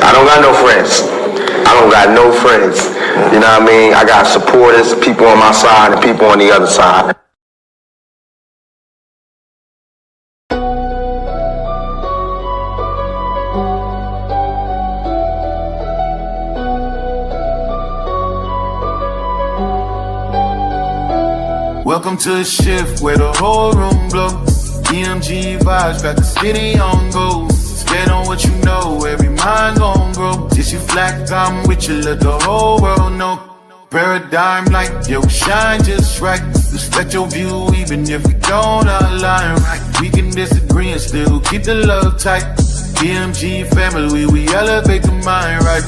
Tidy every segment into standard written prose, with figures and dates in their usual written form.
I don't got no friends. I don't got no friends. You know what I mean? I got supporters, people on my side and people on the other side. Welcome to the shift where the whole room blows. DMG vibes got the city on go. Stand on what you know, every mind gon' grow. Just you flat, I'm with you, let the whole world know. Paradigm light, yeah, we shine just right. Respect your view even if we don't align right. We can disagree and still keep the love tight. DMG family, we elevate the mind right.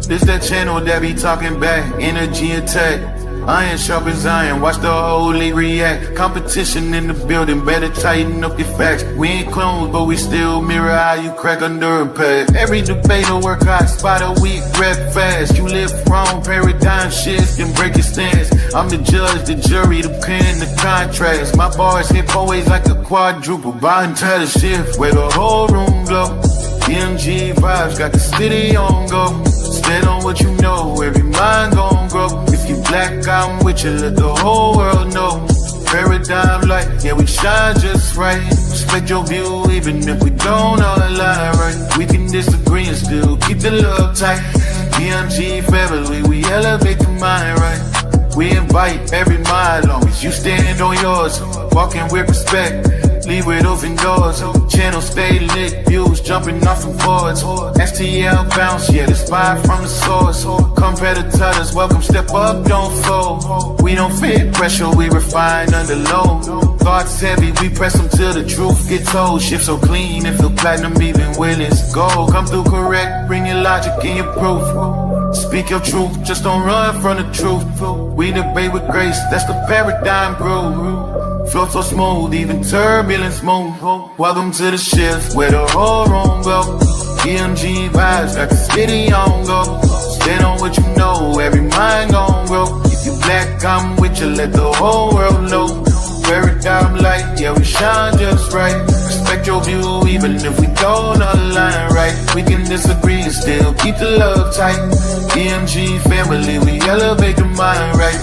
This that channel that be talking back, energy attack. Iron sharp as iron, watch the whole league react. Competition in the building, better tighten up your facts. We ain't clones, but we still mirror how you crack under impact. Every debater work hard, spot a weak, rep fast. You live wrong, paradigm shift, and break your stance. I'm the judge, the jury, the pen, the contrast. My bars hit always like a quadruple, buying title shift, where the whole room glow. DMG vibes got the city on go. Stand on what you know, every mind gon' grow. If you black, I'm with you, let the whole world know. Paradigm light, yeah, we shine just right. Respect your view, even if we don't all align right. We can disagree and still keep the love tight. DMG family, we elevate the mind right. We invite every mind, long as you stand on yours. Walking with respect, leave with open doors. Channel stay lit, views jumping off from boards. STL bounce, yeah, the spy from the source. Competitors, welcome, step up, don't fold. We don't fit pressure, we refine under low. Thoughts heavy, we press them till the truth gets told. Shift so clean, it feel platinum even when it's gold. Come through correct, bring your logic and your proof. Speak your truth, just don't run from the truth. We debate with grace, that's the paradigm groove. Flow so smooth, even turbulence move. Welcome to the shift where the whole room go. DMG vibes got the city on go. Stand on what you know, every mind gon' grow. If you black, I'm with you, let the whole world know. Paradigm light, yeah, we shine just right. Respect your view, even if we don't align right. We can disagree and still keep the love tight. DMG family, we elevate the mind right.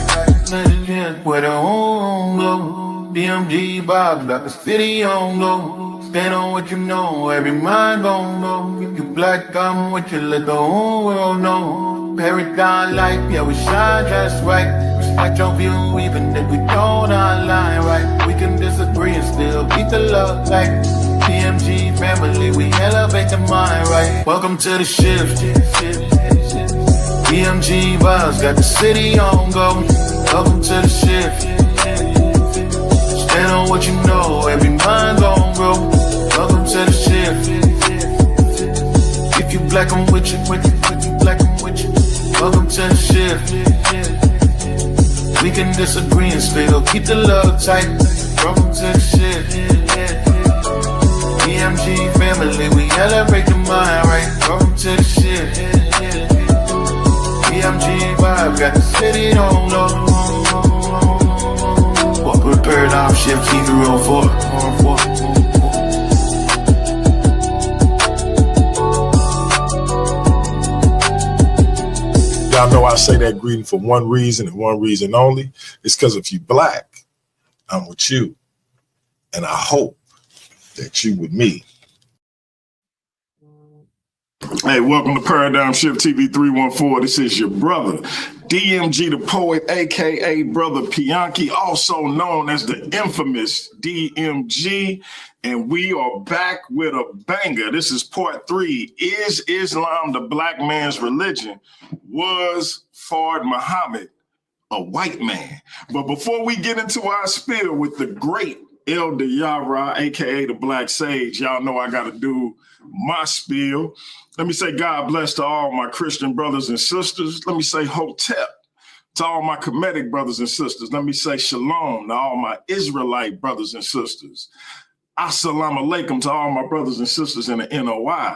Where the whole go. DMG vibes got the city on go. Stand on what you know, every mind gon' know. If you black, I'm with you, let the whole world know. Paradigm light, yeah, we shine just right. Respect your view, even if we don't align right. We can disagree and still keep the love tight. DMG family, we elevate the mind right. Welcome to the shift. DMG vibes got the city on go. Welcome to the shift. Stand on what you know, every mind gon' grow. Welcome to the shift. If you black, I'm with you, with you, black, I'm with you. Welcome to the shift. We can disagree and still keep the love tight. Welcome to the shift. DMG family, we elevate the mind right. Welcome to the shift. DMG vibe got the city on low. Put paradigm shift T304. Y'all know I say that greeting for one reason and one reason only. It's because if you black, I'm with you. And I hope that you with me. Hey, welcome to Paradigm Shift TV 314. This is your brother, DMG the Poet, a.k.a. Brother Pianki, also known as the infamous DMG. And we are back with a banger. This is part 3. Is Islam the black man's religion? Was Fard Muhammad a white man? But before we get into our spiel with the great Elder Yarah, a.k.a. the Black Sage, y'all know I got to do my spiel. Let me say God bless to all my Christian brothers and sisters. Let me say Hotep to all my Kemetic brothers and sisters. Let me say Shalom to all my Israelite brothers and sisters. Assalamu alaikum to all my brothers and sisters in the NOI.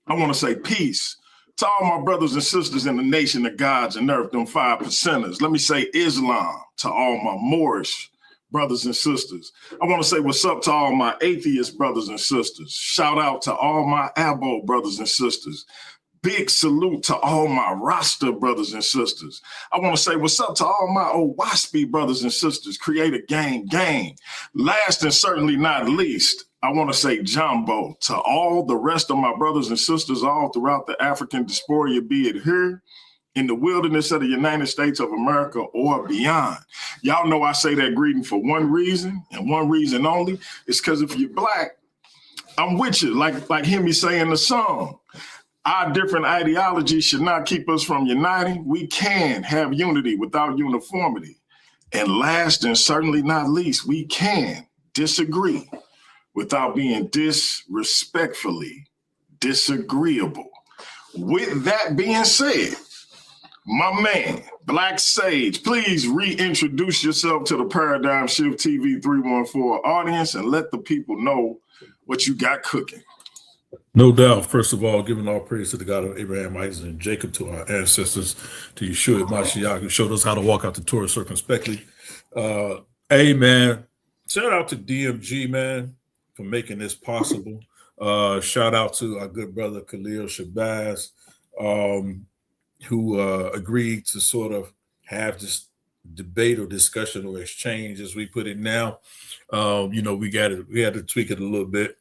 I want to say peace to all my brothers and sisters in the nation of gods and earth, them 5 percenters. Let me say Islam to all my Moorish brothers and sisters. I want to say what's up to all my atheist brothers and sisters. Shout out to all my Abo brothers and sisters. big salute to all my roster brothers and sisters. I want to say what's up to all my old WASPy brothers and sisters. Create a gang. Last and certainly not least, I want to say jumbo to all the rest of my brothers and sisters all throughout the African diaspora, be it here in the wilderness of the United States of America or beyond. Y'all know I say that greeting for one reason and one reason only. It's because if you're Black, I'm with you. Like hear me say in the song, our different ideologies should not keep us from uniting. We can have unity without uniformity. And last and certainly not least, we can disagree without being disrespectfully disagreeable. With that being said, my man, Black Sage, please reintroduce yourself to the Paradigm Shift TV 314 audience and let the people know what you got cooking. No doubt. First of all, giving all praise to the God of Abraham, Isaac, and Jacob, to our ancestors, to Yeshua Mashiach, who showed us how to walk out the Torah circumspectly. Hey, man, shout out to DMG, man, for making this possible. Shout out to our good brother Khalil Shabazz, who agreed to sort of have this debate or discussion or exchange, as we put it now. We had to tweak it a little bit,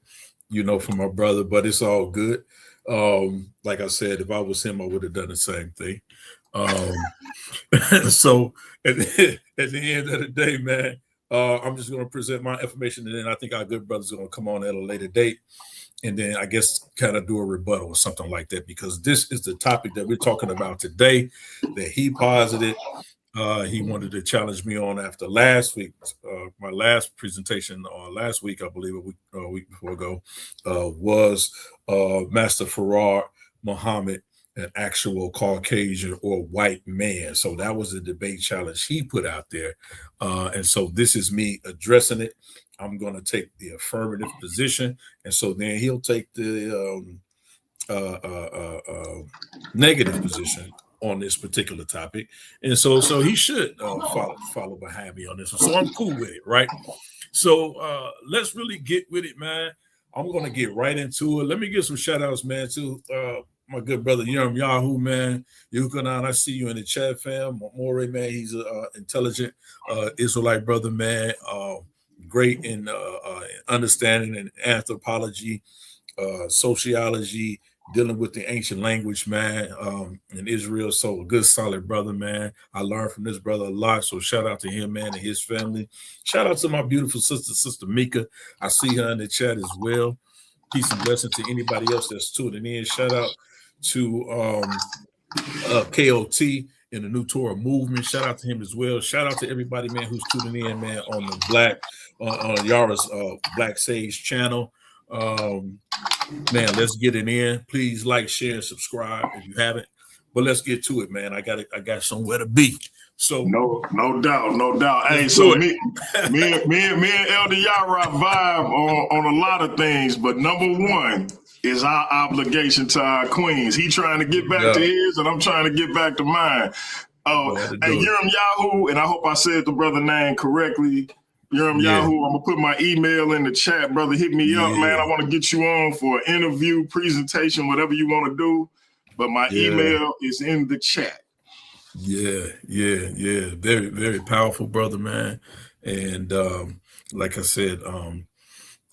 from our brother, but it's all good. Like I said, if I was him, I would have done the same thing. So at the end of the day, man, I'm just going to present my information, and then I think our good brother's going to come on at a later date, and then I guess kind of do a rebuttal or something like that, because this is the topic that we're talking about today that he posited. He wanted to challenge me on after last week. My last presentation last week, I believe a week before ago, was Master Farrar Muhammad, an actual Caucasian or white man. So that was the debate challenge he put out there. And so this is me addressing it. I'm going to take the affirmative position. And so then he'll take the negative position on this particular topic. And so he should follow behind me on this one. So I'm cool with it, right? So let's really get with it, man. I'm going to get right into it. Let me give some shout outs, man, to my good brother Yahoo, man. Yukanan, I see you in the chat, fam. More, man, he's an intelligent Israelite brother, man. Great in understanding and anthropology, sociology, dealing with the ancient language, man, in Israel. So a good, solid brother, man. I learned from this brother a lot. So shout out to him, man, and his family. Shout out to my beautiful sister Mika. I see her in the chat as well. Peace and blessing to anybody else that's tuning in. Shout out to KOT in the New Torah movement. Shout out to him as well. Shout out to everybody, man, who's tuning in, man, on the on Yarah's Black Sage channel. Man, let's get it in. Please like, share, and subscribe if you haven't. But let's get to it, man. I got somewhere to be. So no doubt. Hey, so me and Elder Yarah vibe on a lot of things, but number one is our obligation to our queens. He trying to get back to his, and I'm trying to get back to mine. Hey, Yahoo, and I hope I said the brother name correctly. Yahoo, I'm gonna put my email in the chat, brother. Hit me up, man. I want to get you on for an interview, presentation, whatever you want to do. But my email is in the chat. Yeah. Very, very powerful brother, man. And like I said,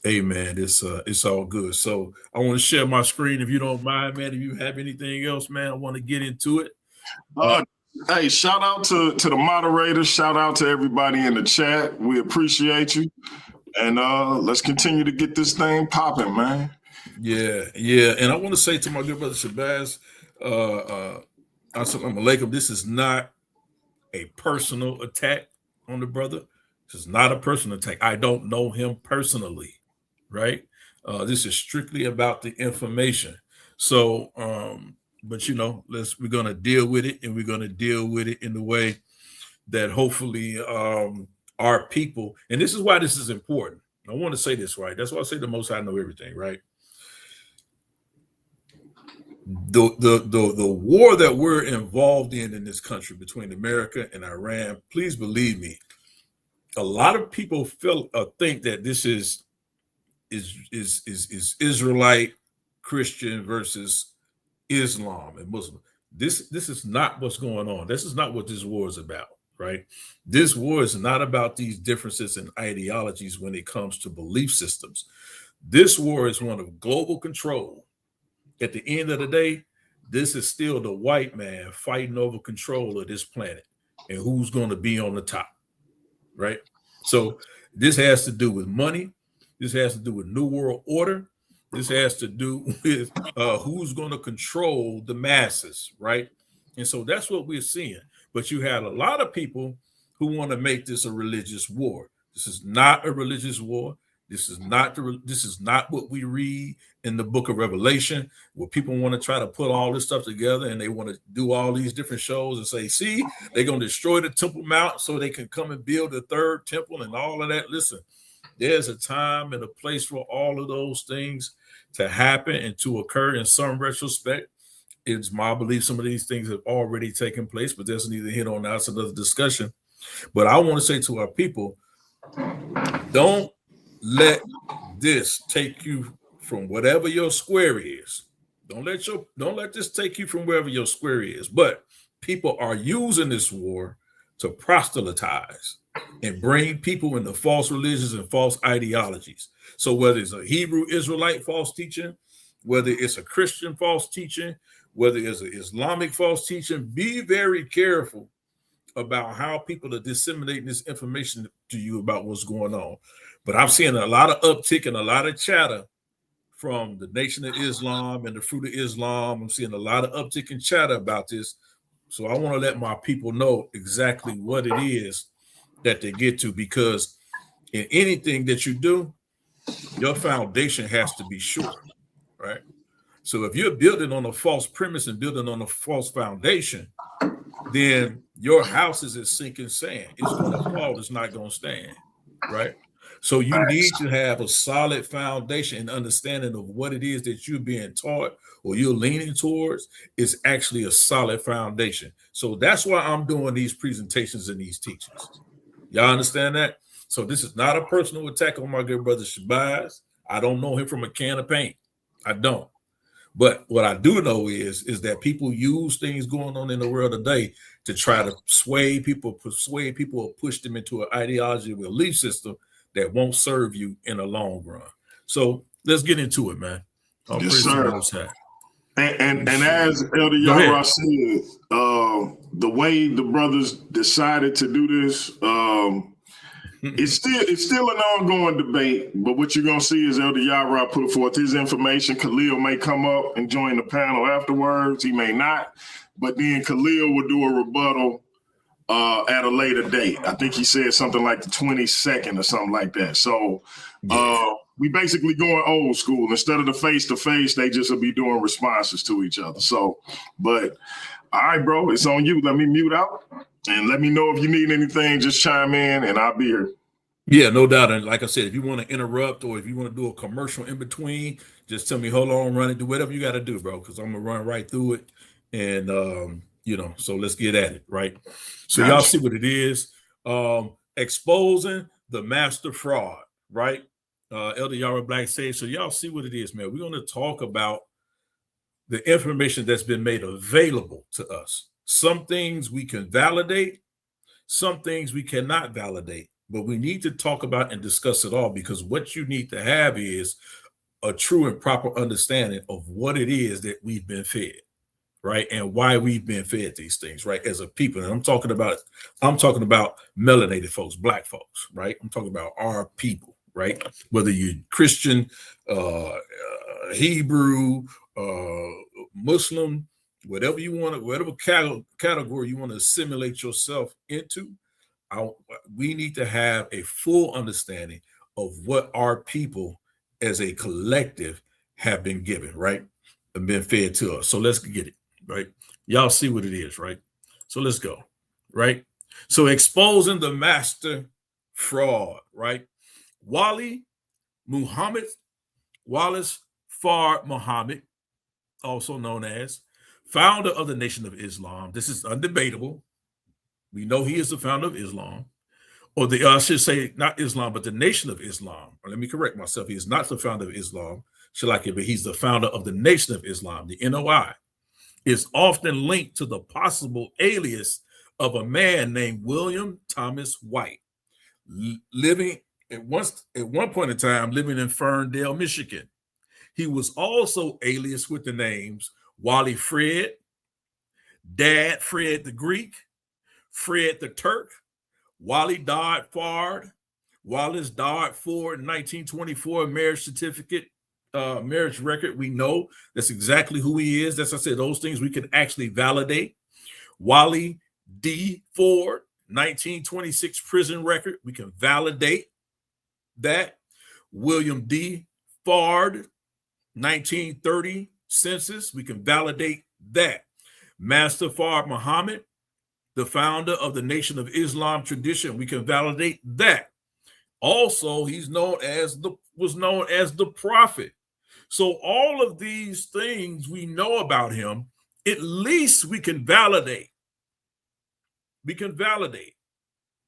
hey man, it's all good. So I want to share my screen if you don't mind, man. If you have anything else, man, I want to get into it. Hey, shout out to the moderators. Shout out to everybody in the chat. We appreciate you. And let's continue to get this thing popping, man. Yeah. And I want to say to my good brother Shabazz, Assalamu alaikum, this is not a personal attack on the brother. This is not a personal attack. I don't know him personally, right? This is strictly about the information. So, but we're going to deal with it, and we're going to deal with it in the way that hopefully our people, and this is why this is important. I want to say this, right? That's why I say the Most High know everything, right? The war that we're involved in this country between America and Iran, please believe me, a lot of people think that this is Israelite Christian versus Islam and Muslim. This is not what's going on. This is not what this war is about, right? This war is not about these differences in ideologies when it comes to belief systems. This war is one of global control. At the end of the day, this is still the white man fighting over control of this planet and who's going to be on the top, right? So this has to do with money. This has to do with New World Order. This has to do with who's going to control the masses, right? And so that's what we're seeing. But you had a lot of people who want to make this a religious war. This is not a religious war. This is not what we read in the book of Revelation, where people want to try to put all this stuff together and they want to do all these different shows and say, see, they're going to destroy the Temple Mount so they can come and build the third temple and all of that. Listen, there's a time and a place for all of those things to happen and to occur in some retrospect. It's my belief some of these things have already taken place, but there's neither hit on that's another discussion. But I want to say to our people, don't let this take you from whatever your square is. Don't let this take you from wherever your square is. But people are using this war to proselytize and bring people into false religions and false ideologies. So whether it's a Hebrew Israelite false teaching, whether it's a Christian false teaching, whether it's an Islamic false teaching, be very careful about how people are disseminating this information to you about what's going on. But I'm seeing a lot of uptick and a lot of chatter from the Nation of Islam and the Fruit of Islam. I'm seeing a lot of uptick and chatter about this. So I want to let my people know exactly what it is that they get to, because in anything that you do, your foundation has to be sure, right? So if you're building on a false premise and building on a false foundation, then your house is as sinking sand. It's going to fall. It's not going to stand, right? So you need to have a solid foundation and understanding of what it is that you're being taught or you're leaning towards is actually a solid foundation. So that's why I'm doing these presentations and these teachings. Y'all understand that? So this is not a personal attack on my good brother Shabazz. I don't know him from a can of paint. I don't. But what I do know is that people use things going on in the world today to try to persuade people or push them into an ideology or belief system that won't serve you in the long run. So let's get into it, man. Yes, sir. And as Elder Yarah said, the way the brothers decided to do this, it's still an ongoing debate. But what you're gonna see is Elder Yarah put forth his information. Khalil may come up and join the panel afterwards. He may not, but then Khalil will do a rebuttal at a later date. I think he said something like the 22nd or something like that. So we basically going old school. Instead of the face-to-face, they just will be doing responses to each other. So, but all right, bro, it's on you. Let me mute out and let me know if you need anything. Just chime in and I'll be here. Yeah, no doubt. And like I said, if you want to interrupt or if you want to do a commercial in between, just tell me, hold on, run it, do whatever you got to do, bro, because I'm going to run right through it. And, so let's get at it, right? So y'all see what it is. Exposing the master fraud, right? Elder Yarah Black says, so y'all see what it is, man. We're going to talk about the information that's been made available to us. Some things we can validate, some things we cannot validate, but we need to talk about and discuss it all, because what you need to have is a true and proper understanding of what it is that we've been fed, right? And why we've been fed these things, right? As a people. And I'm talking about melanated folks, black folks, right? I'm talking about our people. Right, whether you're Christian, Hebrew, Muslim, whatever you want to, whatever category you want to assimilate yourself into, we need to have a full understanding of what our people as a collective have been given, right, and been fed to us. So let's get it, right? Y'all see what it is, right? So let's go, right? So exposing the master fraud, right? Wali Muhammad, Wallace Fard Muhammad, also known as founder of the Nation of Islam. This is undebatable. We know he is the founder of Islam, or I should say not Islam, but the Nation of Islam. Or let me correct myself. He is not the founder of Islam, but he's the founder of the Nation of Islam, the NOI. is often linked to the possible alias of a man named William Thomas White, living at one point in time living in Ferndale, Michigan. He was also alias with the names Wally Fred, Dad Fred the Greek, Fred the Turk, Wally Dodd Fard, Wallace Dodd Ford, 1924 marriage certificate, marriage record. We know that's exactly who he is. That's, I said, those things we can actually validate. Wally D. Ford, 1926 prison record. We can validate that. William D. Fard, 1930 census. We can validate that. Master Fard Muhammad, the founder of the Nation of Islam tradition. We can validate that. Also, he's was known as the prophet. So all of these things we know about him, at least we can validate. We can validate,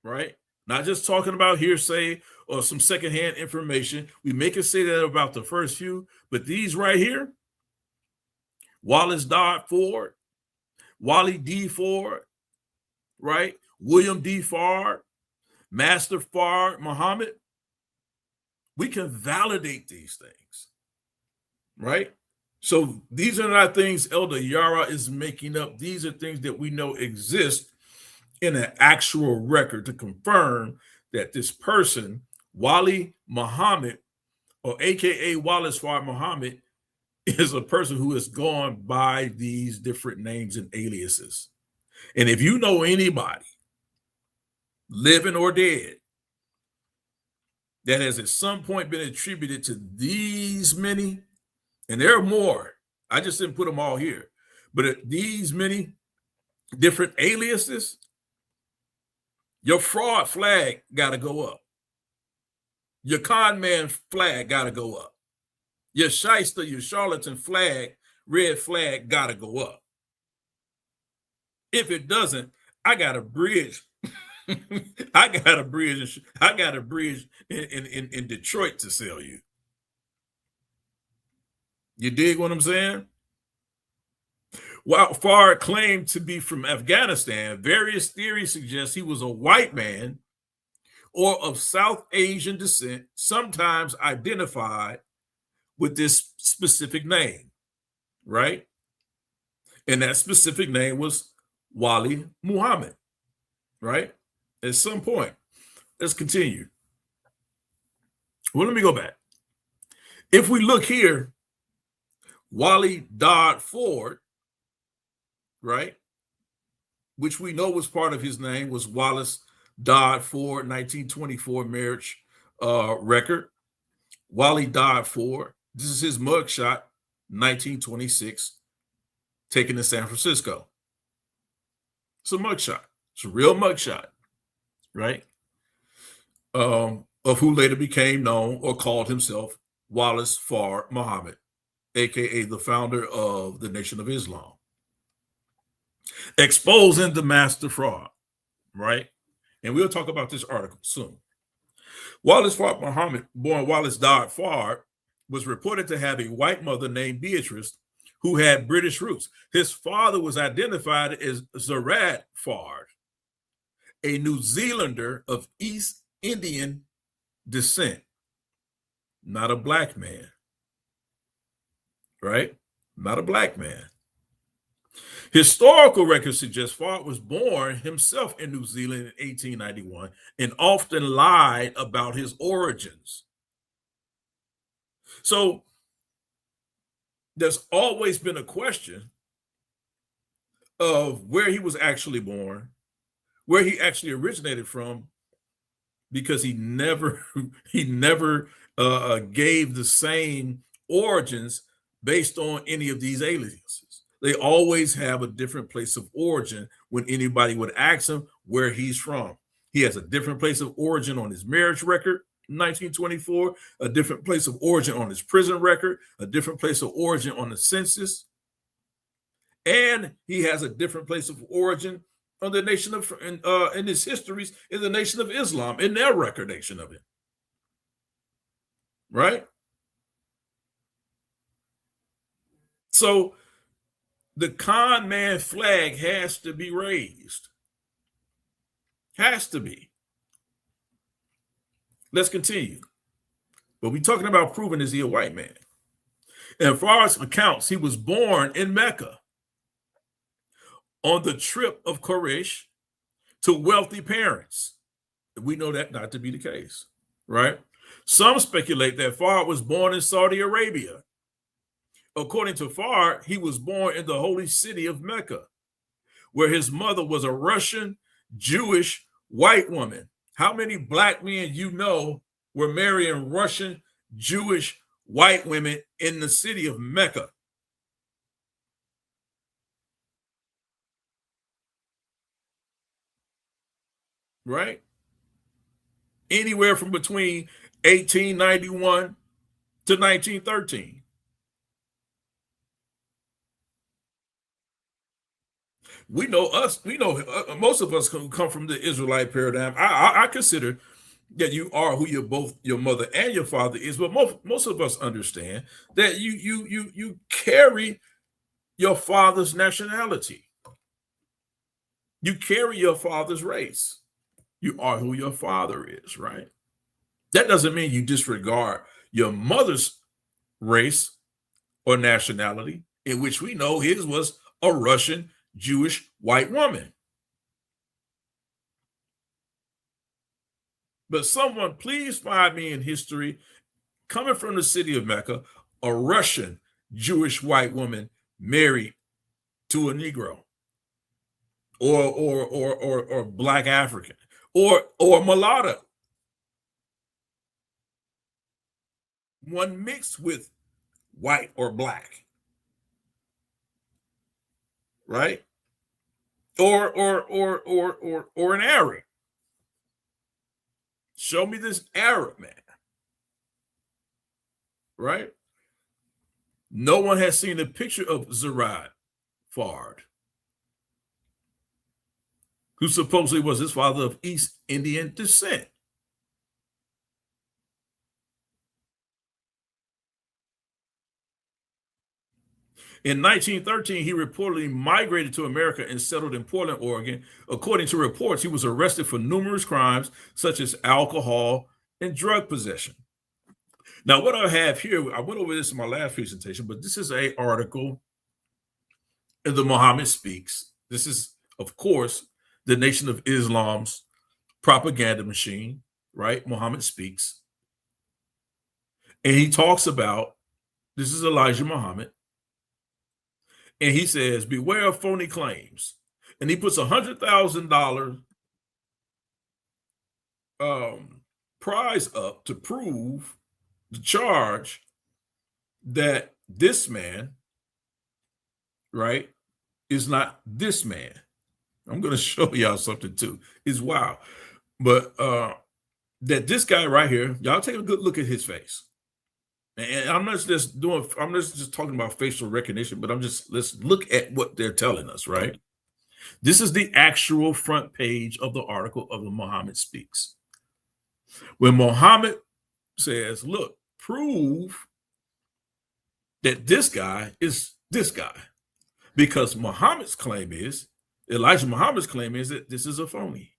right? Not just talking about hearsay or some secondhand information. We make it say that about the first few, but these right here, Wallace Dodd Ford, Wally D. Ford, right? William D. Fard, Master Fard Muhammad. We can validate these things, right? So these are not things Elder Yarah is making up. These are things that we know exist in an actual record to confirm that this person, Wali Muhammad, or AKA Wallace Fard Muhammad, is a person who has gone by these different names and aliases. And if you know anybody, living or dead, that has at some point been attributed to these many, and there are more, I just didn't put them all here, but these many different aliases, your fraud flag got to go up. Your con man flag got to go up. Your shyster, your charlatan flag, red flag got to go up. If it doesn't, I got a bridge. I got a bridge in Detroit to sell you. You dig what I'm saying? While Fard claimed to be from Afghanistan, various theories suggest he was a white man or of South Asian descent, sometimes identified with this specific name, right? And that specific name was Wali Muhammad, right? At some point. Let's continue. Well, let me go back. If we look here, Wally Dodd Ford, right, which we know was part of his name, was Wallace Dodd Ford, 1924 marriage record. Wally Dodd Ford, this is his mugshot, 1926, taken in San Francisco. It's a mugshot. It's a real mugshot, right? Of who later became known or called himself Wallace Fard Muhammad, aka the founder of the Nation of Islam. Exposing the master fraud, right? And we'll talk about this article soon. Wallace Fard Muhammad, born Wallace Dodd Fard, was reported to have a white mother named Beatrice who had British roots. His father was identified as Yarah Fard, a New Zealander of East Indian descent, not a black man, right? Not a black man. Historical records suggest Fard was born himself in New Zealand in 1891 and often lied about his origins. So there's always been a question of where he was actually born, where he actually originated from, because he never gave the same origins based on any of these aliases. They always have a different place of origin when anybody would ask him where he's from. He has a different place of origin on his marriage record, 1924, a different place of origin on his prison record, a different place of origin on the census, and he has a different place of origin on the nation of, in his histories, in the Nation of Islam, in their recordation of it, right? So the con man flag has to be raised. Has to be. Let's continue. But we're talking about proving is he a white man. And as far as accounts, he was born in Mecca on the trip of Quraysh to wealthy parents. We know that not to be the case, right? Some speculate that Fard was born in Saudi Arabia. According to Fard, he was born in the holy city of Mecca, where his mother was a Russian, Jewish, white woman. How many black men you know were marrying Russian, Jewish, white women in the city of Mecca? Right? Anywhere from between 1891 to 1913. We know most of us come from the Israelite paradigm. I consider that you are who your mother and your father is, but most of us understand that you carry your father's nationality. You carry your father's race. You are who your father is, right? That doesn't mean you disregard your mother's race or nationality, in which we know his was a Russian Jewish white woman. But someone, please find me in history, coming from the city of Mecca, a Russian Jewish white woman married to a Negro or Black African or mulatto. One mixed with white or black, right? Or an Arab. Show me this Arab man, right? No one has seen a picture of Yarah Fard, who supposedly was his father of East Indian descent. In 1913, he reportedly migrated to America and settled in Portland, Oregon. According to reports, he was arrested for numerous crimes, such as alcohol and drug possession. Now, what I have here, I went over this in my last presentation, but this is an article in the Muhammad Speaks. This is, of course, the Nation of Islam's propaganda machine, right? Muhammad Speaks. And he talks about, this is Elijah Muhammad, and he says, beware of phony claims. And he puts $100,000 prize up to prove the charge that this man, right, is not this man. I'm going to show y'all something too. It's wild. But that this guy right here, y'all take a good look at his face. And I'm not just talking about facial recognition, but let's look at what they're telling us, right? This is the actual front page of the article of the Muhammad Speaks. When Muhammad says, look, prove that this guy is this guy. Because Elijah Muhammad's claim is that this is a phony.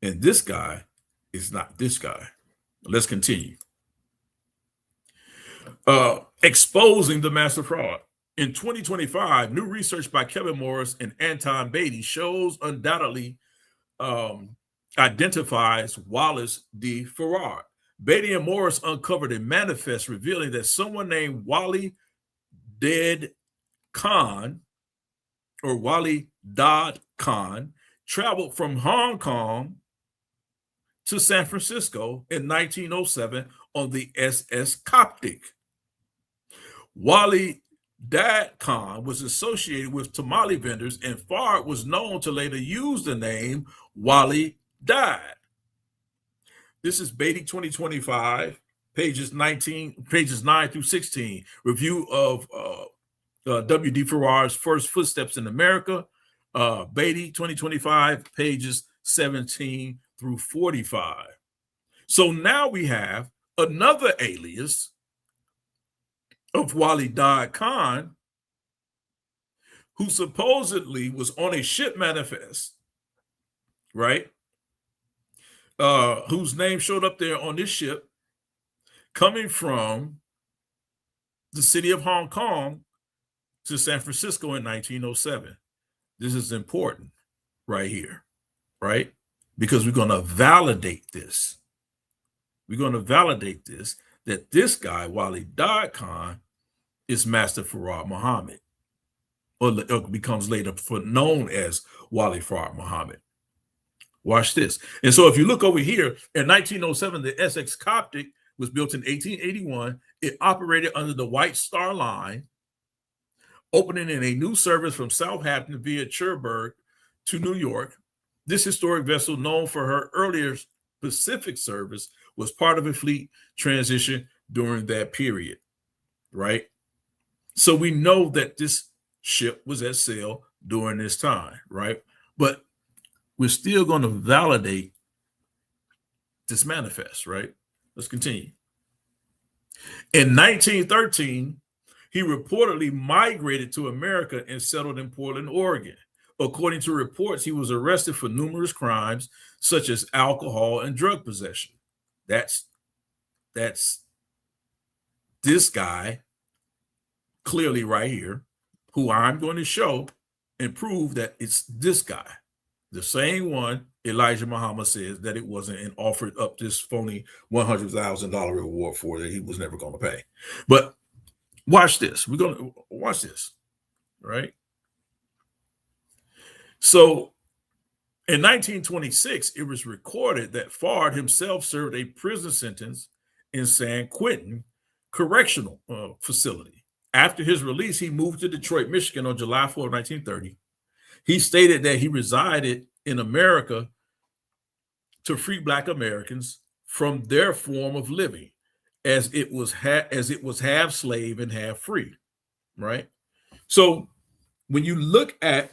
And this guy is not this guy. Let's continue. Exposing the master fraud. In 2025, new research by Kevin Morris and Anton Beatty shows undoubtedly identifies Wallace D. Farrar. Beatty and Morris uncovered a manifest revealing that someone named Wali Dad Khan or Wali Dad Khan traveled from Hong Kong to San Francisco in 1907 on the SS Coptic. Wali Dad Khan was associated with tamale vendors, and Fard was known to later use the name Wali Dad. This is Beatty 2025, pages 9 through 16. Review of W.D. Farrar's First Footsteps in America. Beatty 2025, pages 17 through 45. So now we have another alias of Wali Dad Khan who supposedly was on a ship manifest, right? Whose name showed up there on this ship coming from the city of Hong Kong to San Francisco in 1907. This is important right here, right? Because we're going to validate this. We're going to validate this, that this guy, Wali Dad Khan, is Master Farad Muhammad, or becomes later known as Wali Farad Muhammad. Watch this. And so if you look over here, in 1907, the Essex Coptic was built in 1881. It operated under the White Star Line, opening in a new service from Southampton via Cherbourg to New York. This historic vessel, known for her earlier Pacific service, was part of a fleet transition during that period, right? So we know that this ship was at sail during this time, right? But we're still going to validate this manifest, right? Let's continue. In 1913, he reportedly migrated to America and settled in Portland, Oregon. According to reports, he was arrested for numerous crimes, such as alcohol and drug possession. That's this guy, clearly right here, who I'm going to show and prove that it's this guy. The same one Elijah Muhammad says that it wasn't, and offered up this phony $100,000 reward for that he was never going to pay. But watch this. We're going to watch this, right? So in 1926, it was recorded that Fard himself served a prison sentence in San Quentin Correctional Facility. After his release, he moved to Detroit, Michigan on July 4, 1930. He stated that he resided in America to free Black Americans from their form of living, as it was half slave and half free, right? So when you look at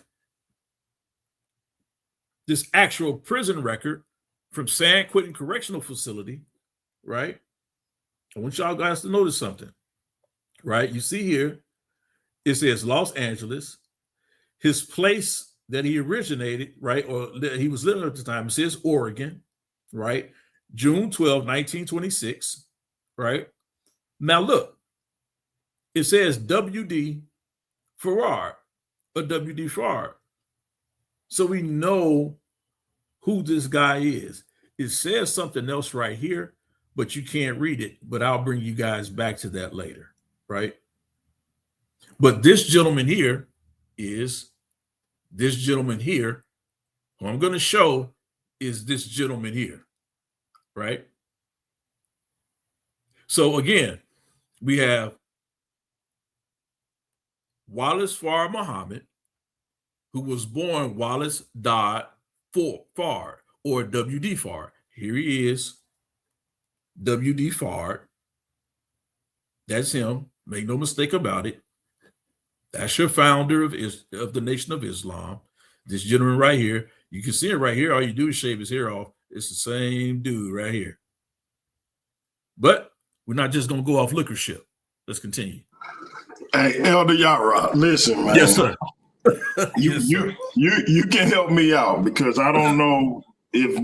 this actual prison record from San Quentin Correctional Facility, right? I want y'all guys to notice something, right? You see here, it says Los Angeles. His place that he originated, right, or that he was living at the time, it says Oregon, right? June 12, 1926, right? Now look, it says W.D. Farrar, or W.D. Farrar. So we know who this guy is. It says something else right here, but you can't read it, but I'll bring you guys back to that later, right? But this gentleman here is this gentleman here, who I'm going to show is this gentleman here, right? So again, we have Wallace Farr Muhammad, who was born Wallace Dodd Farr, or W.D. Farr. Here he is, W.D. Farr. That's him. Make no mistake about it. That's your founder of the Nation of Islam. This gentleman right here, you can see it right here. All you do is shave his hair off. It's the same dude right here. But we're not just going to go off liquorship. Let's continue. Hey, Elder Yarah, listen, man. Yes, sir. You can help me out, because I don't know if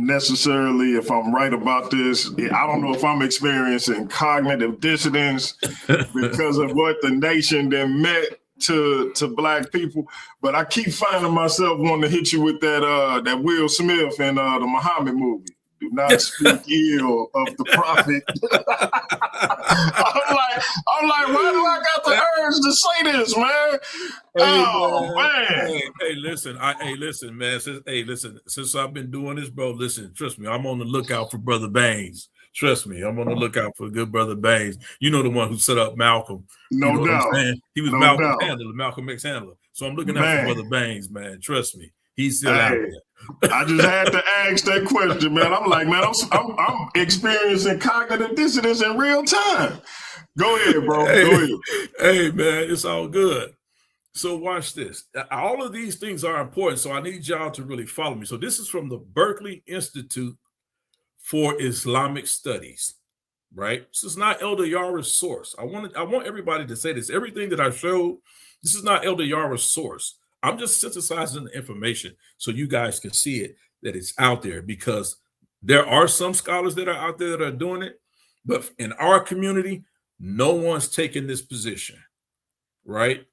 I'm right about this. I don't know if I'm experiencing cognitive dissonance because of what the nation then meant to Black people. But I keep finding myself wanting to hit you with that Will Smith and the Muhammad movie. Do not speak ill of the prophet. I'm like, why do I got the urge to say this, man? Hey, listen, man. Since I've been doing this, bro, listen, trust me, I'm on the lookout for Brother Baines. Trust me, I'm on the lookout for good Brother Baines. You know, the one who set up Malcolm. No doubt. He was Malcolm X handler. So I'm looking out for Brother Baines, man. Trust me. He's still out there. I just had to ask that question, man. I'm like, man, I'm experiencing cognitive dissonance in real time. Go ahead, bro. Go ahead. Hey, man, it's all good. So watch this. All of these things are important, so I need y'all to really follow me. So this is from the Berkeley Institute for Islamic Studies, right? This is not Elder Yarah's source. I want everybody to say this. Everything that I showed, this is not Elder Yarah's source. I'm just synthesizing the information so you guys can see it, that it's out there, because there are some scholars that are out there that are doing it, but in our community, no one's taking this position, right?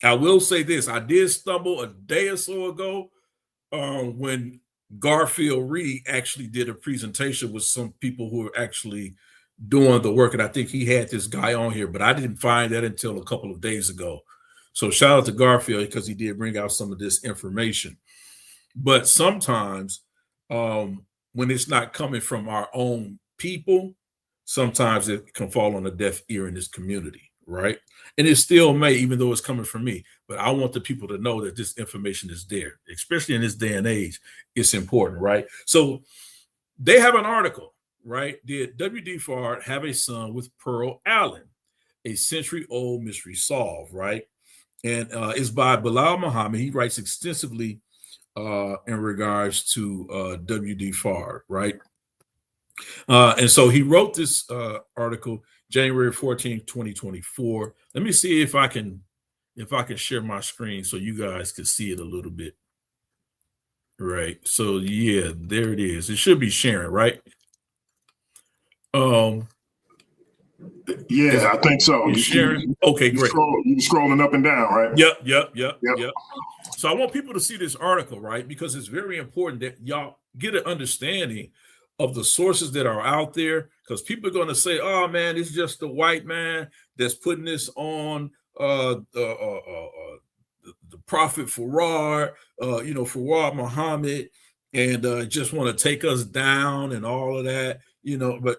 I will say this. I did stumble a day or so ago when Garfield Reed actually did a presentation with some people who are actually doing the work. And I think he had this guy on here, but I didn't find that until a couple of days ago. So shout out to Garfield, because he did bring out some of this information. But sometimes when it's not coming from our own people, sometimes it can fall on a deaf ear in this community, right? And it still may, even though it's coming from me. But I want the people to know that this information is there, especially in this day and age. It's important, right? So they have an article, right? Did W.D. Fard have a son with Pearl Allen? A century-old mystery solved, right? And it's by Bilal Muhammad. He writes extensively in regards to W.D. Fard, right? And so he wrote this article January 14, 2024. Let me see if I can share my screen so you guys can see it a little bit. Right. So yeah, there it is. It should be sharing, right? Yeah, I think so. You sharing? Okay, great. You're scrolling up and down, right? Yep. So I want people to see this article, right? Because it's very important that y'all get an understanding of the sources that are out there, because people are going to say, oh man, it's just the white man that's putting this on the Prophet Farad, Farad Muhammad, and just want to take us down and all of that, but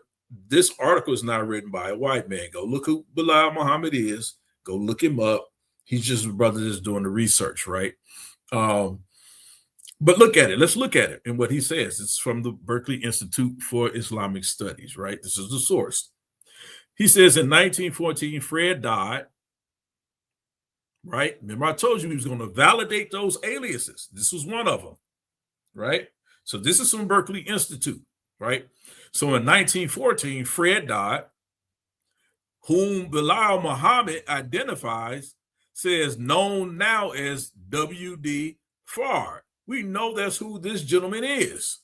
this article is not written by a white man. Go look who Bilal Muhammad is. Go look him up. He's just a brother that's doing the research, right? But look at it. Let's look at it and what he says. It's from the Berkeley Institute for Islamic Studies, right? This is the source. He says in 1914, Fred died, right? Remember, I told you he was going to validate those aliases. This was one of them, right? So this is from Berkeley Institute, right? So in 1914, Fred died, whom Bilal Muhammad identifies, says known now as W.D. Fard. We know that's who this gentleman is.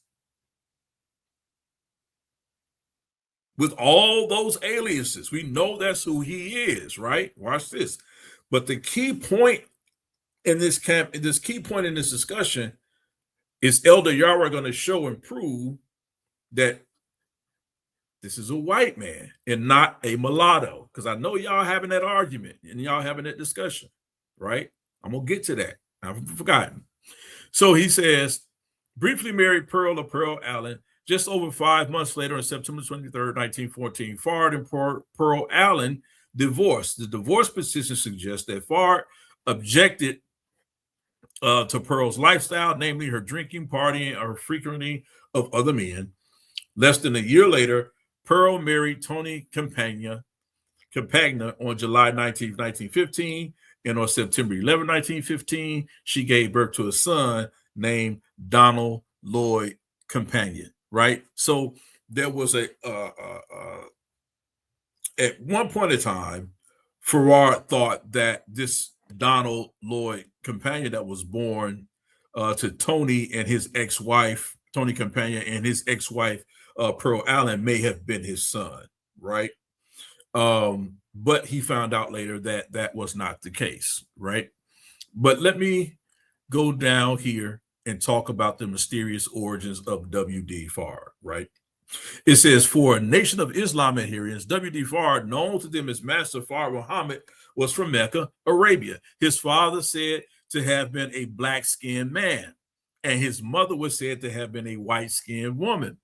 With all those aliases, we know that's who he is, right? Watch this. But the key point in this discussion is Elder Yarah going to show and prove that this is a white man and not a mulatto. Because I know y'all having that argument and y'all having that discussion, right? I'm going to get to that. I've forgotten. So he says, briefly married Pearl Allen. Just over 5 months later, on September 23rd, 1914, Fard and Pearl Allen divorced. The divorce petition suggests that Fard objected to Pearl's lifestyle, namely her drinking, partying, or frequenting of other men. Less than a year later, Pearl married Tony Campagna on July 19, 1915, and on September 11, 1915, she gave birth to a son named Donald Lloyd Campagna, right? So there was at one point in time, Farad thought that this Donald Lloyd Campagna that was born to Tony and his ex-wife, Tony Campagna and his ex-wife, Pearl Allen, may have been his son, right? But he found out later that that was not the case, right? But let me go down here and talk about the mysterious origins of W.D. Fard, right? It says, for a nation of Islam adherents, W.D. Fard, known to them as Master Fard Muhammad, was from Mecca, Arabia. His father said to have been a black-skinned man, and his mother was said to have been a white-skinned woman.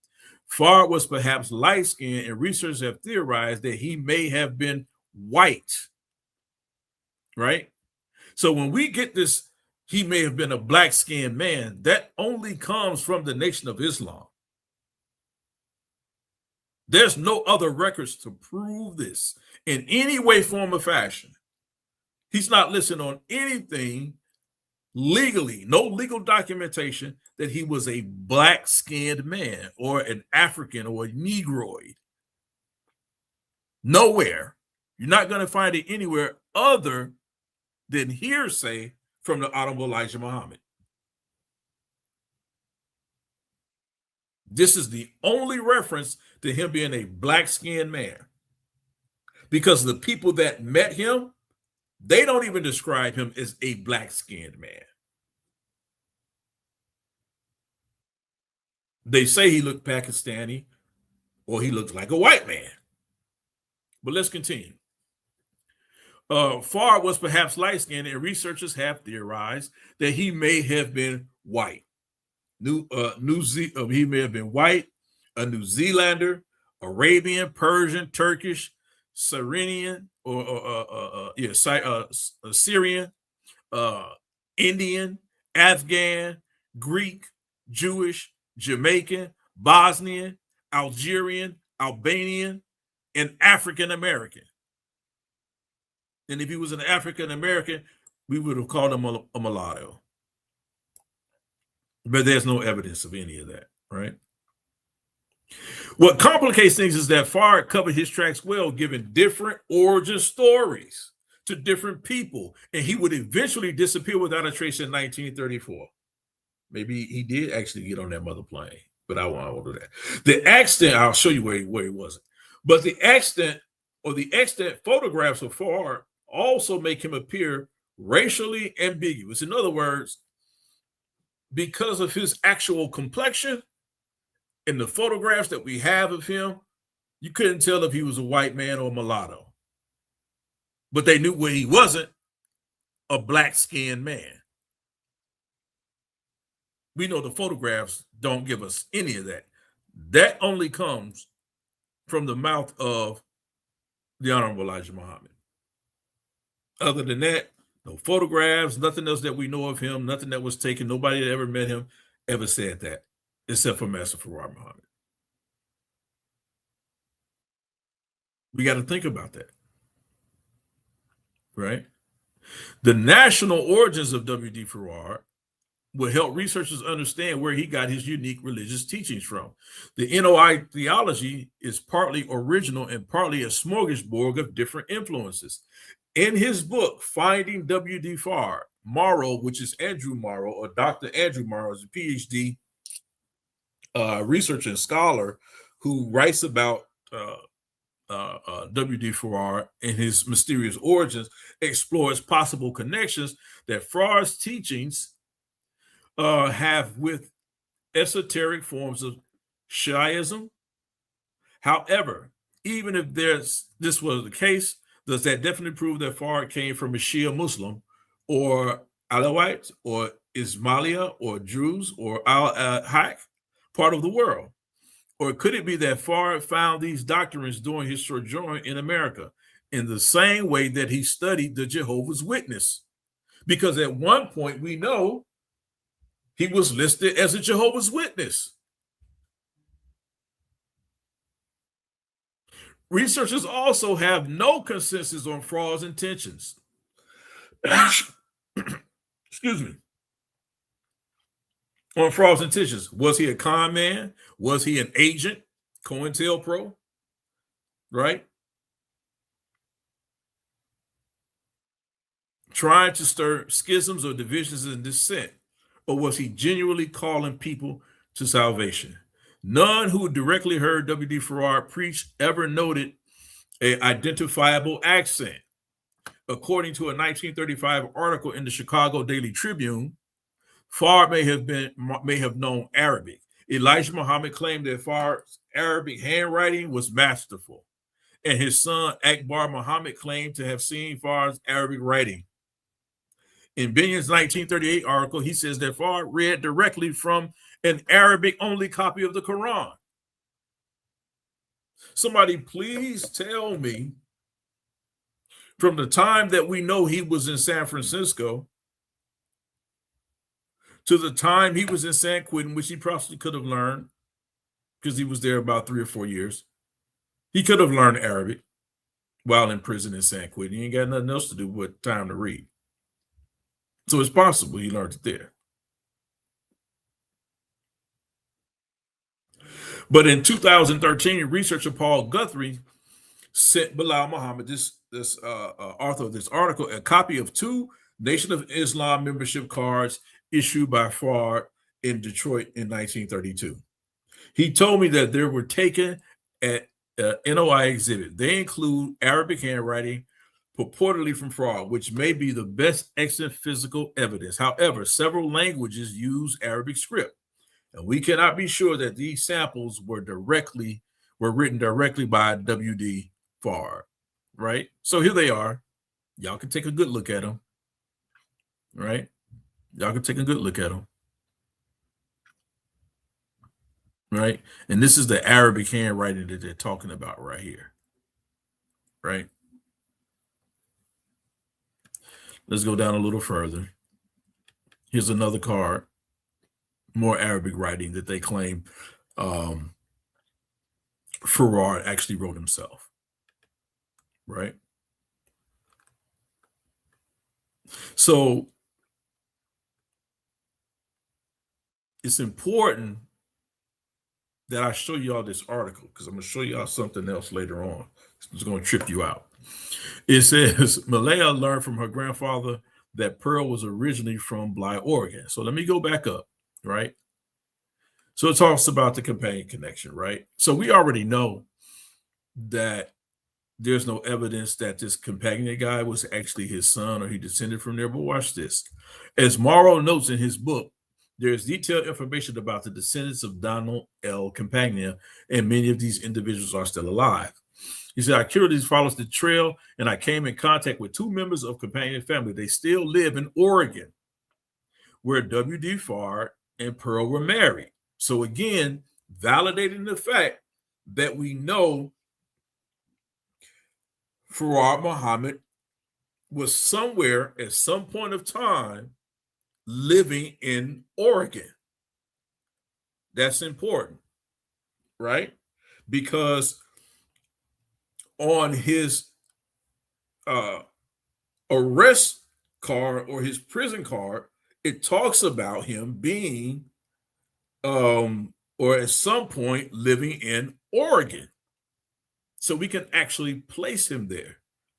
Fard was perhaps light-skinned, and researchers have theorized that he may have been white, right? So when we get this, he may have been a black-skinned man, that only comes from the Nation of Islam. There's no other records to prove this in any way, form, or fashion. He's not listed on anything legally, no legal documentation that he was a black-skinned man or an African or a Negroid. Nowhere. You're not going to find it anywhere other than hearsay from the Honorable Elijah Muhammad. This is the only reference to him being a black-skinned man, because the people that met him, they don't even describe him as a black-skinned man. They say he looked Pakistani or he looked like a white man. But let's continue. Farr was perhaps light-skinned, and researchers have theorized that he may have been white. He may have been white, a New Zealander, Arabian, Persian, Turkish, Syrian, Syrian, Indian, Afghan, Greek, Jewish, Jamaican, Bosnian, Algerian, Albanian, and African American. And if he was an African American, we would have called him a mulatto. But there's no evidence of any of that, right? What complicates things is that Farr covered his tracks well, giving different origin stories to different people, and he would eventually disappear without a trace in 1934. Maybe he did actually get on that mother plane, but I won't do that. The extent, I'll show you where he wasn't. But the extent photographs of Farr also make him appear racially ambiguous. In other words, because of his actual complexion in the photographs that we have of him, you couldn't tell if he was a white man or a mulatto. But they knew where he wasn't a black-skinned man. We know the photographs don't give us any of that. That only comes from the mouth of the Honorable Elijah Muhammad. Other than that, no photographs, nothing else that we know of him, nothing that was taken. Nobody that ever met him ever said that, except for Master Farrar Muhammad. We got to think about that, right? The national origins of W.D. Farrar will help researchers understand where he got his unique religious teachings from. The NOI theology is partly original and partly a smorgasbord of different influences. In his book, Finding W.D. Farrar, Morrow, which is Andrew Morrow, or Dr. Andrew Morrow, is a PhD researcher and scholar who writes about W.D. Farrar and his mysterious origins, explores possible connections that Farrar's teachings have with esoteric forms of Shiaism. However, even if this was the case, does that definitely prove that Farrar came from a Shia Muslim or Alawites or Ismailia or Druze or Al-Haq part of the world? Or could it be that Farrar found these doctrines during his sojourn in America in the same way that he studied the Jehovah's Witness? Because at one point we know he was listed as a Jehovah's Witness. Researchers also have no consensus on Farrar's intentions. Excuse me. On Farrar's intentions. Was he a con man? Was he an agent? COINTELPRO? Right? Trying to stir schisms or divisions in dissent? Or was he genuinely calling people to salvation? None who directly heard W.D. Farrar preach ever noted an identifiable accent. According to a 1935 article in the Chicago Daily Tribune, Farrar may have known Arabic. Elijah Muhammad claimed that Farrar's Arabic handwriting was masterful, and his son Akbar Muhammad claimed to have seen Farrar's Arabic writing. In Binion's 1938 article, he says that Farrar read directly from an Arabic-only copy of the Quran. Somebody please tell me, from the time that we know he was in San Francisco to the time he was in San Quentin, which he probably could have learned because he was there about 3 or 4 years. He could have learned Arabic while in prison in San Quentin. He ain't got nothing else to do but time to read. So it's possible he learned it there. But in 2013, researcher Paul Guthrie sent Bilal Muhammad, this author of this article, a copy of 2 Nation of Islam membership cards issued by Fard in Detroit in 1932. He told me that they were taken at NOI exhibit. They include Arabic handwriting, purportedly from Fard, which may be the best extant physical evidence. However, several languages use Arabic script, and we cannot be sure that these samples were written directly by W.D. Fard, right? So here they are. Y'all can take a good look at them, right? Y'all can take a good look at them, right? And this is the Arabic handwriting that they're talking about right here, right? Let's go down a little further. Here's another card, more Arabic writing that they claim Farrar actually wrote himself, right? So it's important that I show y'all this article because I'm going to show y'all something else later on. It's going to trip you out. It says Malaya learned from her grandfather that Pearl was originally from Bly, Oregon. So let me go back up, right? So it talks about the companion connection, right? So we already know that there's no evidence that this companion guy was actually his son or he descended from there. But watch this. As Morrow notes in his book, there's detailed information about the descendants of Donald L. Campagna, and many of these individuals are still alive. He said, I curiously follows the trail, and I came in contact with two members of Campagna family. They still live in Oregon, where W.D. Fard and Pearl were married. So again, validating the fact that we know Farrar Muhammad was somewhere at some point of time living in Oregon. That's important, right? Because on his arrest card or his prison card, it talks about him being or at some point living in Oregon. So we can actually place him there,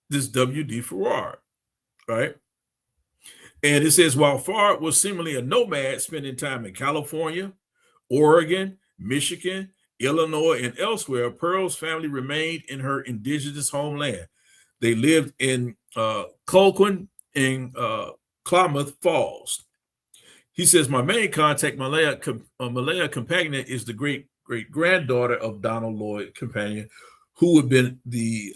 this W.D. Farrar, right? And it says, while Fard was seemingly a nomad, spending time in California, Oregon, Michigan, Illinois, and elsewhere, Pearl's family remained in her indigenous homeland. They lived in Colquhoun and Klamath Falls. He says, my main contact, Malaya Campagna, is the great-granddaughter of Donald Lloyd Campagna, who had been the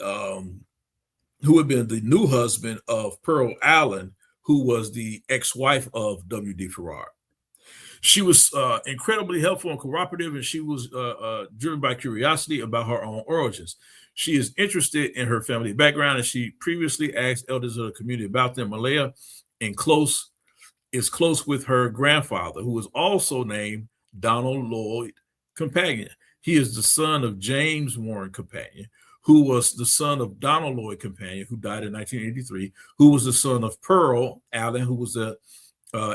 new husband of Pearl Allen, who was the ex-wife of W.D. Farrar. She was incredibly helpful and cooperative, and she was driven by curiosity about her own origins. She is interested in her family background, and she previously asked elders of the community about them. Malaya is close with her grandfather, who was also named Donald Lloyd Campagna. He is the son of James Warren Campagna, who was the son of Donald Lloyd Campagna, who died in 1983, who was the son of Pearl Allen, who was the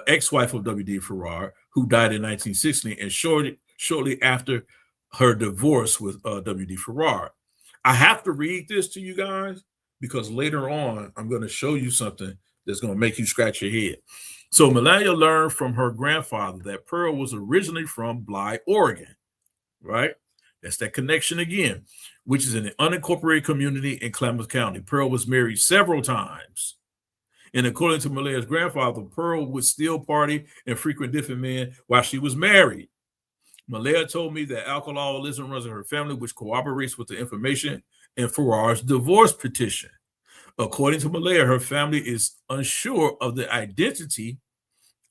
ex-wife of W.D. Farrar, who died in 1960, and shortly after her divorce with W.D. Farrar. I have to read this to you guys because later on, I'm going to show you something that's going to make you scratch your head. So Malaya learned from her grandfather that Pearl was originally from Bly, Oregon, right? That's that connection again, which is an unincorporated community in Klamath County. Pearl was married several times. And according to Malaya's grandfather, Pearl would still party and frequent different men while she was married. Malaya told me that alcoholism runs in her family, which corroborates with the information in Farrar's divorce petition. According to Malaya, her family is unsure of the identity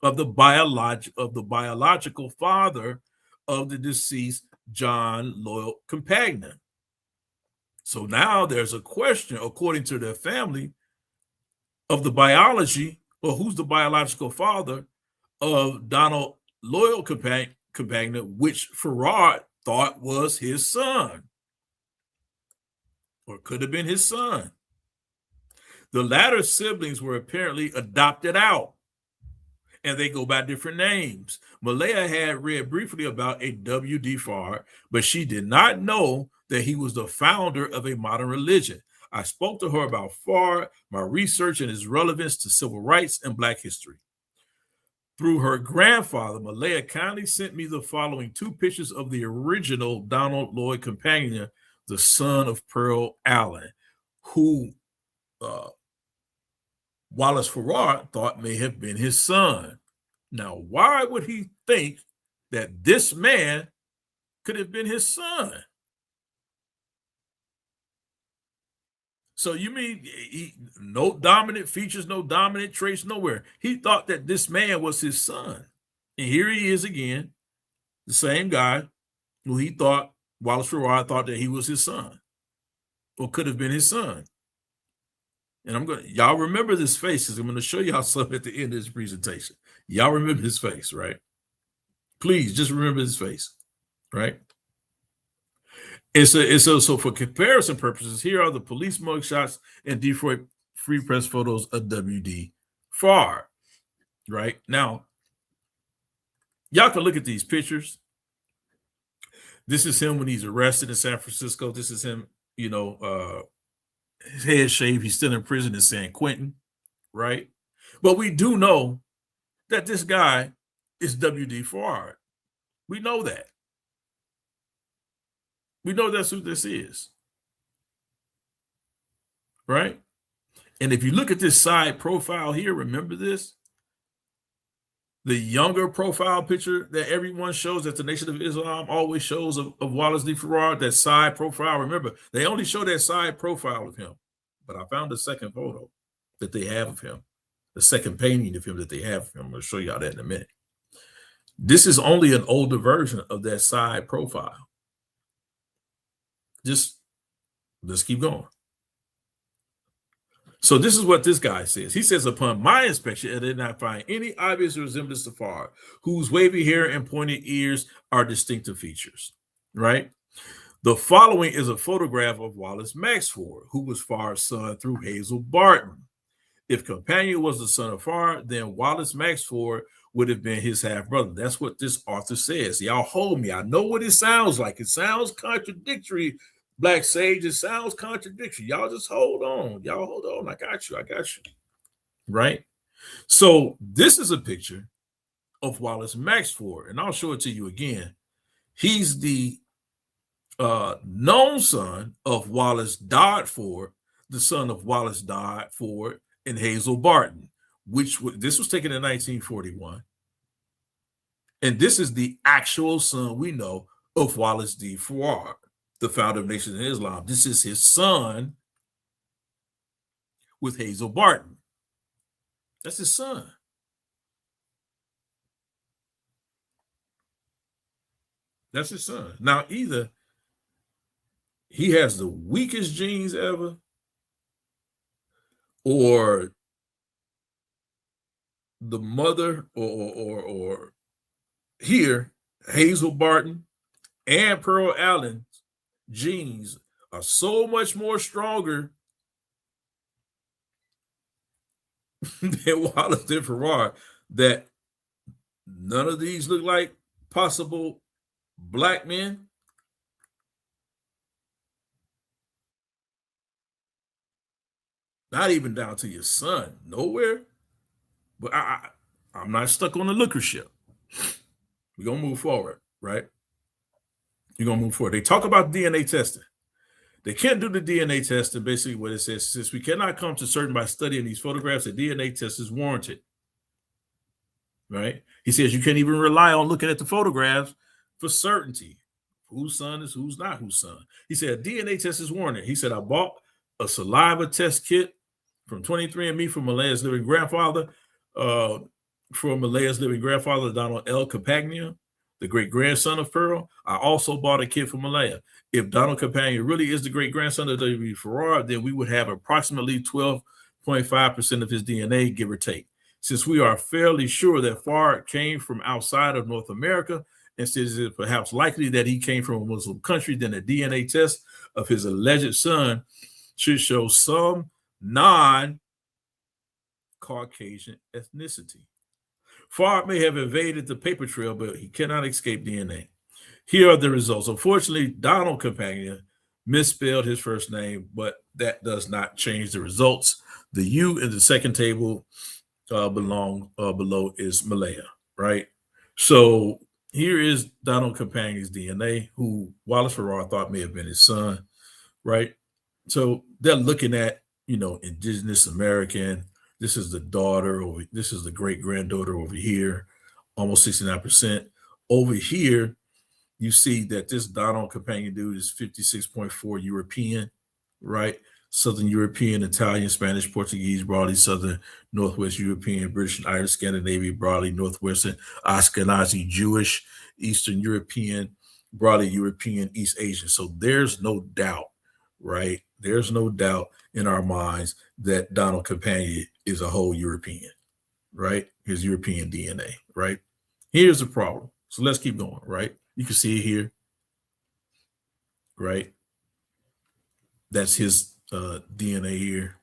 of the biological father of the deceased John Lloyd Campagna. So now there's a question, according to their family, of the biology, or who's the biological father of Donald Lloyd Campagna, which Farrar thought was his son, or could have been his son. The latter siblings were apparently adopted out, and they go by different names. Malaya had read briefly about a W.D. Fard, but she did not know that he was the founder of a modern religion. I spoke to her about Fard, my research and his relevance to civil rights and Black history. Through her grandfather, Malaya kindly sent me the following 2 pictures of the original Donald Lloyd Companion, the son of Pearl Allen, who Wallace Farrar thought may have been his son. Now, why would he think that this man could have been his son? So you mean no dominant features, no dominant traits, nowhere. He thought that this man was his son. And here he is again, the same guy who he thought, Wallace Farrar thought that he was his son or could have been his son. And y'all remember this face because I'm going to show y'all something at the end of this presentation. Y'all remember his face, right? Please just remember his face, right? So for comparison purposes, here are the police mugshots and Detroit Free Press photos of W.D. Farr, right? Now, y'all can look at these pictures. This is him when he's arrested in San Francisco. This is him, his head shaved. He's still in prison in San Quentin, right? But we do know that this guy is W.D. Farr. We know that. We know that's who this is, right? And if you look at this side profile here, remember this? The younger profile picture that everyone shows, that the Nation of Islam always shows of Wallace D. Farrar, that side profile. Remember, they only show that side profile of him. But I found the second photo that they have of him, the second painting of him that they have of him. I'm going to show y'all that in a minute. This is only an older version of that side profile. Just let's keep going. So this is what this guy says. He says, upon my inspection, I did not find any obvious resemblance to Farr, whose wavy hair and pointed ears are distinctive features, right? The following is a photograph of Wallace Maxford, who was Farr's son through Hazel Barton. If Companion was the son of Farr, then Wallace Maxford would have been his half-brother. That's what this author says. Y'all hold me. I know what it sounds like. It sounds contradictory, Black Sage. It sounds contradictory. Y'all just hold on. Y'all hold on. I got you. Right? So this is a picture of Wallace Maxford, and I'll show it to you again. He's the known son of Wallace Dodd Ford, the son of Wallace Dodd Ford and Hazel Barton, this was taken in 1941. And this is the actual son we know of Wallace D. Farrar, the founder of Nation of Islam. This is his son with Hazel Barton. That's his son. That's his son. Now, either he has the weakest genes ever, or the mother, or here, Hazel Barton and Pearl Allen's genes are so much more stronger than Wallace D. Farrar that none of these look like possible Black men. Not even down to your son, nowhere. But I'm not stuck on the looker ship. We're going to move forward, right? We're going to move forward. They talk about DNA testing. They can't do the DNA test, and basically what it says, since we cannot come to certain by studying these photographs, a DNA test is warranted, right? He says you can't even rely on looking at the photographs for certainty. Whose son is who's not whose son. He said a DNA test is warranted. He said, I bought a saliva test kit from 23andMe for Malaya's living grandfather, Donald L. Compagnia, the great-grandson of Pearl. I also bought a kit for Malaya. If Donald Compagnia really is the great-grandson of W. Farrar, then we would have approximately 12.5% of his DNA, give or take. Since we are fairly sure that Farrar came from outside of North America, and since it's perhaps likely that he came from a Muslim country, then a DNA test of his alleged son should show some non-Caucasian ethnicity. Farrar may have evaded the paper trail, but he cannot escape DNA. Here are the results. Unfortunately, Donald Compagnia misspelled his first name, but that does not change the results. The U in the second table below is Malaya, right? So here is Donald Campagne's DNA, who Wallace Farrar thought may have been his son, right? So they're looking at, indigenous American. This is the daughter, or this is the great granddaughter over here, almost 69%. Over here, you see that this Donald Campagne dude is 56.4 European, right? Southern European, Italian, Spanish, Portuguese, broadly Southern, Northwest European, British and Irish, Scandinavian, broadly Northwestern, Ashkenazi, Jewish, Eastern European, broadly European, East Asian. So there's no doubt, right? There's no doubt in our minds that Donald Campagne is a whole European, right? His European DNA, right? Here's the problem. So let's keep going, right? You can see it here, right? That's his DNA here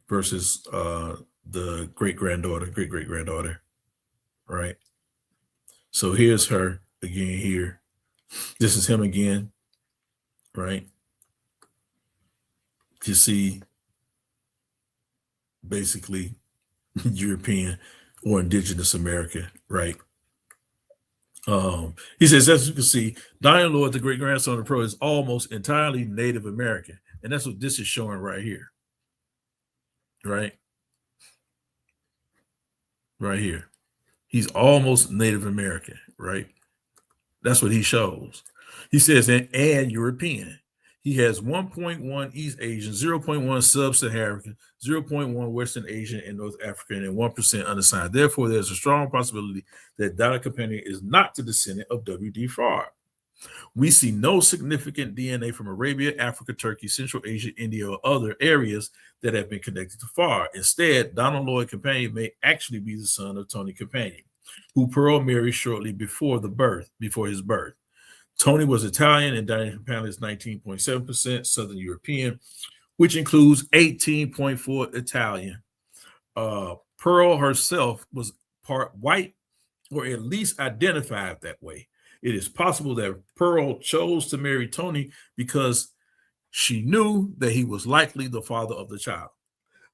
versus the great-granddaughter, right? So here's her again here. This is him again, right? You see basically European or indigenous American, right? He says, as you can see, Diane Lord, the great grandson of Pearl, is almost entirely Native American. And that's what this is showing right here. Right? Right here. He's almost Native American, right? That's what he shows. He says, and European. He has 1.1 East Asian, 0.1 Sub-Saharan, 0.1 Western Asian and North African, and 1% unassigned. Therefore, there's a strong possibility that Donald Campagne is not the descendant of W.D. Farr. We see no significant DNA from Arabia, Africa, Turkey, Central Asia, India, or other areas that have been connected to Farr. Instead, Donald Lloyd Campagne may actually be the son of Tony Campagne, who Pearl married shortly before his birth. Tony was Italian and Donald Campagne is 19.7% Southern European, which includes 18.4 Italian. Pearl herself was part white, or at least identified that way. It is possible that Pearl chose to marry Tony because she knew that he was likely the father of the child.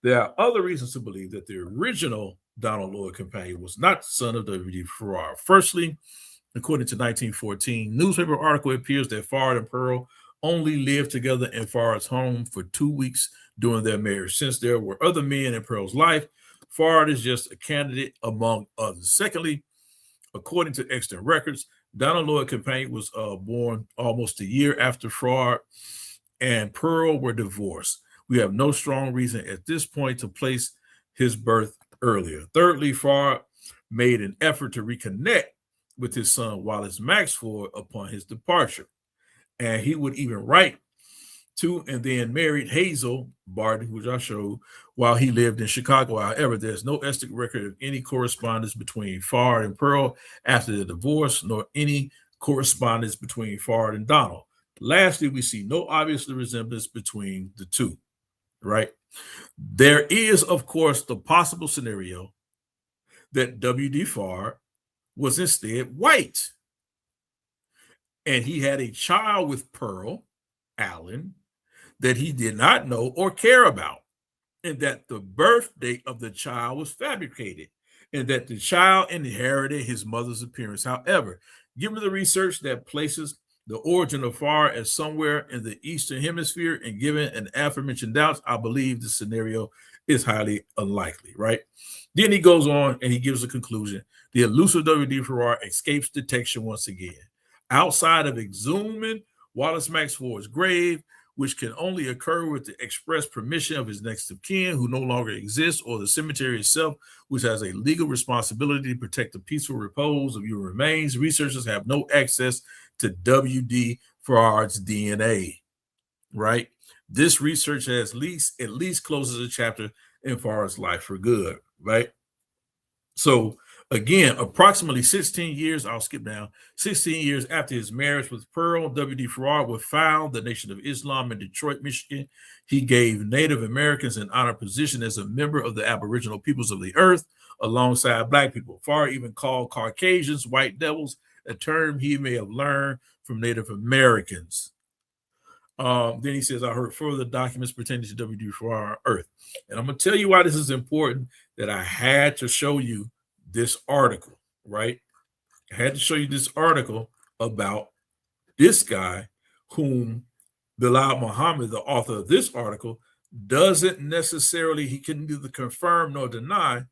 There are other reasons to believe that the original Donald Lloyd Campagne was not the son of W.D. Farrar. Firstly, according to 1914 newspaper article, it appears that Farr and Pearl only lived together in Farr's home for 2 weeks during their marriage. Since there were other men in Pearl's life, Farr is just a candidate among others. Secondly, according to extant records, Donald Lloyd Campagne was born almost a year after Farr and Pearl were divorced. We have no strong reason at this point to place his birth earlier. Thirdly, Farr made an effort to reconnect with his son Wallace Maxford upon his departure. And he would even write to and then married Hazel Barton, which I showed, while he lived in Chicago. However, there's no ethnic record of any correspondence between Farr and Pearl after the divorce, nor any correspondence between Farr and Donald. Lastly, we see no obvious resemblance between the two, right? There is, of course, the possible scenario that W.D. Farr was instead white. And he had a child with Pearl, Allen, that he did not know or care about, and that the birth date of the child was fabricated, and that the child inherited his mother's appearance. However, given the research that places the origin of Farr as somewhere in the Eastern Hemisphere, and given an aforementioned doubts, I believe the scenario is highly unlikely, right? Then he goes on and he gives a conclusion. The elusive W.D. Farrar escapes detection once again. Outside of exhuming Wallace Maxford's grave, which can only occur with the express permission of his next of kin, who no longer exists, or the cemetery itself, which has a legal responsibility to protect the peaceful repose of your remains, researchers have no access to W.D. Farrar's DNA, right? This research has at least closes a chapter in Farrar's life for good, right? So again, approximately 16 years, I'll skip down, 16 years after his marriage with Pearl, W.D. Farrar would found the Nation of Islam in Detroit, Michigan. He gave Native Americans an honored position as a member of the Aboriginal peoples of the earth alongside Black people. Farrar even called Caucasians white devils, a term he may have learned from Native Americans. Then he says, I heard further documents pertaining to WD Farrar on Earth. And I'm going to tell you why this is important, that I had to show you this article, right? I had to show you this article about this guy whom Bilal Muhammad, the author of this article, doesn't necessarily, he can neither confirm nor deny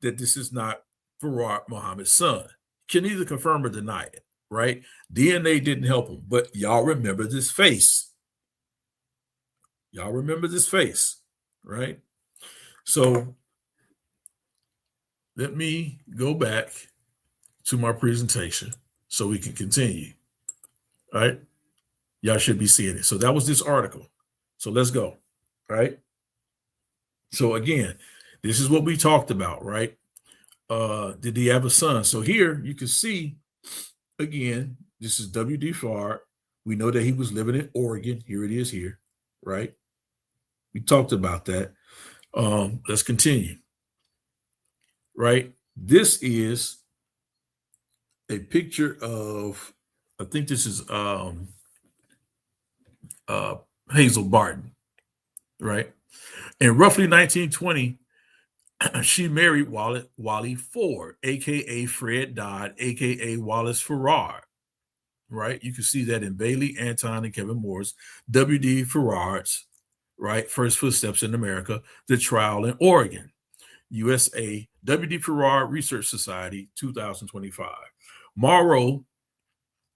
that this is not Farrar Muhammad's son. He can neither confirm or deny it, right? DNA didn't help him, but y'all remember this face. Y'all remember this face, right? So let me go back to my presentation so we can continue. All right. Y'all should be seeing it. So that was this article. So let's go. Right. So again, this is what we talked about, right? Did he have a son? So here you can see again, this is W.D. Farrar. We know that he was living in Oregon. Here it is here, right? We talked about that. Let's continue. Right. This is a picture of, I think this is Hazel Barton, right? In roughly 1920, she married Wally Ford, aka Fred Dodd, aka Wallace Farrar, right? You can see that in Bailey, Anton, and Kevin Moore's W.D. Farrar's, right, First Footsteps in America, The Trial in Oregon, USA, W.D. Farrar Research Society, 2025. Morrow,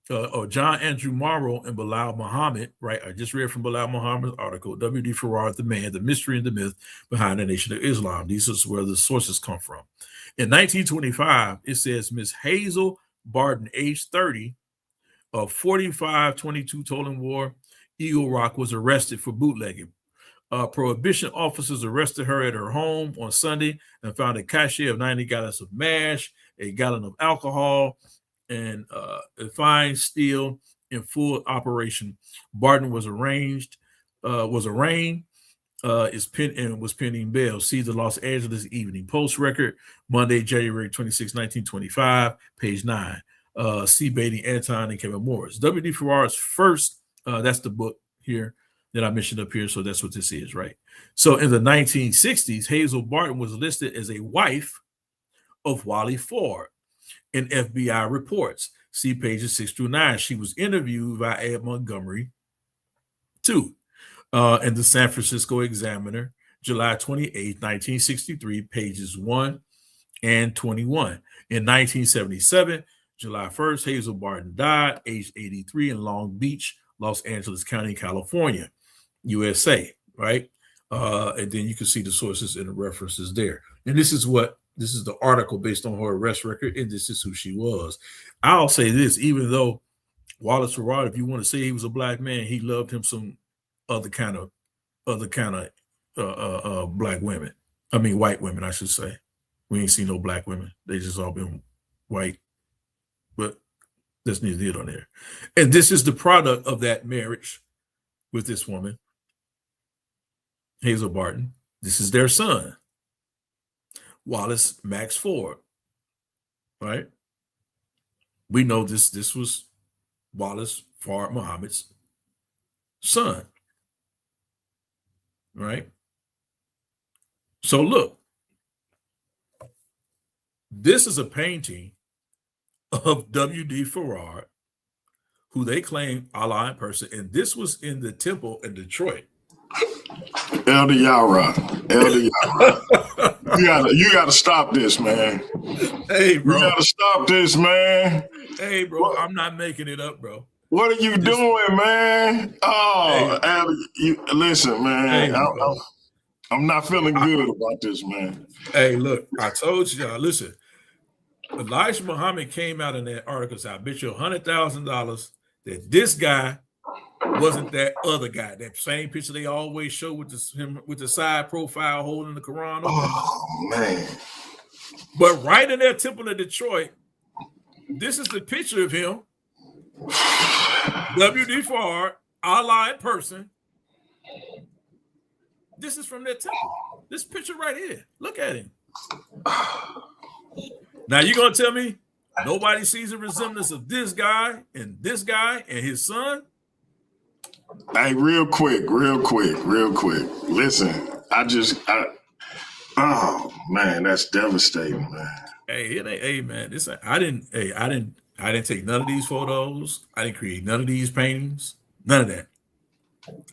or John Andrew Morrow and Bilal Muhammad, right? I just read from Bilal Muhammad's article, W.D. Farrar, the man, the mystery and the myth behind the Nation of Islam. These are where the sources come from. In 1925, it says Miss Hazel Barton, age 30, of 4522 Tolan War, Eagle Rock, was arrested for bootlegging. Prohibition officers arrested her at her home on Sunday and found a cache of 90 gallons of mash, a gallon of alcohol, and a fine steel in full operation. Barton was arraigned, was pending bail. See the Los Angeles Evening Post record, Monday, January 26, 1925, page 9. C. Beatty, Anton, and Kevin Morris. W.D. Farrar's first, that's the book here that I mentioned up here, so that's what this is, right? So in the 1960s, Hazel Barton was listed as a wife of Wally Ford in FBI reports. See pages 6 through 9. She was interviewed by Ed Montgomery, too, in the San Francisco Examiner, July 28, 1963, pages 1 and 21. In 1977, July 1st, Hazel Barton died, aged 83, in Long Beach, Los Angeles County, California, USA, right? And then you can see the sources and the references there. And this is the article based on her arrest record, and this is who she was. I'll say this, even though Wallace Farrar, if you want to say he was a black man, he loved him some other kind of black women. I mean, white women, I should say. We ain't seen no black women. They just all been white. But that's neither here nor there. And this is the product of that marriage with this woman, Hazel Barton. This is their son, Wallace Max Ford, right? We know this was Wallace Farrar Muhammad's son, right? So look, this is a painting of W.D. Farrar, who they claim Allah in person, and this was in the temple in Detroit. Elder Yarah. You gotta stop this, man. Hey, bro. You gotta stop this, man. Hey, bro, I'm not making it up, bro. What are you doing, man? Oh, hey. Elder, listen, man. Hey, I'm not feeling good about this, man. Hey, look, I told y'all, listen, Elijah Muhammad came out in that article, said, I bet you $100,000 that this guy wasn't that other guy. That same picture they always show with him with the side profile holding the Quran. Oh, man. But right in that temple of Detroit, this is the picture of him, W.D. Farrar, Allah in person. This is from that temple. This picture right here. Look at him. Now you're gonna tell me nobody sees a resemblance of this guy and his son? Hey, real quick. Listen, oh man, that's devastating, man. Hey, it ain't, hey man, this I didn't take none of these photos. I didn't create none of these paintings. None of that.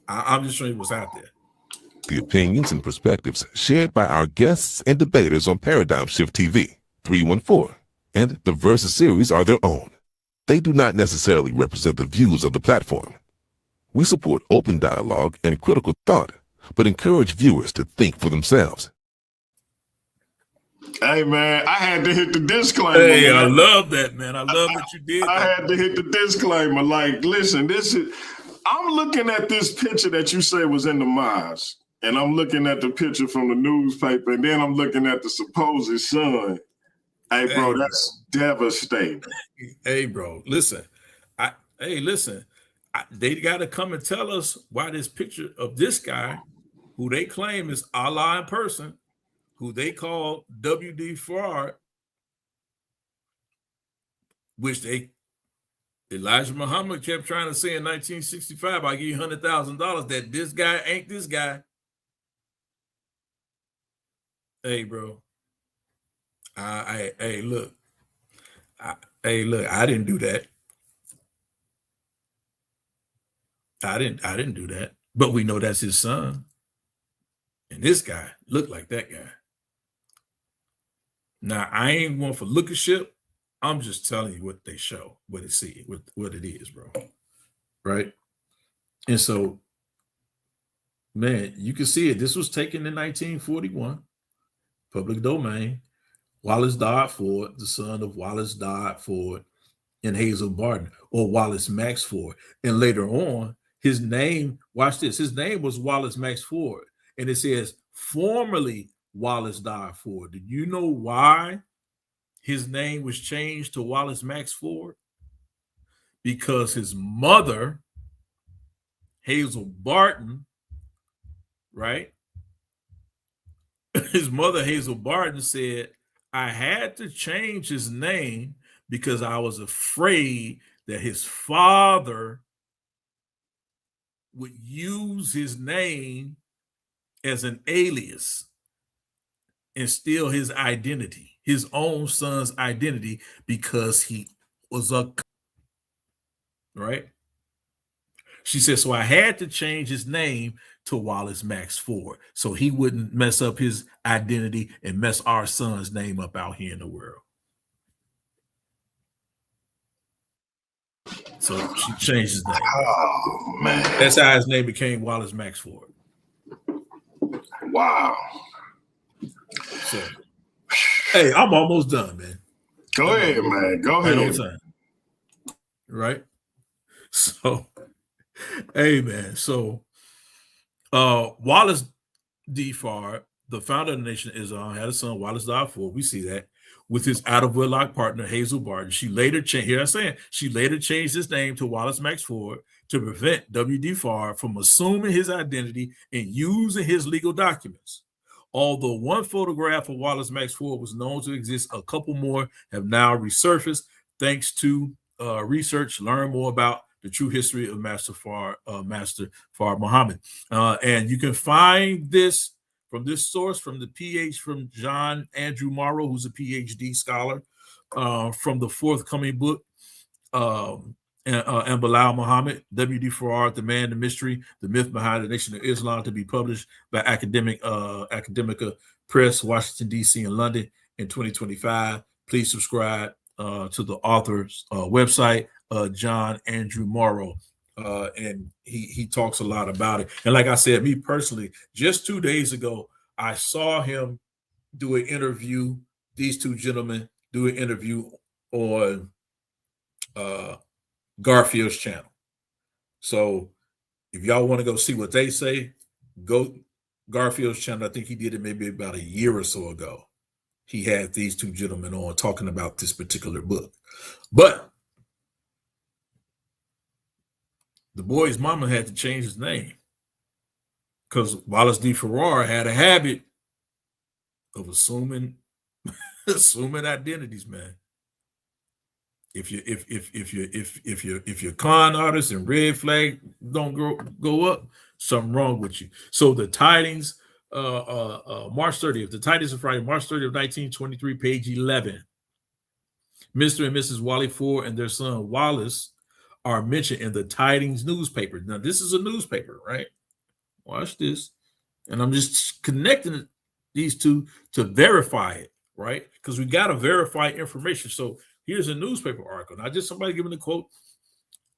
I'm just showing you what's out there. The opinions and perspectives shared by our guests and debaters on Paradigm Shift TV 314 and the Versus series are their own. They do not necessarily represent the views of the platform. We support open dialogue and critical thought, but encourage viewers to think for themselves. Hey man, I had to hit the disclaimer. Hey, man. I love that, man. I love what you did. I had to hit the disclaimer. Like, listen, I'm looking at this picture that you say was in the mosque, and I'm looking at the picture from the newspaper, and then I'm looking at the supposed son. Hey, bro, that's devastating. Hey, bro, listen. They got to come and tell us why this picture of this guy, who they claim is Allah in person, who they call W.D. Farad, which Elijah Muhammad kept trying to say in 1965, I'll give you $100,000 that this guy ain't this guy. Hey, bro. Hey, look. I didn't do that. I didn't do that. But we know that's his son. And this guy looked like that guy. Now, I ain't one for lookership. I'm just telling you what they show, what it is, bro. Right? And so, man, you can see it. This was taken in 1941, public domain. Wallace Dodd Ford, the son of Wallace Dodd Ford and Hazel Barton, or Wallace Max Ford. And later on, his name, watch this, his name was Wallace Max Ford. And it says, formerly Wallace Dodd Ford. Do you know why his name was changed to Wallace Max Ford? Because his mother, Hazel Barton, right? His mother, Hazel Barton, said, I had to change his name because I was afraid that his father would use his name as an alias and steal his identity, his own son's identity, because he was right? She said, so I had to change his name to Wallace Max Ford so he wouldn't mess up his identity and mess our son's name up out here in the world. So she changed his name. Oh, man. That's how his name became Wallace Max Ford. Wow. So, hey, I'm almost done, man. Go ahead, man. Go ahead. Right on time. Right? So, hey, man. So, Wallace D. Farr, the founder of the Nation of Islam, had a son, Wallace Dodd Ford. We see that with his out-of-wedlock partner, Hazel Barton. She later changed, here I'm saying, she later changed his name to Wallace Max Ford to prevent W.D. Farr from assuming his identity and using his legal documents. Although one photograph of Wallace Max Ford was known to exist, a couple more have now resurfaced thanks to research. Learn more about the true history of Master Fard Muhammad. And you can find this from this source, from John Andrew Morrow, who's a PhD scholar, from the forthcoming book, and Bilal Muhammad, W.D. Farad, The Man, the Mystery, The Myth Behind the Nation of Islam, to be published by Academica Press, Washington, D.C. and London in 2025. Please subscribe to the author's website, John Andrew Morrow. And he talks a lot about it. And like I said, me personally, just 2 days ago, I saw him do an interview, these two gentlemen do an interview on Garfield's channel. So if y'all want to go see what they say, go Garfield's channel. I think he did it maybe about a year or so ago. He had these two gentlemen on talking about this particular book. But the boy's mama had to change his name because Wallace D. Farrar had a habit of assuming identities, man. If your con artists and red flag don't go up, something wrong with you. So the tidings, March 30th, the tidings of Friday, March 30th, 1923, page 11. Mr. and Mrs. Wally Ford and their son Wallace are mentioned in the tidings newspaper. Now, this is a newspaper, right? Watch this. And I'm just connecting these two to verify it, right? Because we got to verify information. So here's a newspaper article. Not just somebody giving a quote.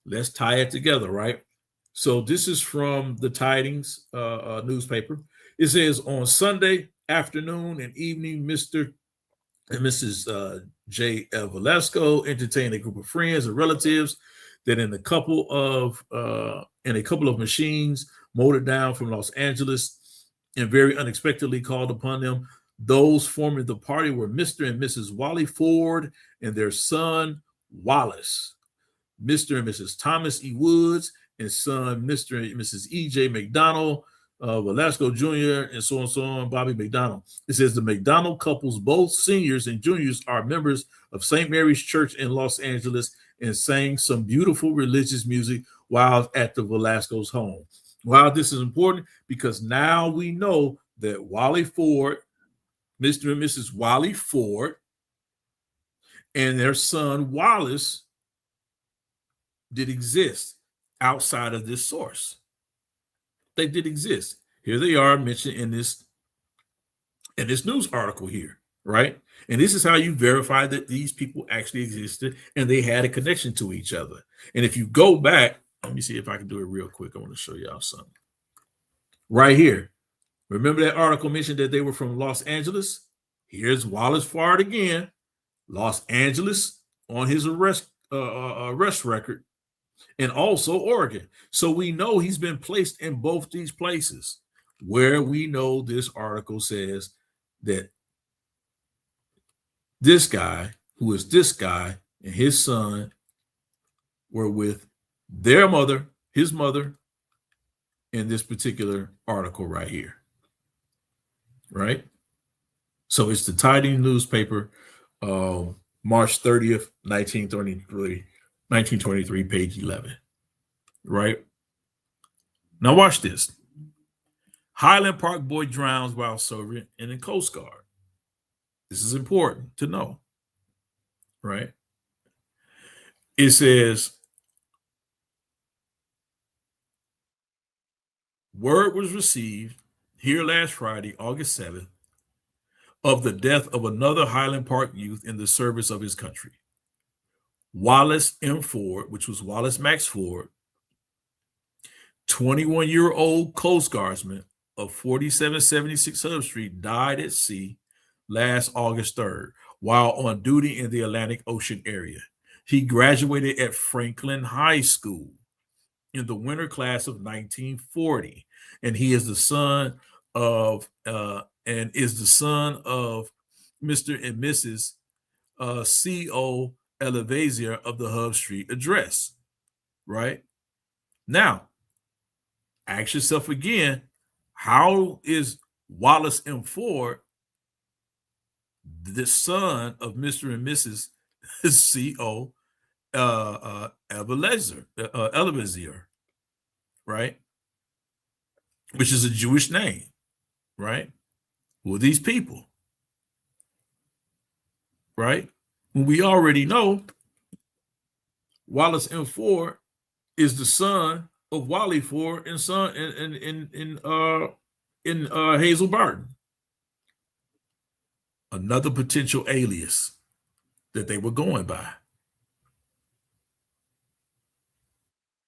Let's tie it together, right? So this is from the tidings newspaper. It says on Sunday afternoon and evening, Mr. and Mrs. J. L. Velasco entertained a group of friends and relatives that in a couple of machines motored down from Los Angeles and very unexpectedly called upon them. Those forming the party were Mr. and Mrs. Wally Ford and their son Wallace, Mr. and Mrs. Thomas E. Woods and son Mr. and Mrs. E.J. McDonald, Velasco Jr., and so on, Bobby McDonald. It says the McDonald couples, both seniors and juniors, are members of St. Mary's Church in Los Angeles and sang some beautiful religious music while at the Velasco's home. Wow, this is important because now we know that Wally Ford, Mr. and Mrs. Wally Ford, and their son Wallace did exist outside of this source. They did exist. Here they are mentioned in this news article here, right? And this is how you verify that these people actually existed and they had a connection to each other. And if you go back, let me see if I can do it real quick. I want to show y'all something. Right here. Remember that article mentioned that they were from Los Angeles? Here's Wallace Ford again. Los Angeles on his arrest record, and also Oregon. So we know he's been placed in both these places where we know this article says that this guy, who is this guy, and his son were with their mother, his mother, in this particular article right here. Right? So it's the Tidings newspaper, March 30th, 1923, page 11. Right? Now watch this. Highland Park boy drowns while serving in the Coast Guard. This is important to know. Right? It says, word was received here last Friday, August 7th, of the death of another Highland Park youth in the service of his country. Wallace M. Ford, which was Wallace Max Ford, 21-year-old Coast Guardsman of 4776 Hub Street, died at sea last August 3rd while on duty in the Atlantic Ocean area. He graduated at Franklin High School in the winter class of 1940, and he is the son of Mr. and Mrs. C.O. Elevazier of the Hub Street address. Right? Now, ask yourself again, how is Wallace M. Ford the son of Mr. and Mrs. C.O. Elevazier, right? Which is a Jewish name, right? Who are these people? Right? When we already know Wallace M. Ford is the son of Wally Ford and son in Hazel Barton. Another potential alias that they were going by.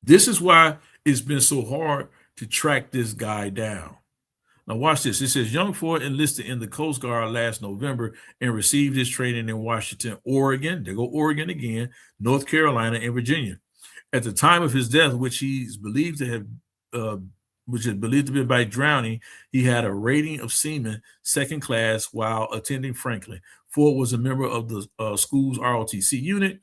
This is why it's been so hard to track this guy down. Now watch this. It says young Ford enlisted in the Coast Guard last November and received his training in Washington, Oregon. There go Oregon again, North Carolina, and Virginia. At the time of his death, which is believed to be by drowning, he had a rating of seaman second class while attending Franklin. Ford was a member of the school's ROTC unit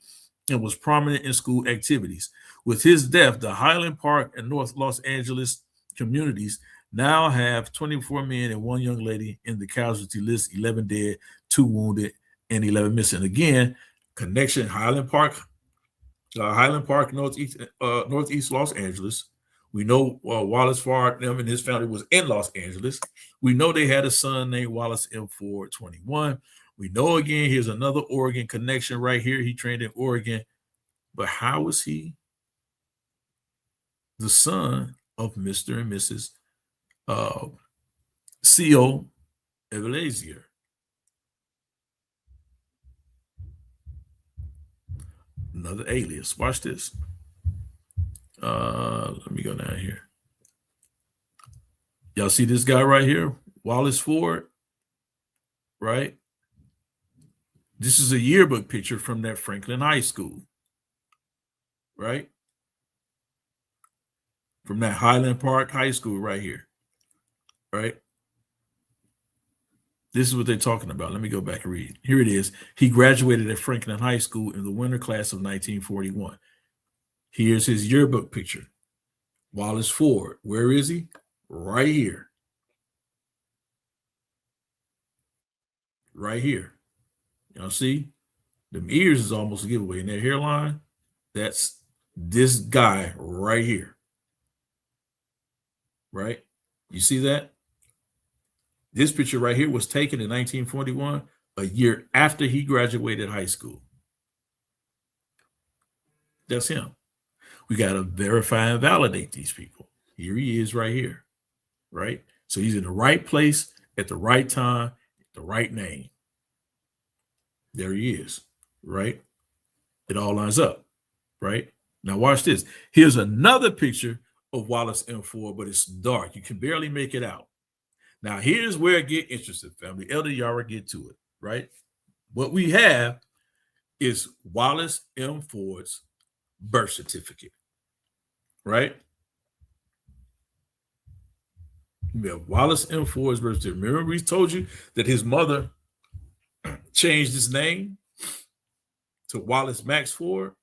and was prominent in school activities. With his death, the Highland Park and North Los Angeles communities now have 24 men and one young lady in the casualty list, 11 dead, 2 wounded, and 11 missing. Again, connection, Highland Park, Northeast Los Angeles. We know Wallace Ford and his family was in Los Angeles. We know they had a son named Wallace M. Ford 21. We know again, here's another Oregon connection right here. He trained in Oregon. But how was he the son of Mr. and Mrs. C.O. Evelazier? Another alias. Watch this. Let me go down here. Y'all see this guy right here? Wallace Ford, right? This is a yearbook picture from that Franklin High School, right? From that Highland Park High School right here, right? This is what they're talking about. Let me go back and read. Here it is. He graduated at Franklin High School in the winter class of 1941. Here's his yearbook picture. Wallace Ford. Where is he? Right here. Right here. Y'all see? Them ears is almost a giveaway. And that hairline, that's this guy right here. Right? You see that? This picture right here was taken in 1941, a year after he graduated high school. That's him. We got to verify and validate these people. Here he is right here, right? So he's in the right place at the right time, the right name. There he is, right? It all lines up, right? Now watch this. Here's another picture of Wallace M. Ford, but it's dark. You can barely make it out. Now here's where it get interesting, family. Elder Yarah, get to it, right? What we have is Wallace M. Ford's birth certificate, right? We have Wallace M. Ford's birth certificate. Remember we told you that his mother changed his name to Wallace Max Ford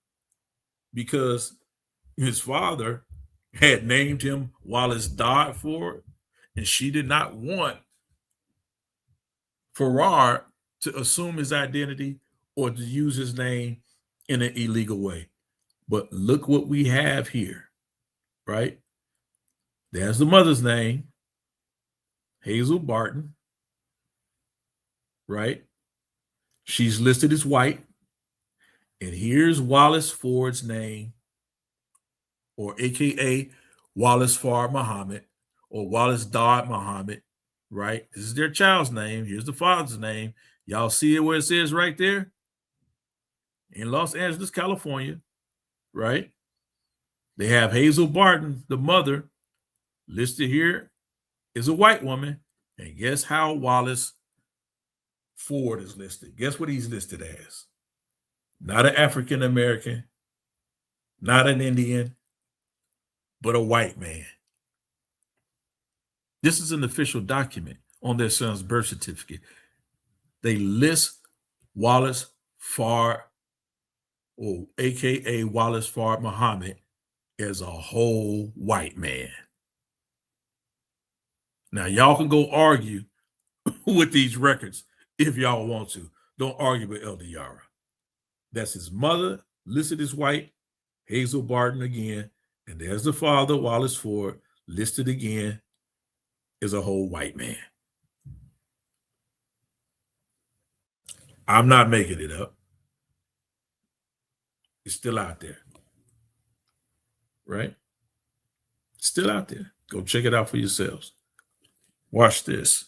because his father had named him Wallace Dodd Ford, and she did not want Farrar to assume his identity or to use his name in an illegal way. But look what we have here, right? There's the mother's name, Hazel Barton, right? She's listed as white. And here's Wallace Ford's name, or AKA Wallace Fard Muhammad, or Wallace Dodd Muhammad, right? This is their child's name. Here's the father's name. Y'all see it where it says right there? In Los Angeles, California, right? They have Hazel Barton, the mother, listed here is a white woman. And guess how Wallace Ford is listed? Guess what he's listed as? Not an African American, not an Indian, but a white man. This is an official document on their son's birth certificate. They list Wallace Fard, or AKA Wallace Fard Muhammad, as a whole white man. Now, y'all can go argue with these records if y'all want to. Don't argue with Elder Yarah. That's his mother, listed as white, Hazel Barton again, and there's the father, Wallace Ford, listed again as a whole white man. I'm not making it up. It's still out there, right? Still out there. Go check it out for yourselves. Watch this.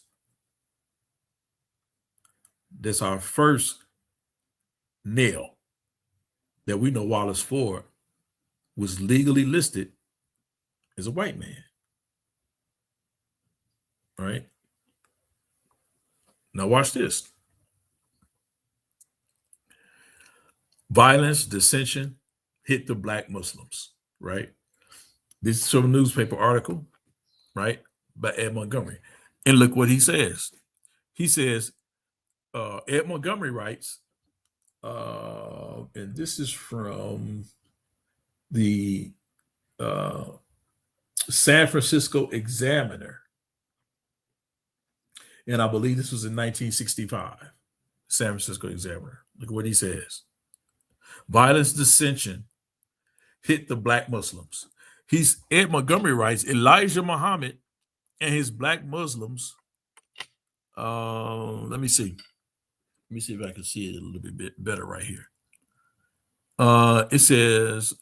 That's our first nail that we know Wallace Ford was legally listed as a white man. Right? Now watch this. Violence, dissension hit the Black Muslims, right? This is from a newspaper article, right, by Ed Montgomery. And look what he says. He says, Ed Montgomery writes, and this is from the San Francisco Examiner. And I believe this was in 1965, San Francisco Examiner. Look what he says. Violence dissension hit the black Muslims. Ed Montgomery writes, Elijah Muhammad and his black Muslims. Let me see. Let me see if I can see it a little bit better right here. It says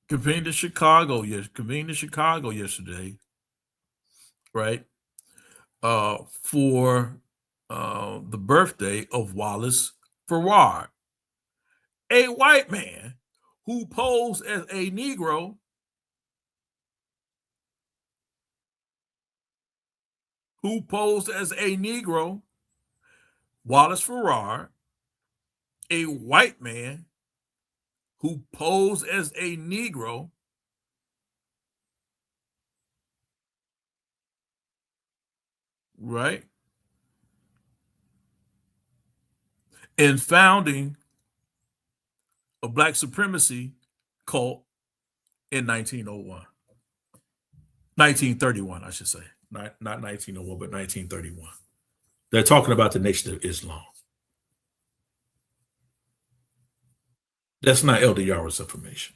convened in Chicago yesterday, right? For the birthday of Wallace Farrar, a white man who posed as a Negro Wallace Farrar, a white man who posed as a Negro, right? And founding a black supremacy cult in 1931, I should say. Not 1901, but 1931. They're talking about the Nation of Islam. That's not Elder Yarah's information.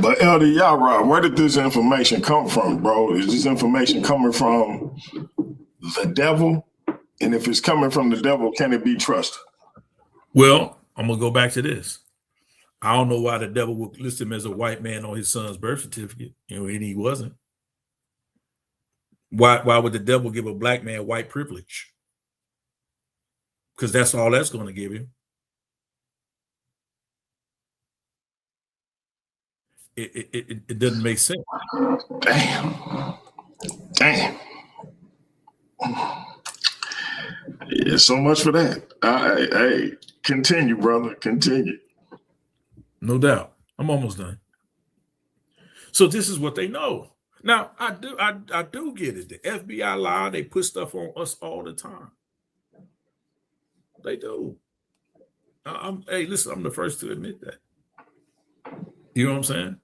But Elder Yarah, where did this information come from, bro? Is this information coming from the devil? And if it's coming from the devil, can it be trusted? Well, I'm going to go back to this. I don't know why the devil would list him as a white man on his son's birth certificate, and he wasn't. Why would the devil give a black man white privilege? Because that's all that's going to give him. It doesn't make sense. Damn. Yeah, so much for that. Hey, continue, brother. Continue. No doubt. I'm almost done. So this is what they know. Now, I do get it. The FBI lie, they put stuff on us all the time. They do. Hey, listen, I'm the first to admit that. You know what I'm saying?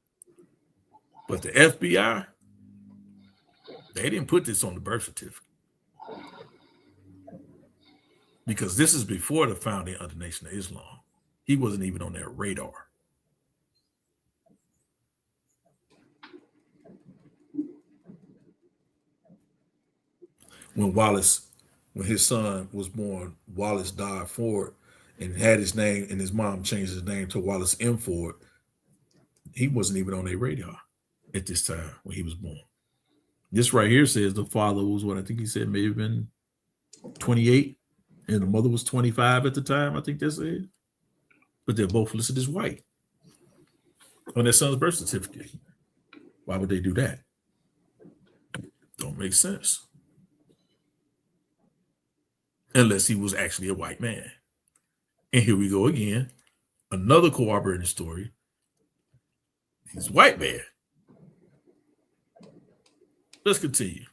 But the FBI, they didn't put this on the birth certificate. Because this is before the founding of the Nation of Islam. He wasn't even on their radar. When his son was born, Wallace died Ford and had his name, and his mom changed his name to Wallace M. Ford. He wasn't even on their radar at this time when he was born. This right here says the father was what I think he said may have been 28, and the mother was 25 at the time, I think that's it. But they're both listed as white on their son's birth certificate. Why would they do that? Don't make sense. Unless he was actually a white man. And here we go again. Another corroborating story. He's a white man. Let's continue.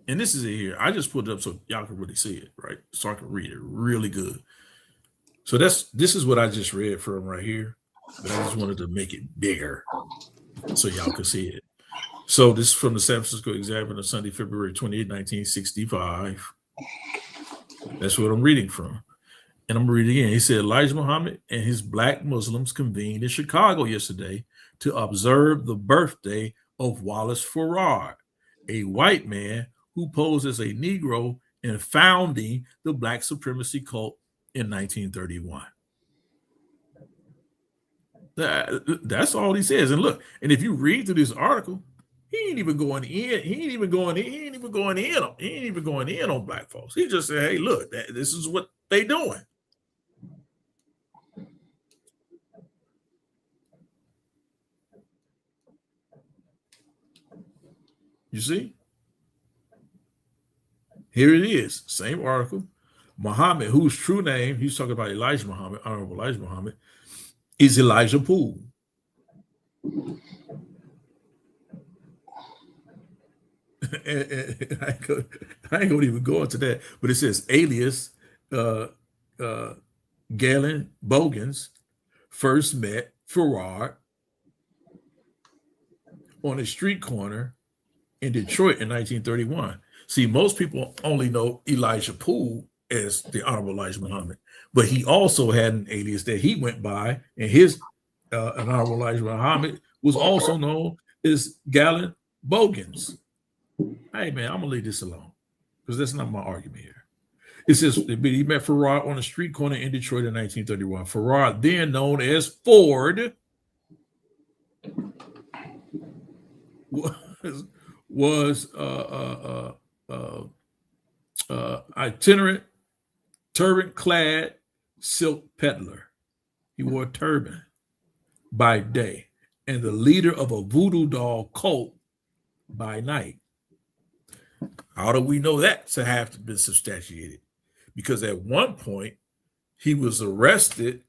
And this is it here. I just put it up so y'all can really see it, right? So I can read it really good. So this is what I just read from right here. But I just wanted to make it bigger so y'all can see it. So this is from the San Francisco Examiner, Sunday, February 28, 1965. That's what I'm reading from. And I'm reading again. He said, Elijah Muhammad and his black Muslims convened in Chicago yesterday to observe the birthday of Wallace Farrar, a white man who posed as a Negro in founding the black supremacy cult in 1931. That's all he says. And look, and if you read through this article, he ain't even going in on black folks. He just said, hey, look, this is what they doing. You see? Here it is, same article. Muhammad, whose true name, he's talking about Elijah Muhammad, Honorable Elijah Muhammad, is Elijah Poole. And I ain't gonna even go into that, but it says alias Galen Bogans first met Farrar on a street corner in Detroit in 1931. See, most people only know Elijah Poole as the Honorable Elijah Muhammad, but he also had an alias that he went by, and his Honorable Elijah Muhammad was also known as Galen Bogans. Hey, man, I'm going to leave this alone because that's not my argument here. It says he met Farrar on a street corner in Detroit in 1931. Farrar, then known as Ford, was itinerant, turban-clad silk peddler. He wore a turban by day and the leader of a voodoo doll cult by night. How do we know that to have been substantiated? Because at one point, he was arrested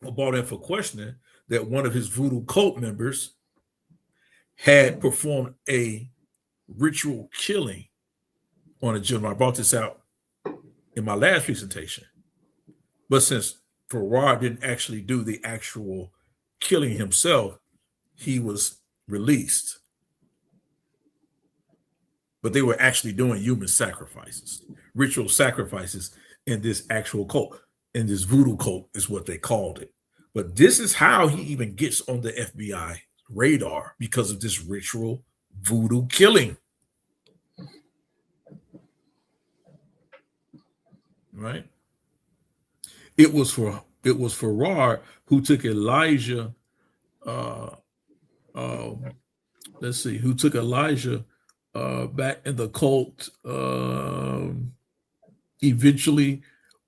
or brought in for questioning that one of his voodoo cult members had performed a ritual killing on a gentleman. I brought this out in my last presentation. But since Farrar didn't actually do the actual killing himself, he was released. But they were actually doing human sacrifices, ritual sacrifices in this actual cult. In this voodoo cult is what they called it. But this is how he even gets on the FBI radar, because of this ritual voodoo killing. Right? It was Farrar who took Elijah. Who took Elijah back in the cult. Eventually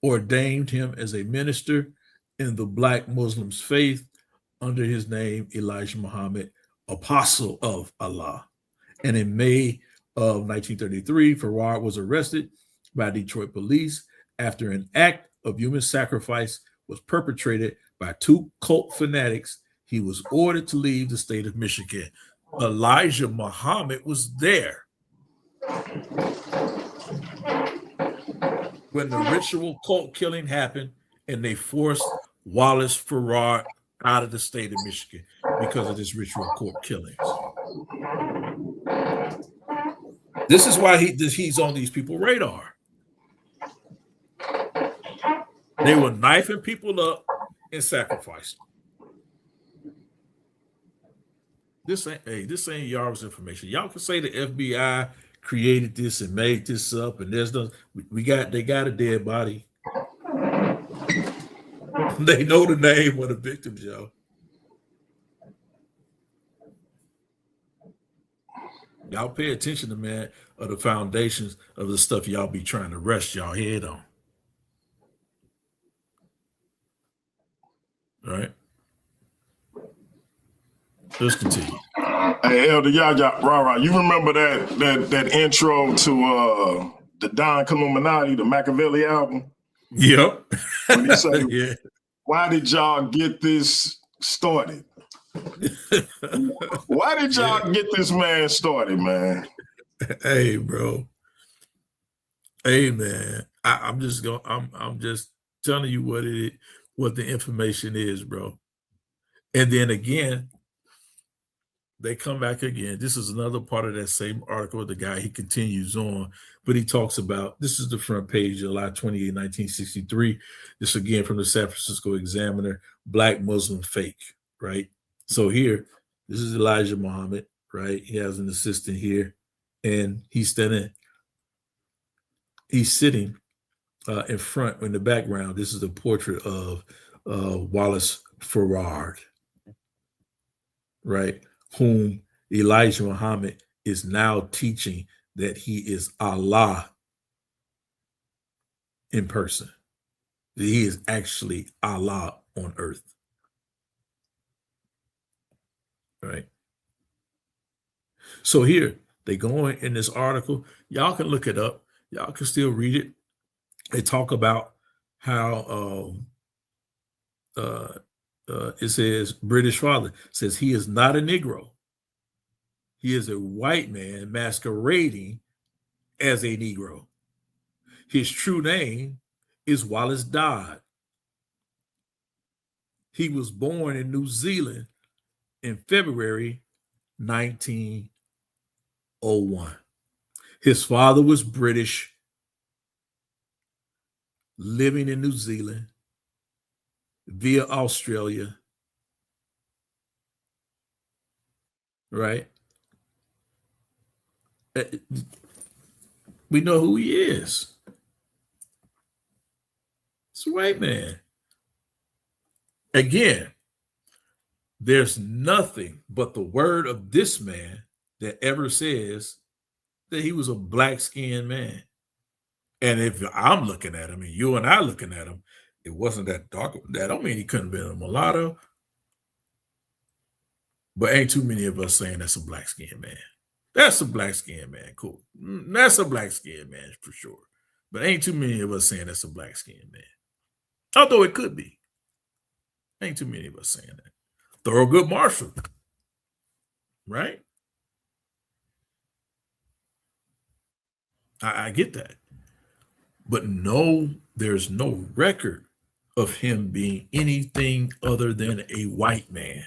ordained him as a minister in the Black Muslims faith under his name Elijah Muhammad, Apostle of Allah. And in May of 1933, Farrar was arrested by Detroit police after an act of human sacrifice was perpetrated by two cult fanatics. He was ordered to leave the state of Michigan. Elijah Muhammad was there when the ritual cult killing happened, and they forced Wallace Farrar out of the state of Michigan because of this ritual cult killings. This is why he's on these people's radar. They were knifing people up and sacrificing. This ain't Yarah's information. Y'all can say the FBI created this and made this up, and there's no. They got a dead body. They know the name of the victims, y'all. Y'all pay attention to, man, of the foundations of the stuff y'all be trying to rest y'all head on. All right. Let's continue. Hey, Elder Yarah, you remember that intro to the Don Illuminati, the Machiavelli album? Yep. When he said, yeah. Why did y'all get this started? Why did y'all get this man started, man? Hey, bro. Hey, man. I'm just telling you what the information is, bro. And then again, they come back again. This is another part of that same article. The guy, he continues on, but he talks about, this is the front page, July 28, 1963. This again from the San Francisco Examiner, Black Muslim fake, right? So here, this is Elijah Muhammad, right? He has an assistant here, and he's sitting in front, in the background. This is the portrait of Wallace Farrar, right? Whom Elijah Muhammad is now teaching that he is Allah in person. That he is actually Allah on earth. Right? So here, they go in this article. Y'all can look it up. Y'all can still read it. They talk about how it says, British father says he is not a Negro. He is a white man masquerading as a Negro. His true name is Wallace Dodd. He was born in New Zealand in February 1901. His father was British, living in New Zealand via Australia, right? We know who he is. It's a white man. Again, there's nothing but the word of this man that ever says that he was a black-skinned man. And if I'm looking at him and you and I looking at him, it wasn't that dark. That don't mean he couldn't have been a mulatto. But ain't too many of us saying that's a black-skinned man. That's a black-skinned man. Cool. That's a black-skinned man for sure. But ain't too many of us saying that's a black-skinned man. Although it could be. Ain't too many of us saying that. Thurgood Marshall. Right? I get that. But no, there's no record of him being anything other than a white man.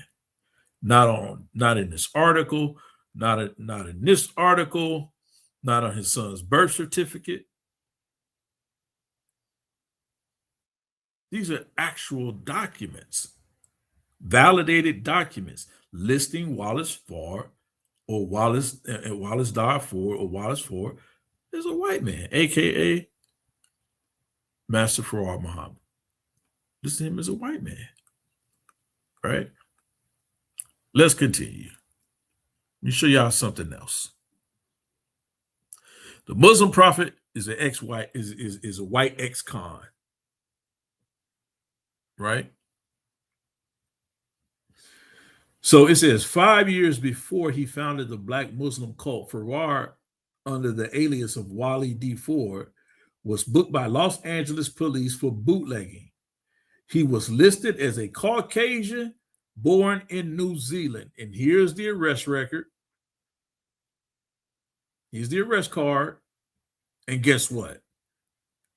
Not in this article, not in this article, not on his son's birth certificate. These are actual documents, validated documents listing Wallace Ford or Wallace Dar Ford or Wallace Ford as a white man, aka Master Farrar Muhammad. Listing him as a white man, right? Let's continue. Let me show y'all something else. The Muslim prophet is an ex-white, is a white ex-con, right? So it says 5 years before he founded the black Muslim cult, Farrar, under the alias of Wally D. Ford, was booked by Los Angeles police for bootlegging. He was listed as a Caucasian born in New Zealand. And here's the arrest record. Here's the arrest card. And guess what?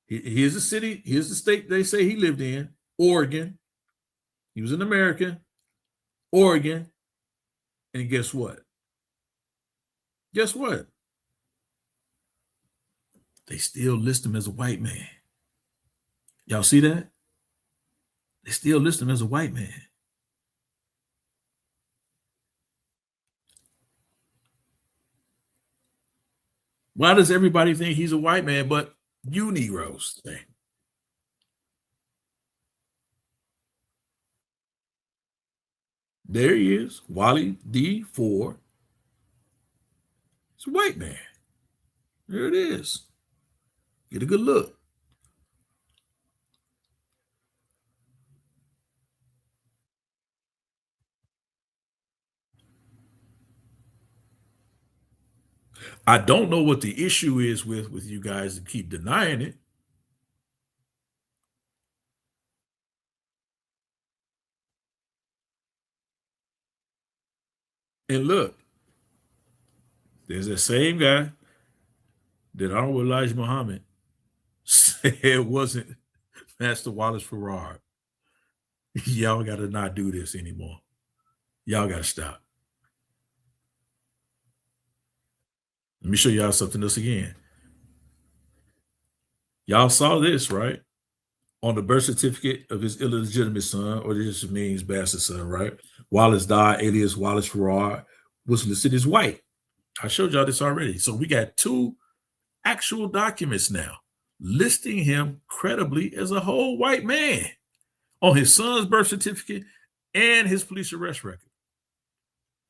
Here's the city, here's the state they say he lived in, Oregon. He was an American, Oregon. And guess what? Guess what? They still list him as a white man. Y'all see that? They still list him as a white man. Why does everybody think he's a white man, but you Negroes think? There he is, Wally D. Ford. It's a white man. There it is. Get a good look. I don't know what the issue is with you guys to keep denying it. And look, there's that same guy that Honorable Elijah Muhammad said wasn't Master Wallace Farrar. Y'all got to not do this anymore. Y'all got to stop. Let me show y'all something else again. Y'all saw this, right? On the birth certificate of his illegitimate son, or this just means bastard son, right? Wallace Dar, alias Wallace Farrar, was listed as white. I showed y'all this already. So we got two actual documents now listing him credibly as a whole white man on his son's birth certificate and his police arrest record.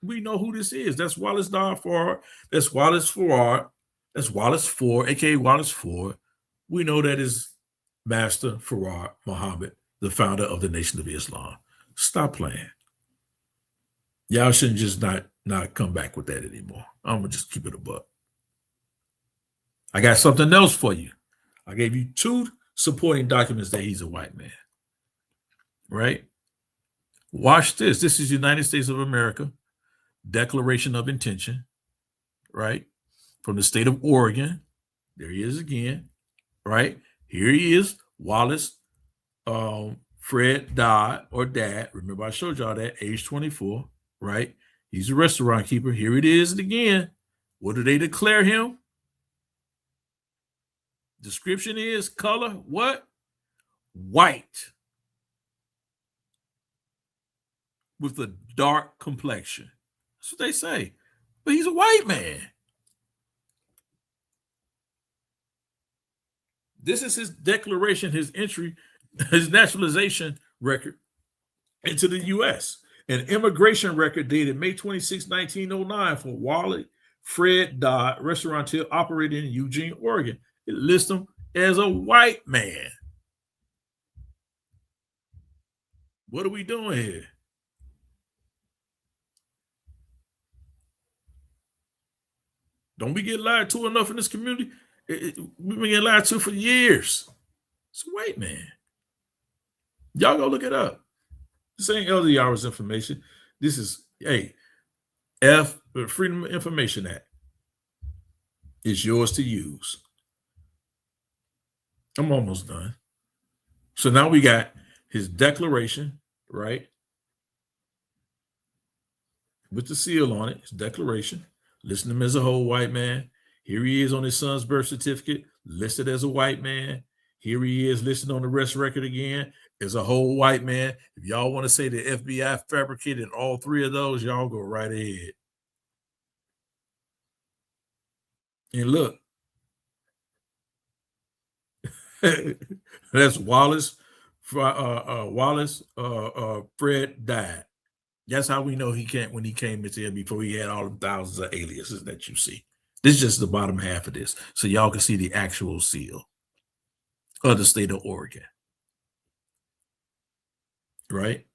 We know who this is. That's Wallace Dar Ford. That's Wallace Farrar. That's Wallace Ford, aka Wallace Ford. We know that is Master Farrar Muhammad, the founder of the Nation of Islam. Stop playing. Y'all shouldn't just not come back with that anymore. I'm gonna just keep it a buck. I got something else for you. I gave you two supporting documents that he's a white man. Right? Watch this. This is United States of America. Declaration of Intention, right? From the state of Oregon. There he is again, right? Here he is, Wallace Fred Dodd or Dad. Remember, I showed y'all that, age 24, right? He's a restaurant keeper. Here it is again. What do they declare him? Description is color, what? White. With a dark complexion. That's what they say. But he's a white man. This is his declaration, his entry, his naturalization record into the U.S. An immigration record dated May 26, 1909 for Wally Fred Dodd, restaurateur operating in Eugene, Oregon. It lists him as a white man. What are we doing here? Don't we get lied to enough in this community? We've been getting lied to for years. It's a white man. Y'all go look it up. This ain't Elder Yarah's information. This is, hey, Freedom of Information Act. It's yours to use. I'm almost done. So now we got his declaration, right? With the seal on it, his declaration. Listing him as a whole white man. Here he is on his son's birth certificate, listed as a white man. Here he is listed on the arrest record again as a whole white man. If y'all want to say the FBI fabricated all three of those, y'all go right ahead. And look, that's Wallace Fred died. That's how we know he can't when he came into here before he had all the thousands of aliases that you see. This is just the bottom half of this. So y'all can see the actual seal of the state of Oregon. Right?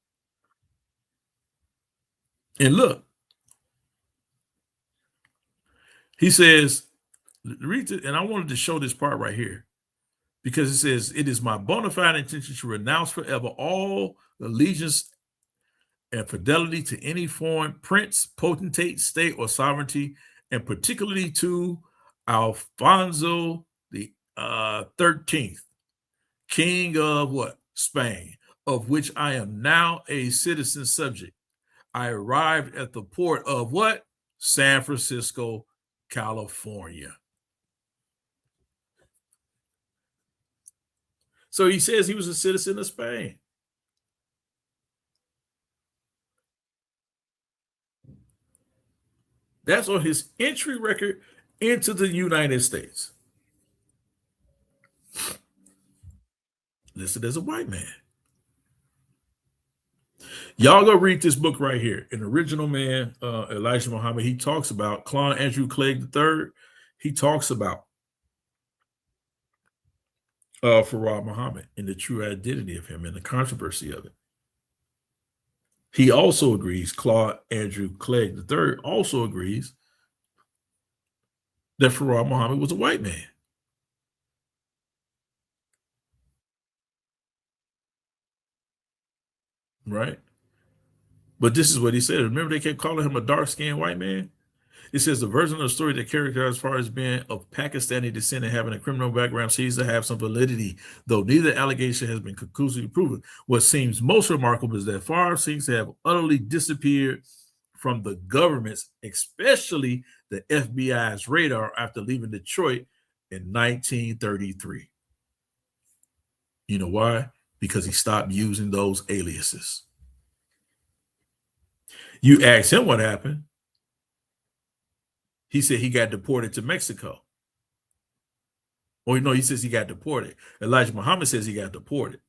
And look, he says, read it, and I wanted to show this part right here because it says, it is my bona fide intention to renounce forever all allegiance and fidelity to any foreign prince, potentate, state, or sovereignty, and particularly to Alfonso the 13th, king of what? Spain, of which I am now a citizen subject. I arrived at the port of what? San Francisco, California. So he says he was a citizen of Spain. That's on his entry record into the United States. Listed as a white man. Y'all go read this book right here. An original man, Elijah Muhammad, he talks about Claude Andrew Clegg III. He talks about Farad Muhammad and the true identity of him and the controversy of it. He also agrees, Claude Andrew Clegg III also agrees that Farad Muhammad was a white man. Right? But this is what he said. Remember they kept calling him a dark-skinned white man? It says the version of the story that characterized as far as being of Pakistani descent and having a criminal background seems to have some validity, though neither allegation has been conclusively proven. What seems most remarkable is that Farad seems to have utterly disappeared from the government's, especially the FBI's radar after leaving Detroit in 1933. You know why? Because he stopped using those aliases. You ask him what happened. He said he got deported to Mexico. Or no, he says he got deported. Elijah Muhammad says he got deported.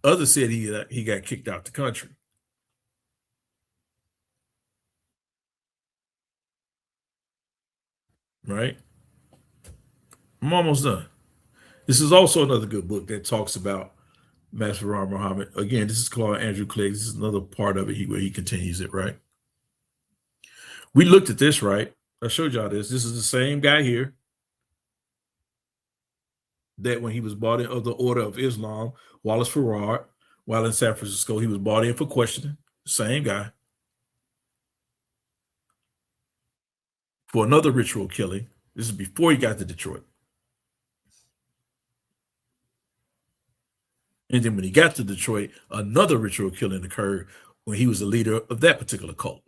Others said he got kicked out the country. Right? I'm almost done. This is also another good book that talks about Master Farad Muhammad. Again, this is Claude Andrew Clegg. This is another part of it where he continues it, right? We looked at this, right? I showed y'all this. This is the same guy here that when he was brought in of the Order of Islam, Wallace Farad, while in San Francisco, he was brought in for questioning. Same guy. For another ritual killing. This is before he got to Detroit. And then when he got to Detroit, another ritual killing occurred when he was the leader of that particular cult.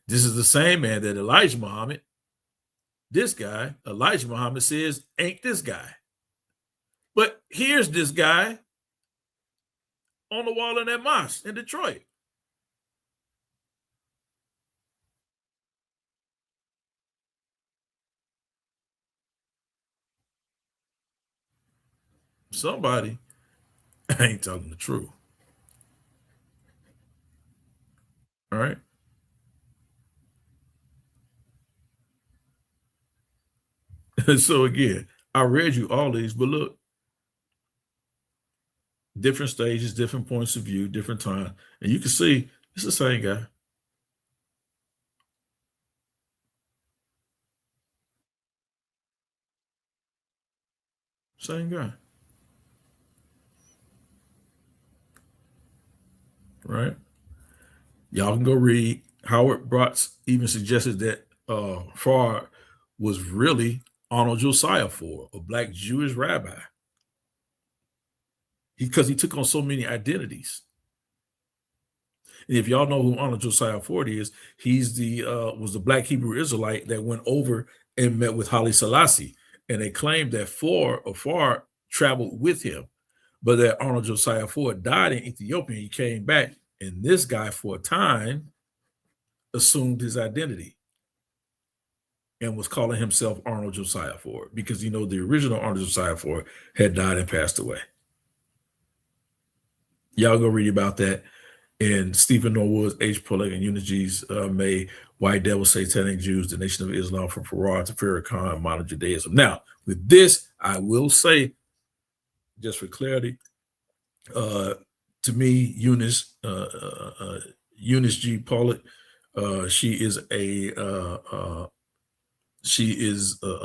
This is the same man that Elijah Muhammad this guy, Elijah Muhammad, says ain't this guy. But here's this guy on the wall in that mosque in Detroit. Somebody ain't telling the truth. All right. So again, I read you all these, but look, different stages, different points of view, different time. And you can see it's the same guy. Same guy. Right? Y'all can go read. Howard Brotz even suggested that Farr was really Arnold Josiah Ford, a black Jewish rabbi. Because he took on so many identities. And if y'all know who Arnold Josiah Ford is, he's the was the black Hebrew Israelite that went over and met with Haile Selassie. And they claimed that Farr traveled with him, but that Arnold Josiah Ford died in Ethiopia. He came back, and this guy for a time assumed his identity and was calling himself Arnold Josiah Ford because the original Arnold Josiah Ford had died and passed away. Y'all go read about that in Stephen Norwood's H. Prolific and Eulogies May White Devil, Satanic Jews, the Nation of Islam from Farrar to Farrakhan, Modern Judaism. Now, with this, I will say, just for clarity, to me, Eunice G. Pollitt, she is a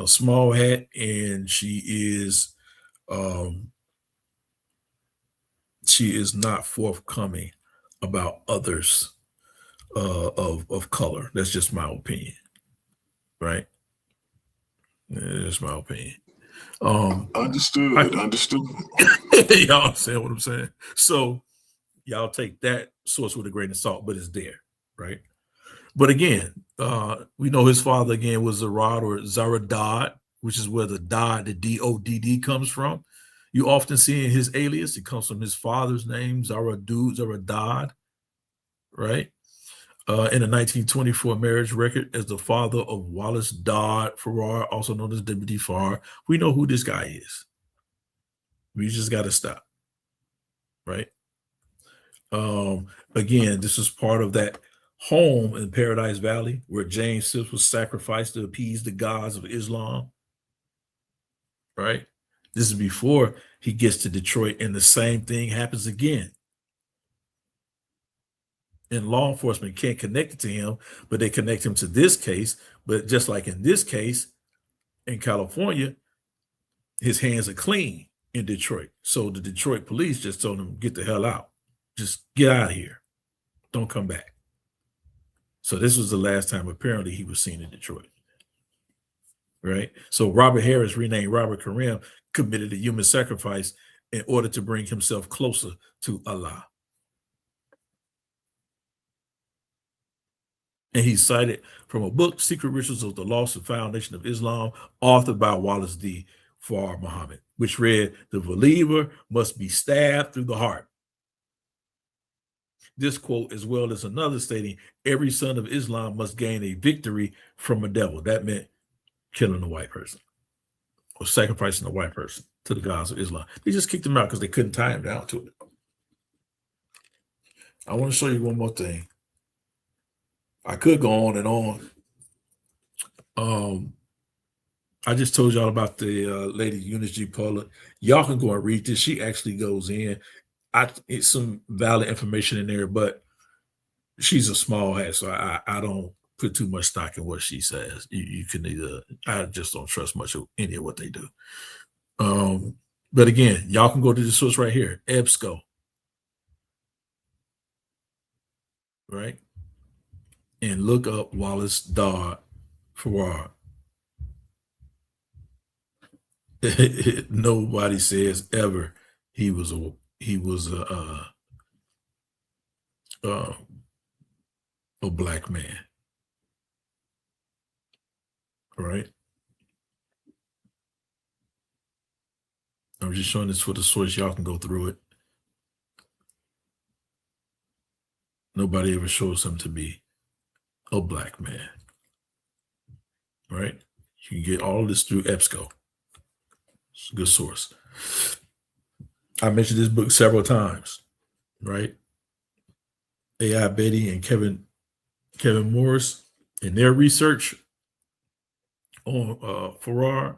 small hat, and she is not forthcoming about others of color. That's just my opinion, right? That's my opinion. Understood. Y'all understand what I'm saying? So y'all take that source with a grain of salt, but it's there, right? But again, we know his father again was Zarad or Zaradad, which is where the Dodd, the D-O-D-D comes from. You often see in his alias, it comes from his father's name, Zaradad, right? In a 1924 marriage record as the father of Wallace Dodd Farrar, also known as W.D. Farrar. We know who this guy is. We just got to stop, right? Again, this is part of that home in Paradise Valley where James Sips was sacrificed to appease the gods of Islam, right? This is before he gets to Detroit, and the same thing happens again. And law enforcement can't connect it to him, but they connect him to this case. But just like in this case, in California, his hands are clean in Detroit. So the Detroit police just told him, get the hell out. Just get out of here. Don't come back. So this was the last time apparently he was seen in Detroit. Right? So Robert Harris, renamed Robert Karim, committed a human sacrifice in order to bring himself closer to Allah. And he's cited from a book, Secret Rituals of the Lost and Foundation of Islam, authored by Wallace D. Farr Muhammad, which read, the believer must be stabbed through the heart. This quote, as well as another stating, every son of Islam must gain a victory from a devil. That meant killing a white person or sacrificing a white person to the gods of Islam. They just kicked him out because they couldn't tie him down to it. I want to show you one more thing. I could go on and on. I just told y'all about the lady Eunice G. Pollitt. Y'all can go and read this. She actually goes in. It's some valid information in there, but she's a small hat, so I don't put too much stock in what she says. You can either, I just don't trust much of any of what they do. But again, y'all can go to the source right here, EBSCO, right? And look up Wallace Dodd Farrar. Nobody says ever he was a black man, right? I'm just showing this for the source. Y'all can go through it. Nobody ever shows him to be a black man, right? You can get all of this through EBSCO. It's a good source. I mentioned this book several times, right? A.I. Betty and Kevin Morris in their research on Farrar,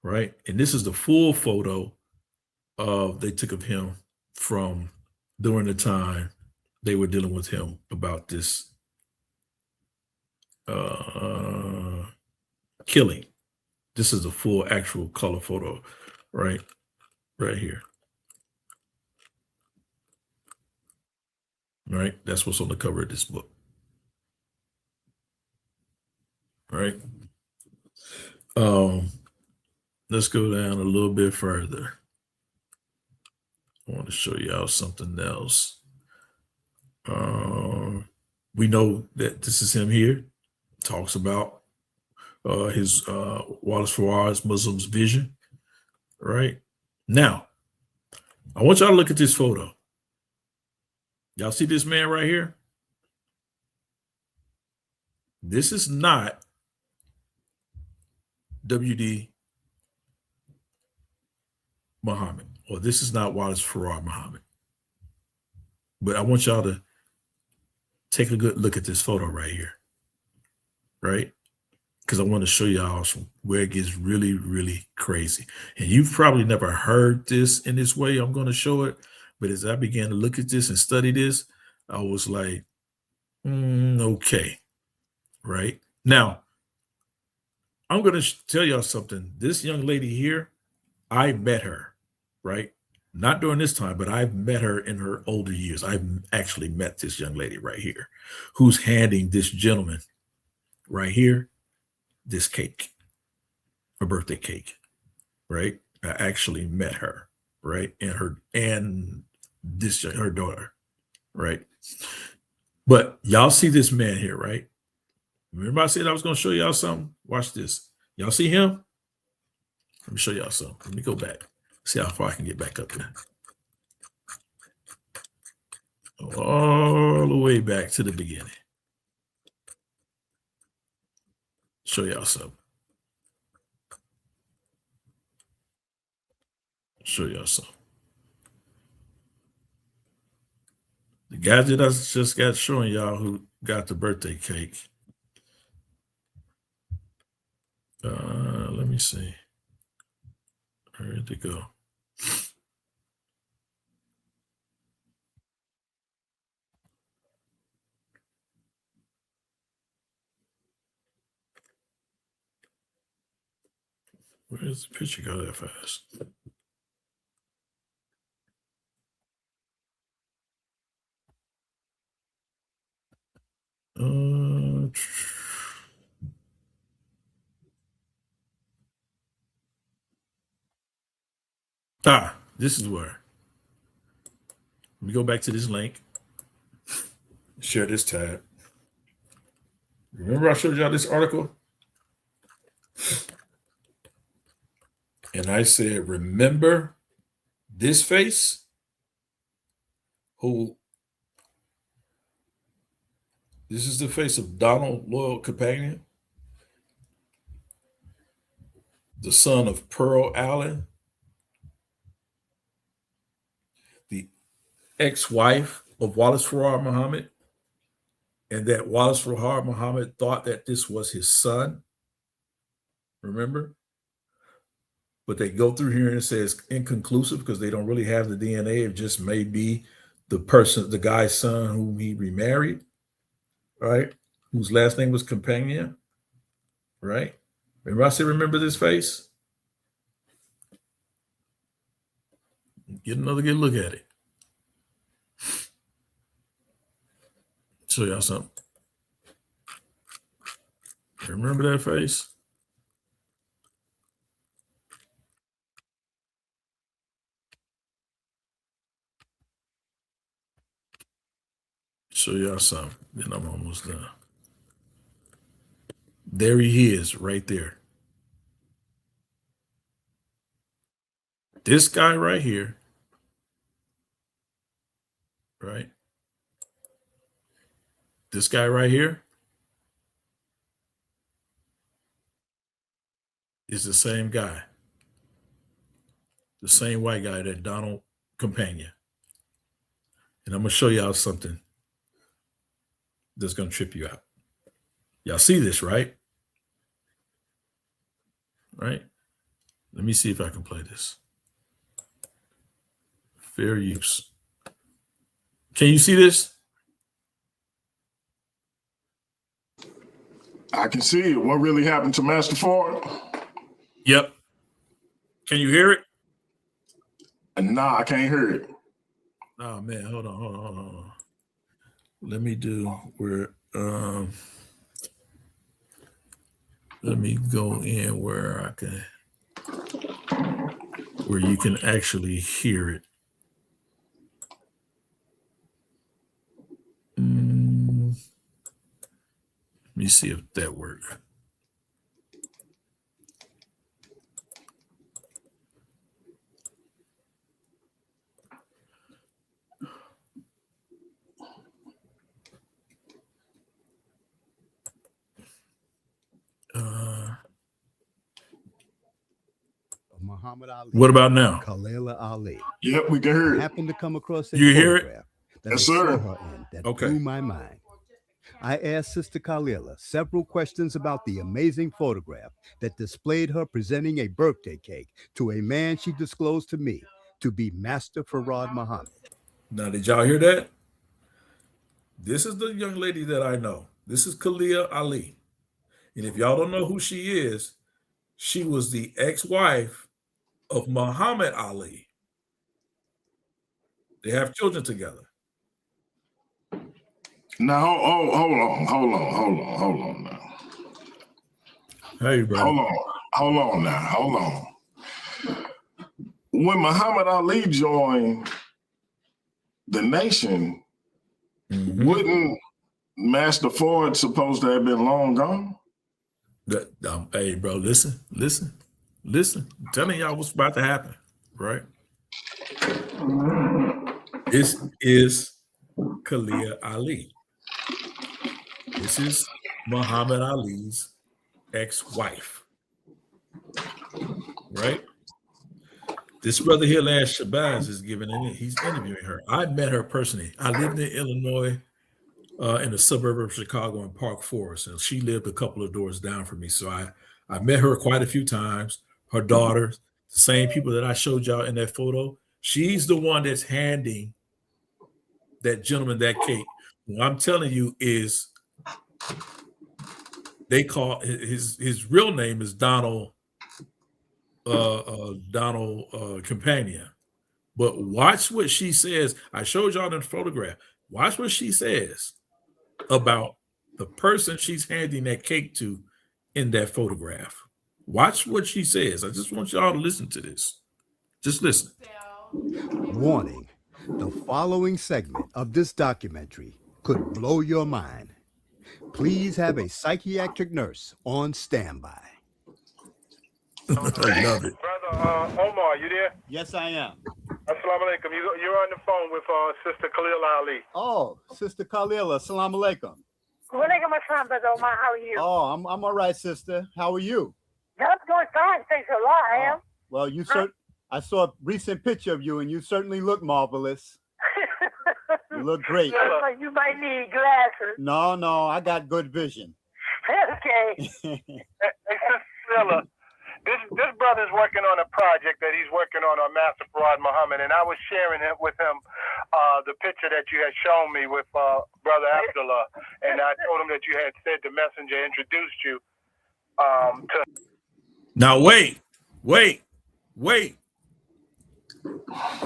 right? And this is the full photo they took of him from during the time they were dealing with him about this killing. This is a full actual color photo, right? Right here. Right? That's what's on the cover of this book. Right? Let's go down a little bit further. I want to show y'all something else. We know that this is him here. Talks about his Wallace Farrar's Muslim's vision. Right? Now, I want y'all to look at this photo. Y'all see this man right here? This is not W.D. Muhammad, or this is not Wallace Farrar Muhammad. But I want y'all to take a good look at this photo right here, right? Because I want to show y'all where it gets really, really crazy. And you've probably never heard this in this way. I'm going to show it. But as I began to look at this and study this, I was like, okay, right? Now, I'm going to tell y'all something. This young lady here, I met her, right? Not during this time, but I've met her in her older years. I've actually met this young lady right here who's handing this gentleman right here this cake, a birthday cake, right? I actually met her, right? And her daughter, right? But y'all see this man here, right? Remember I said I was going to show y'all something? Watch this. Y'all see him? Let me show y'all something. Let me go back. See how far I can get back up there. All the way back to the beginning. Show y'all something. Show y'all something. The guy that I just got showing y'all who got the birthday cake. Let me see. Where'd it go? Where's the picture go that fast? This is where. Let me go back to this link. Share this tab. Remember I showed y'all this article? And I said, remember this face? This is the face of Donald Loyal Companion, the son of Pearl Allen, the ex-wife of Wallace Farrar Muhammad, and that Wallace Farrar Muhammad thought that this was his son. Remember? But they go through here and it says inconclusive because they don't really have the DNA. It just may be the guy's son whom he remarried, right? Whose last name was Companion, right? Remember I said, remember this face? Get another good look at it. Show y'all something. Remember that face? Show y'all something. Then I'm almost done. There he is, right there. This guy right here, right? This guy right here is the same guy, the same white guy that Donald companion. And I'm gonna show y'all something that's gonna trip you out. Y'all see this, right? Right? Let me see if I can play this. Fair use. Can you see this? I can see it. What really happened to Master Ford? Yep. Can you hear it? Nah, I can't hear it. Oh man, hold on. Let me do where let me go in where where you can actually hear it. Let me see if that works. Muhammad Ali. What about now? Khalila Ali. Yep, we can hear I it. happened to come across a You hear it? photograph that Yes, I sir. saw her in that Okay. blew my mind. I asked Sister Khalila several questions about the amazing photograph that displayed her presenting a birthday cake to a man she disclosed to me to be Master Farad Muhammad. Now, did y'all hear that? This is the young lady that I know. This is Khalila Ali. And if y'all don't know who she is, she was the ex-wife of Muhammad Ali. They have children together. Now, hold on now. Hey, bro. Hold on. When Muhammad Ali joined the nation, wouldn't Master Ford supposed to have been long gone? Hey, bro, listen. I'm telling y'all what's about to happen, right? This is Khalila Ali. This is Muhammad Ali's ex-wife, right? This brother here, Last Shabazz, he's interviewing her. I met her personally. I lived in Illinois, in the suburb of Chicago in Park Forest, and she lived a couple of doors down from me. So I met her quite a few times. Her daughters, the same people that I showed y'all in that photo. She's the one that's handing that gentleman that cake. What I'm telling you is, they call his real name is Donald Companion. But watch what she says. I showed y'all in the photograph. Watch what she says about the person she's handing that cake to in that photograph. Watch what she says. I just want y'all to listen to this. Just listen. Warning, the following segment of this documentary could blow your mind. Please have a psychiatric nurse on standby. I love it. Brother Omar, you there? Yes, I am. Assalamu alaikum. You're on the phone with Sister Khalila Ali. Oh, Sister Khalila, assalamu alaikum. Walaikum assalam, Brother Omar. How are you? Oh, I'm all right, sister. How are you? I'm doing fine. Thanks a lot. I am. Well, I saw a recent picture of you, and you certainly look marvelous. You look great. You might need glasses. No, I got good vision. Okay. Hey, Sister this brother's working on a project that he's working on Master Farad Muhammad, and I was sharing it with him the picture that you had shown me with Brother Abdullah, and I told him that you had said the messenger introduced you to. Now wait.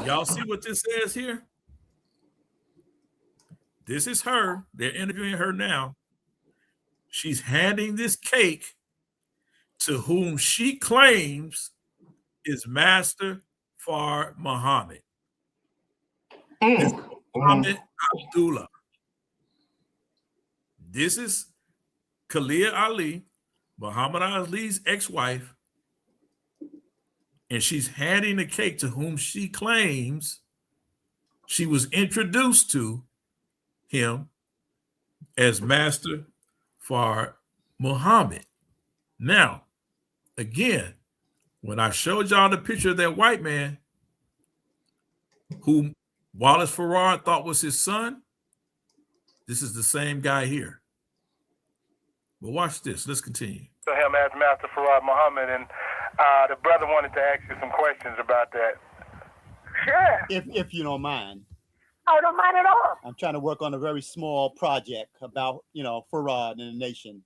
Y'all see what this says here? This is her. They're interviewing her now. She's handing this cake to whom she claims is Master Farad Muhammad. It's Muhammad Abdullah. This is Khalila Ali, Muhammad Ali's ex-wife, and she's handing the cake to whom she claims she was introduced to him as Master Fard Muhammad. Now, again, when I showed y'all the picture of that white man who Wallace Farrar thought was his son, this is the same guy here. But watch this. Let's continue. To him as Master Farad Muhammad, and the brother wanted to ask you some questions about that. Sure. If you don't mind. I don't mind at all. I'm trying to work on a very small project about, Farad and the nation.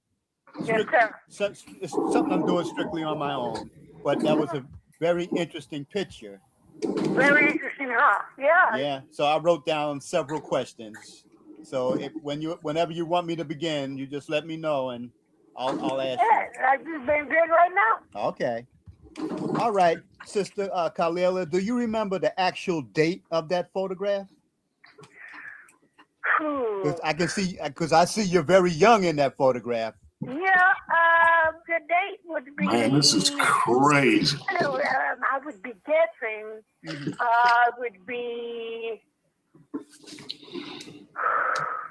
Yes, sir. It's something I'm doing strictly on my own, but that was a very interesting picture. Very interesting, huh? Yeah. Yeah. So I wrote down several questions. So whenever you want me to begin, you just let me know and I'll ask you. Yeah, I've just been good right now. Okay. All right, Sister Khalila, do you remember the actual date of that photograph? I can see, because I see you're very young in that photograph. Yeah, the date would be... Man, this is crazy. I would be guessing,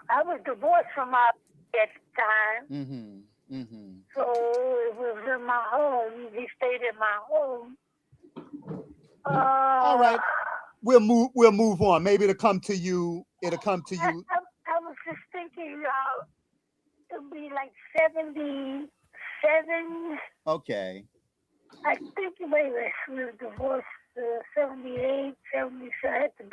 I was divorced from my at the time. So it was in my home. He stayed in my home. All right. We'll move on. Maybe it'll come to you. I was just thinking it'll be like 77. Okay. I think maybe we were divorced 78, 70, so it had to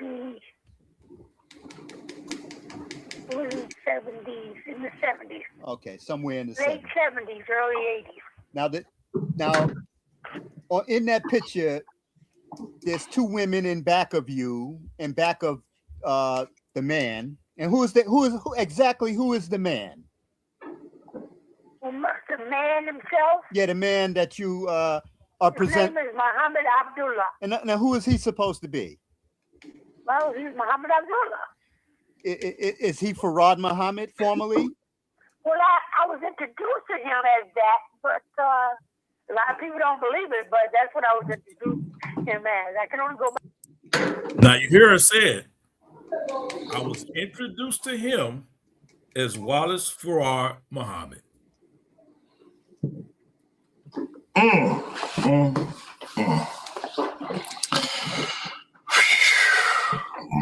be in the 70s. Okay, somewhere in the late 70s, early 80s. Now, in that picture, there's two women in back of you, in back of the man. And who is the man? The man himself? Yeah, the man that you are presenting. His name is Muhammad Abdullah. And now, who is he supposed to be? Well, he's Muhammad Abdullah. Is he Farad Muhammad formally? Well, I was introduced to him as that, but a lot of people don't believe it, but that's what I was introduced to him as. I can only go back. Now, you hear her say, I was introduced to him as Wallace Farrar Muhammad.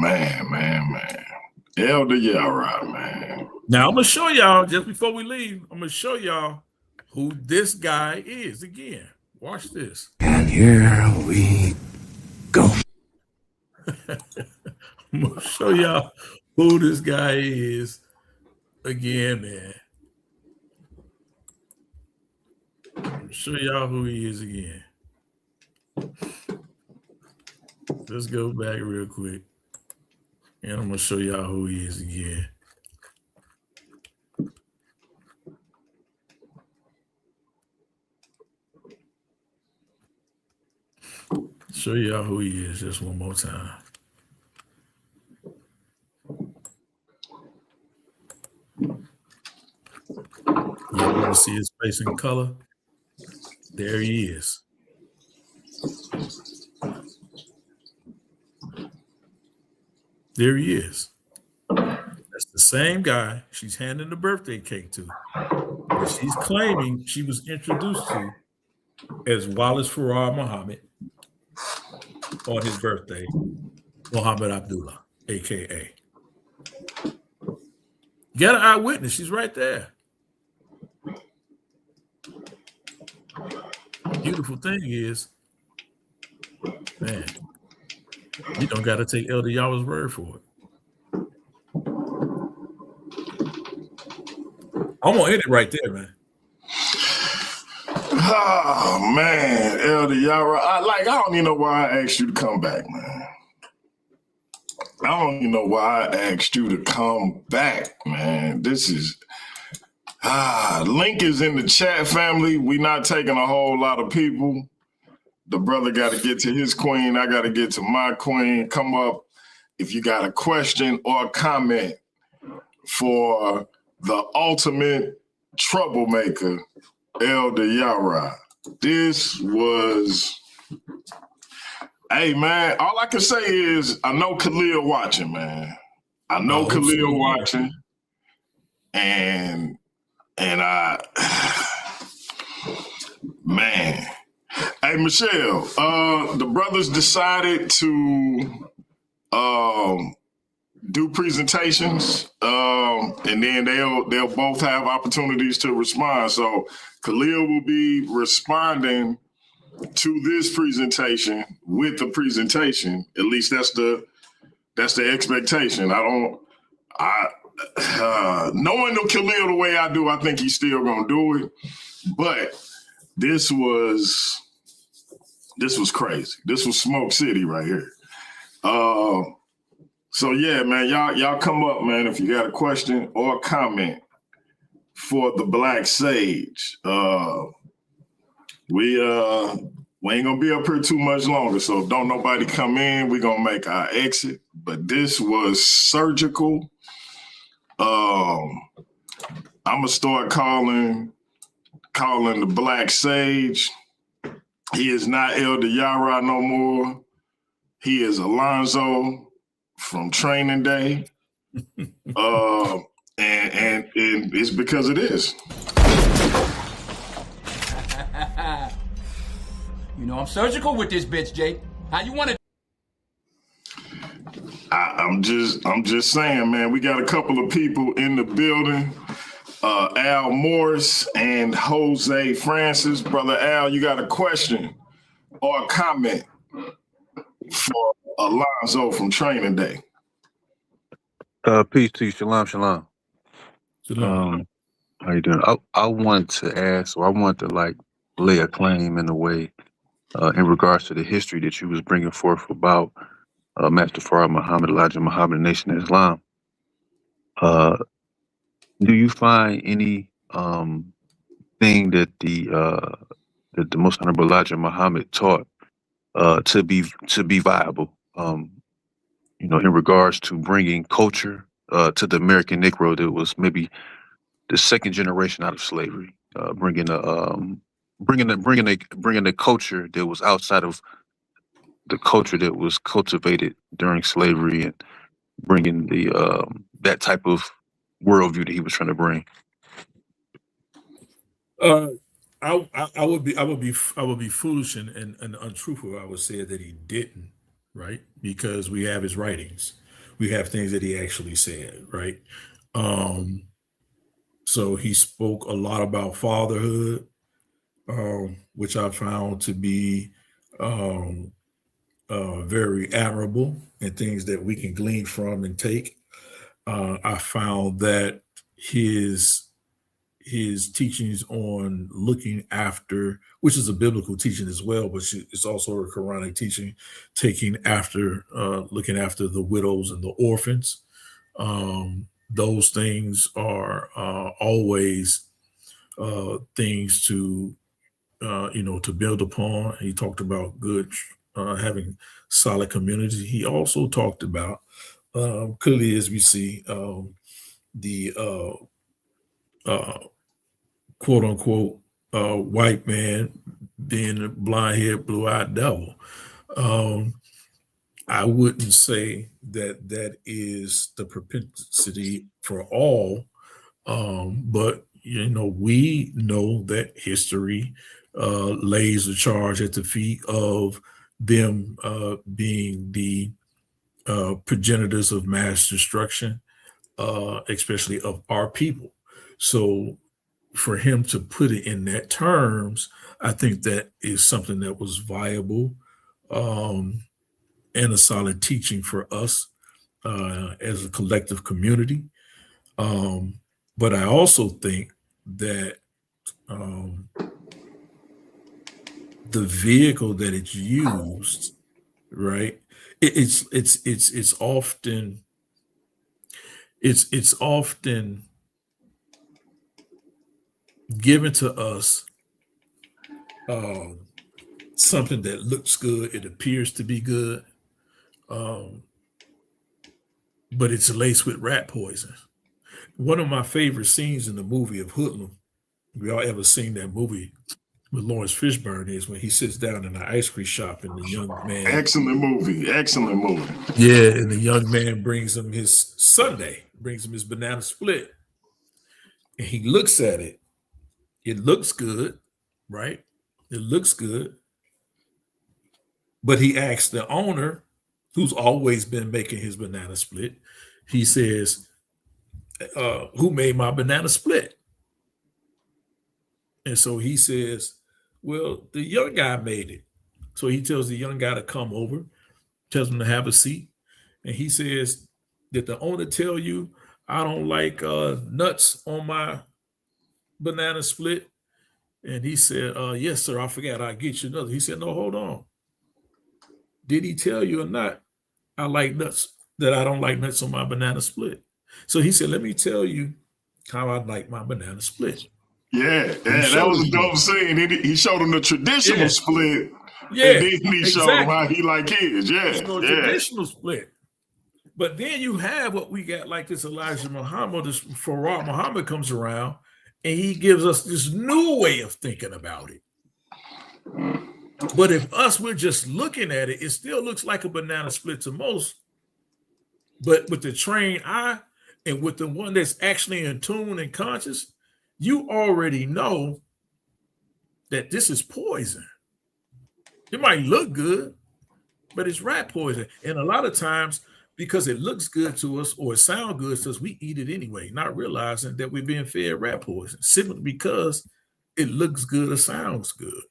Man. Elder Yarah, man. Now, I'm going to show y'all, just before we leave, I'm going to show y'all who this guy is again. Watch this. And here we go. I'm going to show y'all who this guy is again, man. Show y'all who he is again. Let's go back real quick. And I'm going to show y'all who he is again. Show y'all who he is just one more time. You want to see his face in color? There he is. There he is. That's the same guy she's handing the birthday cake to. And she's claiming she was introduced to as Wallace Farrar Muhammad on his birthday, Muhammad Abdullah, a.k.a. You got an eyewitness. She's right there. Beautiful thing is, man, you don't got to take Elder Yahweh's word for it. I'm going to end it right there, man. Oh, man, Elder Yarah. I don't even know why I asked you to come back, man. I don't even know why I asked you to come back, man. This is... link is in the chat, family. We not taking a whole lot of people. The brother got to get to his queen. I got to get to my queen. Come up if you got a question or a comment for the ultimate troublemaker, Elder Yarah. This was Hey, man, all I can say is I know Khalil watching, man. I know Khalil watching. And I, man. Hey, Michelle, the brothers decided to do presentations, and then they'll both have opportunities to respond. So Khalil will be responding to this presentation with the presentation. At least that's the expectation. Knowing Khalil the way I do, I think he's still gonna do it. But this was crazy. This was Smoke City right here. So yeah, man, y'all come up, man, if you got a question or a comment for the Black Sage. We ain't gonna be up here too much longer, so don't nobody come in. We're gonna make our exit. But this was surgical. I'm gonna start calling the Black Sage. He is not Elder Yarah no more. He is Alonzo from Training Day. And it's because it is. You know, I'm surgical with this bitch, Jake. How you want it? I'm just saying, man, we got a couple of people in the building. Al Morris and Jose Francis. Brother Al, you got a question or a comment for Alonzo from Training Day? Peace to you. Shalom, shalom. Shalom. How you doing? I want to ask, or I want to lay a claim in a way in regards to the history that you was bringing forth about Master Farah Muhammad, Elijah Muhammad, Nation of Islam. Do you find any thing that the Most Honorable Elijah Muhammad taught to be viable? In regards to bringing culture to the American Negro that was maybe the second generation out of slavery, bringing a culture that was outside of the culture that was cultivated during slavery, and bringing the that type of worldview that he was trying to bring. I would be foolish and untruthful if I would say that he didn't, right? Because we have his writings, we have things that he actually said, right? So he spoke a lot about fatherhood, which I found to be very admirable, and things that we can glean from and take. I found that his teachings on looking after, which is a biblical teaching as well, but it's also a Quranic teaching, looking after the widows and the orphans. Those things are always things to build upon. He talked about having solid community. He also talked about clearly, as we see, the quote unquote white man being a blind-haired, blue-eyed devil. I wouldn't say that is the propensity for all, but we know that history lays the charge at the feet of them being the progenitors of mass destruction, especially of our people. So for him to put it in that terms, I think that is something that was viable and a solid teaching for us as a collective community. But I also think that the vehicle that it's used, right? It's often given to us something that looks good, it appears to be good, but it's laced with rat poison. One of my favorite scenes in the movie of Hoodlum, we all ever seen that movie, with Lawrence Fishburne is when he sits down in the ice cream shop and the young man. Excellent movie. Yeah, and the young man brings him his sundae, brings him his banana split. And he looks at it. It looks good, right? It looks good. But he asks the owner, who's always been making his banana split, he says, who made my banana split? And so he says, well, the young guy made it. So he tells the young guy to come over, tells him to have a seat. And he says, did the owner tell you I don't like nuts on my banana split? And he said, yes, sir, I forgot. I'll get you another. He said, no, hold on. Did he tell you or not I like nuts, that I don't like nuts on my banana split? So he said, let me tell you how I like my banana split. Yeah, that was a dope scene. He showed him the traditional split. Yeah, and then he showed him how he like his. Traditional split. But then you have what we got, like this Elijah Muhammad, this Farah Muhammad comes around, and he gives us this new way of thinking about it. But if we're just looking at it, it still looks like a banana split to most. But with the trained eye and with the one that's actually in tune and conscious, you already know that this is poison. It might look good, but it's rat poison. And a lot of times, because it looks good to us or it sounds good to us, we eat it anyway, not realizing that we're being fed rat poison simply because it looks good or sounds good.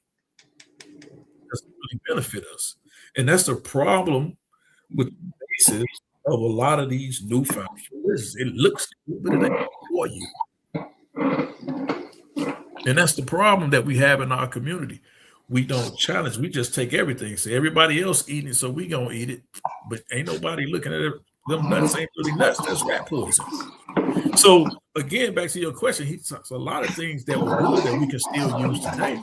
Doesn't really benefit us. And that's the problem with the basis of a lot of these newfound religions. It looks good, but it ain't for you. And that's the problem that we have in our community. We don't challenge. We just take everything. Say everybody else eating it, so we gonna eat it. But ain't nobody looking at it. Them nuts ain't really nuts. That's rat poison. So again, back to your question, he talks a lot of things that were good that we can still use today.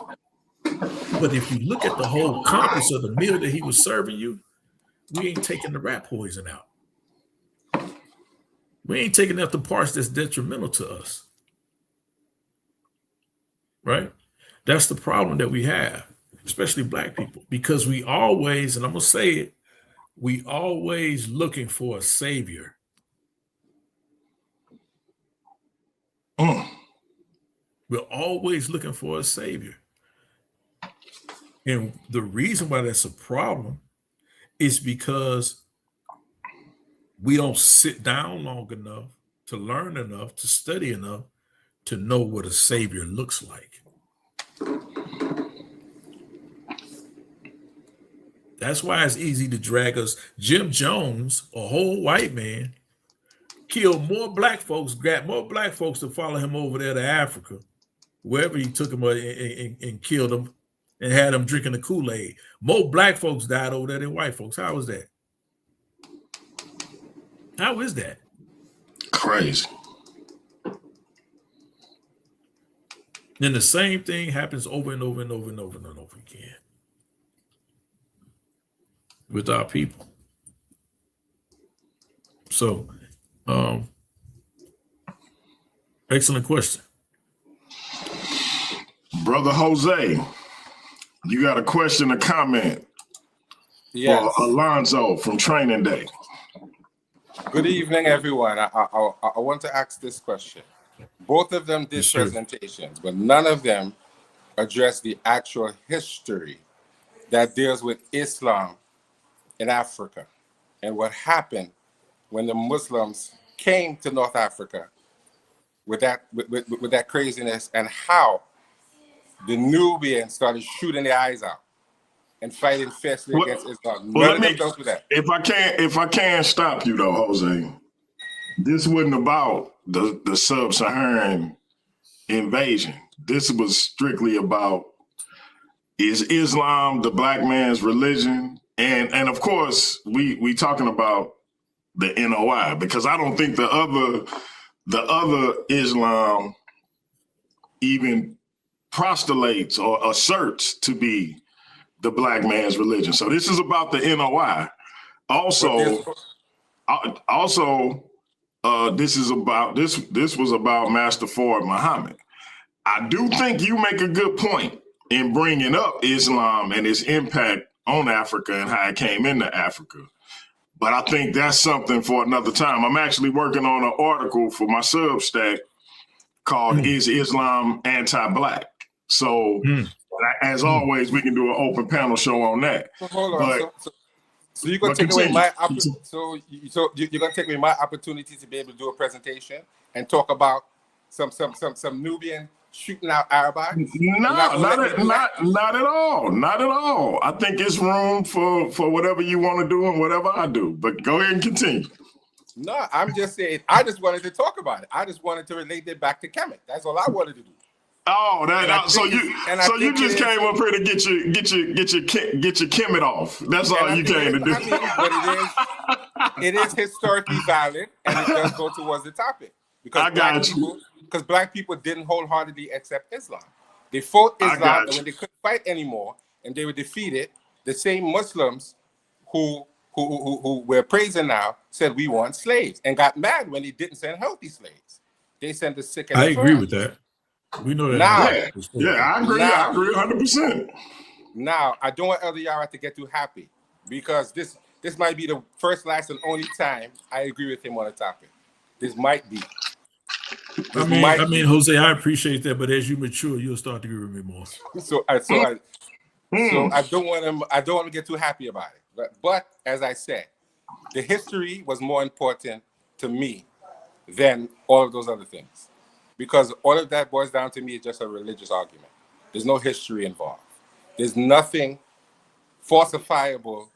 But if you look at the whole compass of the meal that he was serving you, we ain't taking the rat poison out. We ain't taking out the parts that's detrimental to us. Right? That's the problem that we have, especially Black people, because we always, and I'm going to say it, we always looking for a savior. We're always looking for a savior. And the reason why that's a problem is because we don't sit down long enough to learn enough, to study enough, to know what a savior looks like. That's why it's easy to drag us. Jim Jones, a whole white man, killed more Black folks, grabbed more Black folks to follow him over there to Africa, wherever he took them and killed them and had them drinking the Kool-Aid. More Black folks died over there than white folks. How is that? How is that? Crazy. And the same thing happens over and over and over and over and over again with our people. So, excellent question. Brother Jose, you got a question or comment for Alonzo from Training Day? Good evening, everyone. I want to ask this question. Both of them did presentations, but none of them addressed the actual history that deals with Islam in Africa and what happened when the Muslims came to North Africa with that craziness, and how the Nubians started shooting their eyes out and fighting fiercely against Islam. None of them dealt with that. If I can stop you though, Jose, this wasn't about the sub-Saharan invasion. This was strictly about, is Islam the Black man's religion? And of course, we talking about the NOI, because I don't think the other Islam even postulates or asserts to be the Black man's religion. So this is about the NOI. This was about Master Fard Muhammad. I do think you make a good point in bringing up Islam and its impact on Africa and how it came into Africa. But I think that's something for another time. I'm actually working on an article for my Substack called Is Islam Anti-Black? So as always, we can do an open panel show on that. So hold on. So you're gonna take away my you're gonna take away my opportunity to be able to do a presentation and talk about some Nubian shooting out Arabs? No, not at all. Not at all. I think it's room for whatever you want to do and whatever I do. But go ahead and continue. No, I'm just saying. I just wanted to talk about it. I just wanted to relate it back to Kemet. That's all I wanted to do. Oh, so you just came up here to get your Kemet off. That's all you came to do. I mean, but it is historically valid, and it does go towards the topic because black people didn't wholeheartedly accept Islam. They fought Islam, and when they couldn't fight anymore, and they were defeated, the same Muslims who we're praising now said we want slaves and got mad when they didn't send healthy slaves. They sent the sick and I agree with that. We know that. Now, I agree. I agree 100%. Now, I don't want Elder Yarah to get too happy because this might be the first, last, and only time I agree with him on a topic. This might be. I mean, Jose, I appreciate that, but as you mature, you'll start to agree with me more. So I don't want him. I don't want to get too happy about it. But as I said, the history was more important to me than all of those other things, because all of that boils down to me is just a religious argument. There's no history involved. There's nothing falsifiable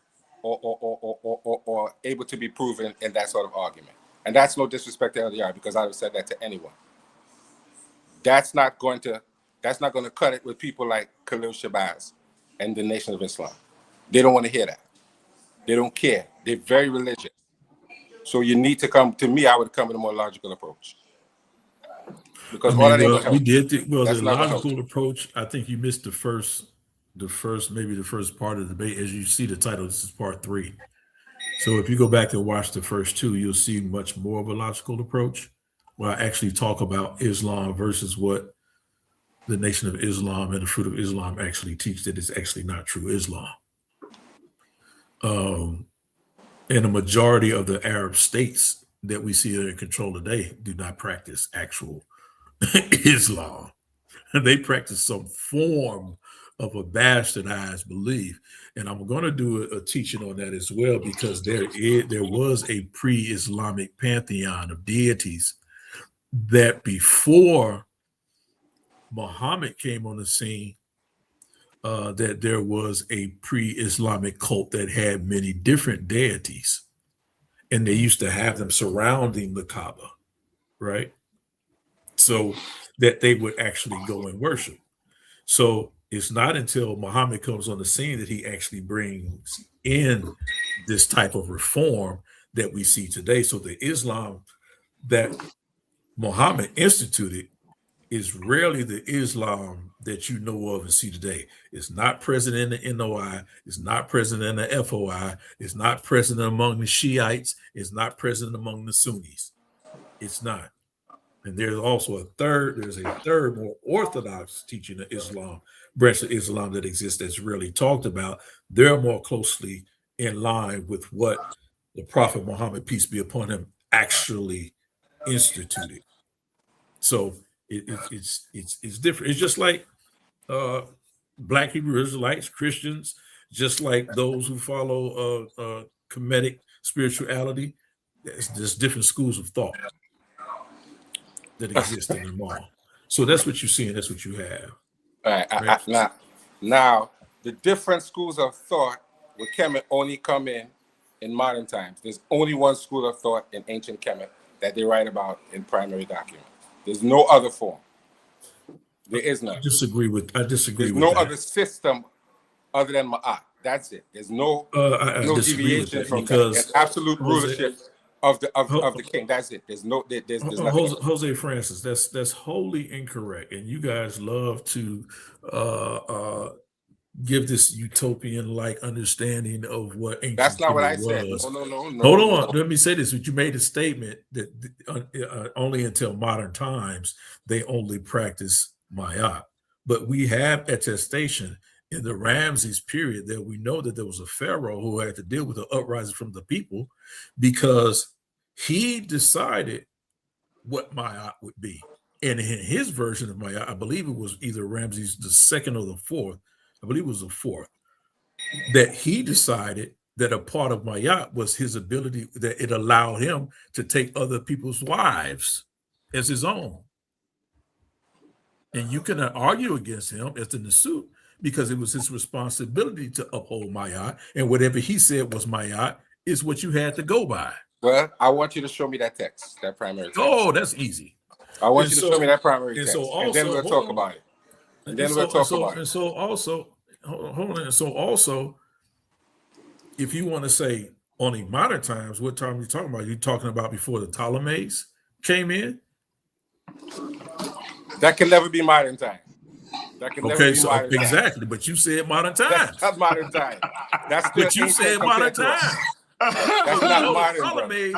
or able to be proven in that sort of argument. And that's no disrespect to LDR, because I would have said that to anyone. That's not going to cut it with people like Khalil Shabazz and the Nation of Islam. They don't want to hear that. They don't care. They're very religious. So you need to come to me. I would come with a more logical approach. Because the logical approach. I think you missed the first part of the debate. As you see the title, this is part 3. So if you go back and watch the first 2, you'll see much more of a logical approach, where I actually talk about Islam versus what the Nation of Islam and the Fruit of Islam actually teach, that it's actually not true Islam. And a majority of the Arab states that we see that are in control today do not practice actual Islam. They practice some form of a bastardized belief. And I'm going to do a teaching on that as well, because there was a pre-Islamic pantheon of deities that before Muhammad came on the scene, that there was a pre-Islamic cult that had many different deities, and they used to have them surrounding the Kaaba, right? So that they would actually go and worship. So it's not until Muhammad comes on the scene that he actually brings in this type of reform that we see today. So the Islam that Muhammad instituted is rarely the Islam that you know of and see today. It's not present in the NOI. It's not present in the FOI. It's not present among the Shiites. It's not present among the Sunnis. It's not. And there's also a third more orthodox teaching of Islam, branch of Islam that exists that's really talked about. They're more closely in line with what the Prophet Muhammad, peace be upon him, actually instituted. So it's different. It's just like Black Hebrew Israelites, Christians, just like those who follow Kemetic spirituality. There's different schools of thought that exist in them all. So that's what you see, and that's what you have. All right. Now, the different schools of thought with Kemet only come in modern times. There's only one school of thought in ancient Kemet that they write about in primary documents. There's no other form. There is none. I disagree with There's no other system other than Ma'at. That's it. There's no deviation from that. Absolute rulership of the king. That's it. There's nothing. Jose Francis, that's wholly incorrect. And you guys love to give this utopian-like understanding of what ancient That's not what I said. was. No. Hold on. Let me say this. But you made a statement that only until modern times they only practice Ma'at. But we have attestation in the Ramses period that we know that there was a pharaoh who had to deal with the uprising from the people because he decided what Ma'at would be. And in his version of Ma'at, I believe it was either Ramses the second or the fourth, I believe it was the fourth, that he decided that a part of Ma'at was his ability, that it allowed him to take other people's wives as his own. And you cannot argue against him as the Nasut because it was his responsibility to uphold Ma'at, and whatever he said was Ma'at is what you had to go by. Well, I want you to show me that text, that primary text. Oh, that's easy. I want you to show me that primary text, and then we'll talk about it. And so also, hold on. So also, if you want to say only modern times, what time are you talking about? You're talking about before the Ptolemies came in? That can never be modern time. That can never be modern time. Exactly, but you said modern times. That's not modern time. That's but you said modern times. That's not modern. Ptolemies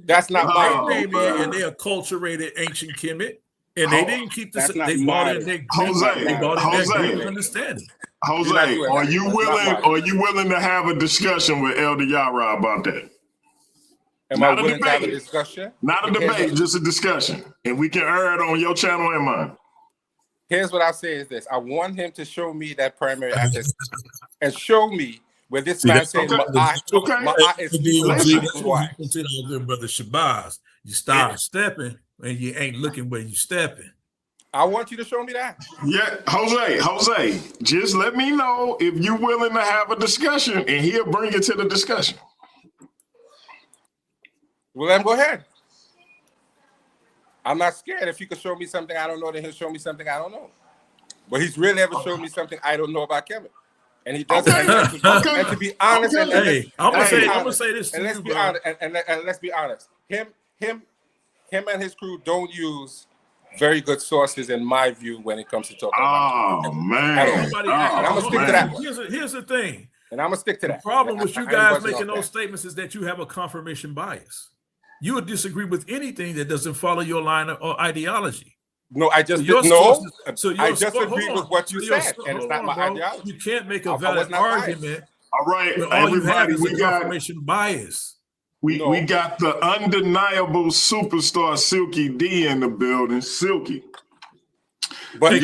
that's not modern. They came in and they acculturated ancient Kemet, and they didn't keep the. They brought in their Greek understanding. Jose, are you willing to have a discussion with Elder Yarah about that? Am I willing to have a discussion? Not a debate, just a discussion. And we can air it on your channel and mine. Here's what I say is this. I want him to show me that primary access and show me where this man says Ma'at is why. Brother Shabazz, you start stepping and you ain't looking where you stepping. I want you to show me that. Yeah, Jose, just let me know if you're willing to have a discussion and he'll bring it to the discussion. Well, then go ahead. I'm not scared. If you could show me something I don't know, then he'll show me something I don't know. But he's really ever shown me something I don't know about Kemet. And he doesn't. And to be honest, I'm gonna say this. And let's be honest. And let's be honest. Him and his crew don't use very good sources, in my view, when it comes to talking about. Oh man! And I'm gonna stick to that. Here's the thing. And I'm gonna stick to that. The problem with you guys making those statements is that you have a confirmation bias. You would disagree with anything that doesn't follow your line or ideology. No, I just didn't know. I just agree with what you said, and it's not my ideology. You can't make a valid argument. All right, all you have is a confirmation bias. We got the undeniable superstar Silky D in the building. Silky. But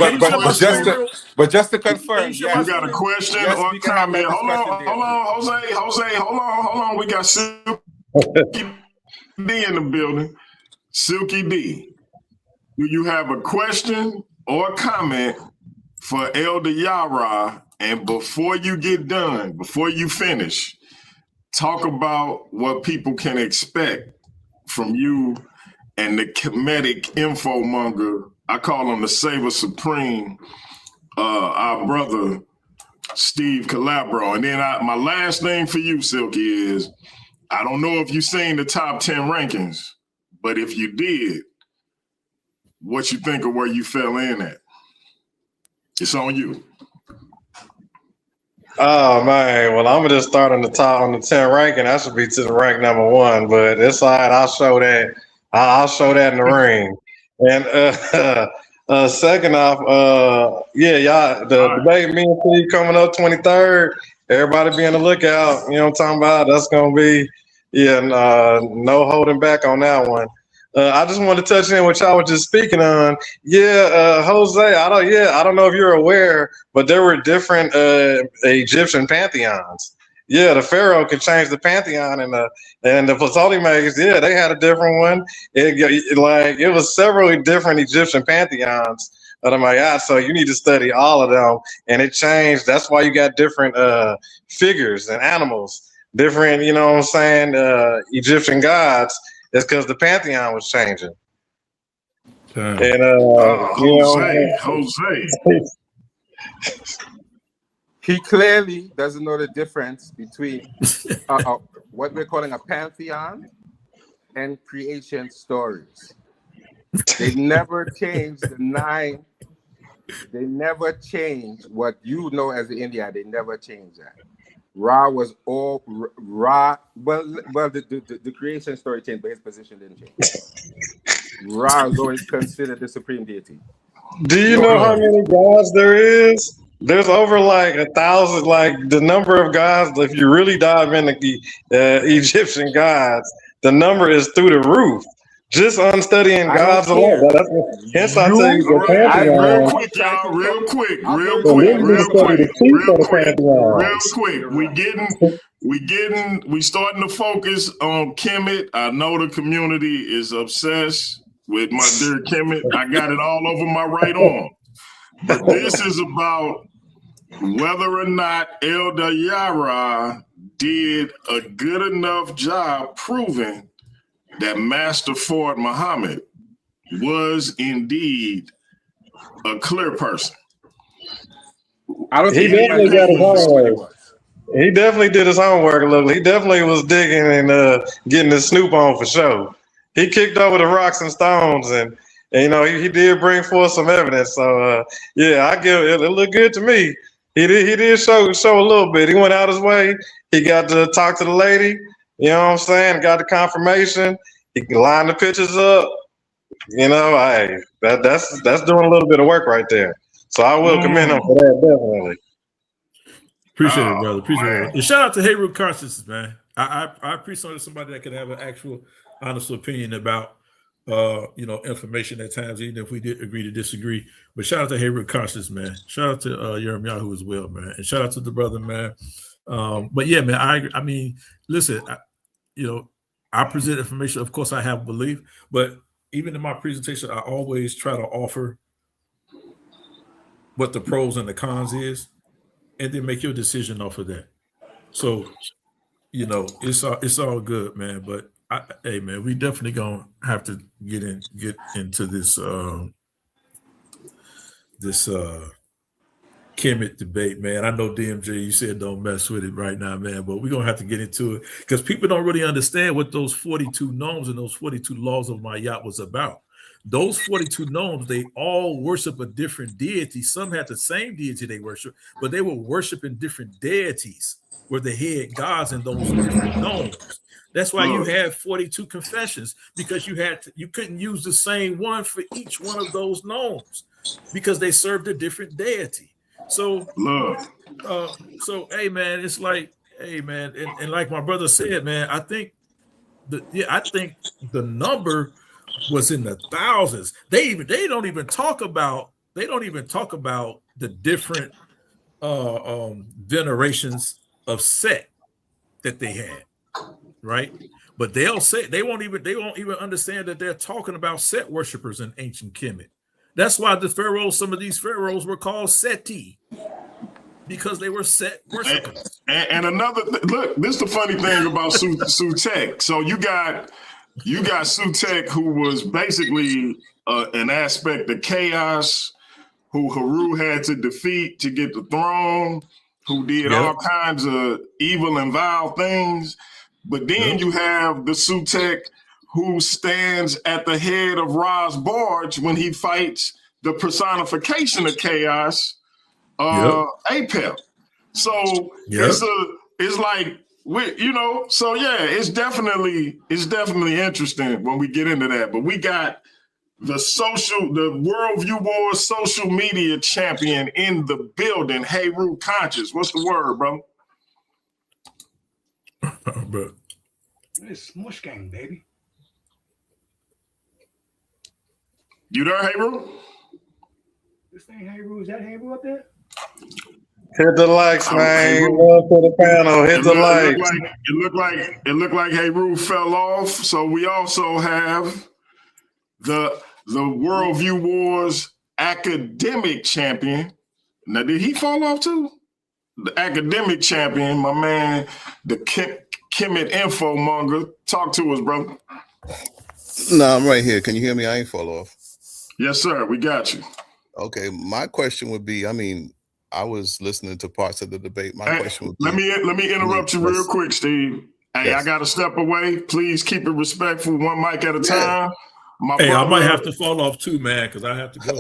just to confirm, you got a question or comment? Hold on. We got Silky D in the building. Silky D, do you have a question or comment for Elder Yarah? And before you get done, before you finish, talk about what people can expect from you and the Kemetic info monger. I call him the Saver Supreme, our brother Steve Calabro. And then my last thing for you, Silky, is I don't know if you've seen the top 10 rankings, but if you did, what you think of where you fell in at? It's on you. Oh man, well I'm gonna just start on the top on the 10 ranking. I should be to the rank number 1, but it's all right. I'll show that. I'll show that in the ring. And second off, y'all, the debate me and Steve coming up 23rd. Everybody be on the lookout. You know what I'm talking about? That's gonna be no holding back on that one. I just wanted to touch in what y'all was just speaking on. Jose, I don't know if you're aware, but there were different Egyptian pantheons. Yeah, the pharaoh could change the pantheon, and the Ptolemies, they had a different one. It was several different Egyptian pantheons of the Ma'at, so you need to study all of them, and it changed. That's why you got different figures and animals, different, you know what I'm saying, Egyptian gods. It's because the pantheon was changing. And Jose. He clearly doesn't know the difference between what we're calling a pantheon and creation stories. They never changed the 9. They never changed what you know as the India. They never changed that. Ra was all Ra. Well, the creation story changed, but his position didn't change. Ra is always considered the supreme deity. Do you know how many gods there is? There's over like 1,000. Like the number of gods. If you really dive into the Egyptian gods, the number is through the roof. Just on studying I don't gods alone. care. That's what, hence I tell you All the right, I real pantheon. quick, y'all. Real quick. So literally study the chief of the pantheons. We starting to focus on Kemet. I know the community is obsessed with my dear Kemet. I got it all over my right arm. But this is about whether or not Elder Yarah did a good enough job proving that Master Ford Muhammad was indeed a clear person. I don't He think definitely got his homework. He definitely did his homework a little. He definitely was digging and getting his snoop on for sure. He kicked over the rocks and stones, and you know he did bring forth some evidence. So yeah, I give it. It looked good to me. He did show a little bit. He went out his way. He got to talk to the lady. You know what I'm saying? Got the confirmation. He lined the pictures up. You know, that's doing a little bit of work right there. So I will commend him for that, definitely. Appreciate it, brother. Appreciate it. And shout out to Haywood Carstens, man. I appreciate somebody that could have an actual honest opinion about information at times, even if we did agree to disagree. But shout out to Haywood Carstens, man. Shout out to Yarah as well, man. And shout out to the brother, man. But yeah, man, I mean, listen, I present information. Of course, I have belief, but even in my presentation, I always try to offer what the pros and the cons is, and then make your decision off of that. So, it's all good, man. But hey, man, we definitely gonna have to get into this Kemet debate, man. I know DMJ, you said don't mess with it right now, man, but we're gonna have to get into it because people don't really understand what those 42 nomes and those 42 laws of Mayat was about. Those 42 nomes, they all worship a different deity. Some had the same deity they worship, but they were worshiping different deities, were the head gods in those different nomes. That's why you had 42 confessions, because you couldn't use the same one for each one of those nomes because they served a different deity. So, hey, man, it's like, hey, man, and like my brother said, man, I think the number was in the thousands. They don't even talk about the different venerations of Set that they had, right? But they won't even understand that they're talking about Set worshipers in ancient Kemet. That's why some of these pharaohs were called Seti, because they were Set worshipers. And another look, this is the funny thing about Sutek. So you got Sutek, who was basically an aspect of chaos, who Haru had to defeat to get the throne, who did all kinds of evil and vile things. But then you have the Sutek who stands at the head of Ra's barge when he fights the personification of chaos, Apep. So it's like, so yeah, it's definitely interesting when we get into that. But we got the Worldview Wars social media champion in the building. Hey, Root Conscious, what's the word, bro? Bro, it's Smush Gang, baby. You there, Hey, Root? This thing, Hey, Root, is that Hey, Root up there? Hit the likes, man. Love for the panel. Hit the likes. It looked like Hey Roo fell off. So we also have the Worldview Wars academic champion. Now, did he fall off too? The academic champion, my man, the Kemet info monger. Talk to us, brother. No, I'm right here. Can you hear me? I ain't fall off. Yes, sir. We got you. Okay. My question would be, I was listening to parts of the debate. My question would be, let me interrupt you real quick, Steve. Hey, I got to step away. Please keep it respectful, one mic at a time. I might have to fall off too, man, because I have to go.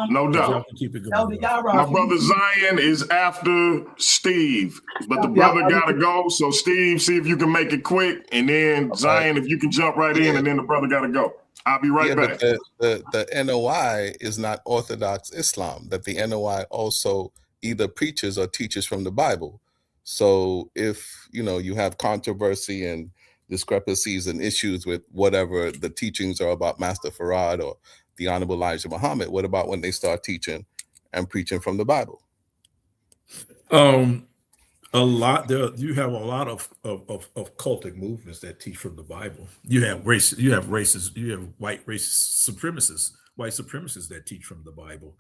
No doubt. Keep it going. My brother Zion is after Steve, but the brother got to go. So Steve, see if you can make it quick, and then Zion, if you can jump right in, and then the brother got to go. I'll be right back. But the NOI is not Orthodox Islam. That the NOI also either preaches or teaches from the Bible. So if you have controversy and discrepancies and issues with whatever the teachings are about Master Farad or the Honorable Elijah Muhammad, what about when they start teaching and preaching from the Bible? A lot there. You have a lot of cultic movements that teach from the Bible. You have white white supremacists that teach from the Bible.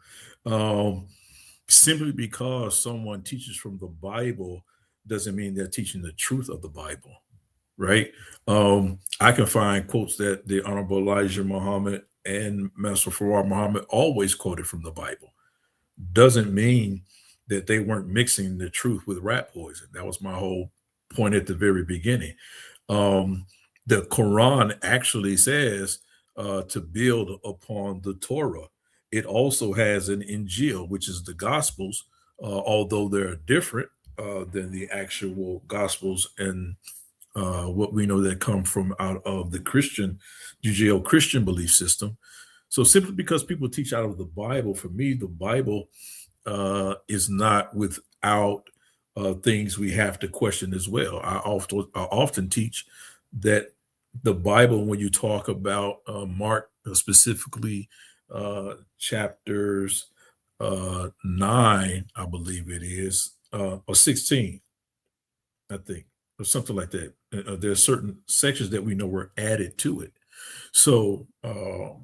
Simply because someone teaches from the Bible doesn't mean they're teaching the truth of the Bible, right? I can find quotes that the Honorable Elijah Muhammad and Master Farad Muhammad always quoted from the Bible. Doesn't mean that they weren't mixing the truth with rat poison. That was my whole point at the very beginning. The Quran actually says to build upon the Torah. It also has an Injil, which is the Gospels, although they're different than the actual Gospels and what we know that come from out of the Judeo-Christian belief system. So simply because people teach out of the Bible, for me, the Bible is not without things we have to question as well. I often teach that the Bible, when you talk about Mark specifically, chapters 9, I believe it is, or 16, I think, or something like that. There's certain sections that we know were added to it. So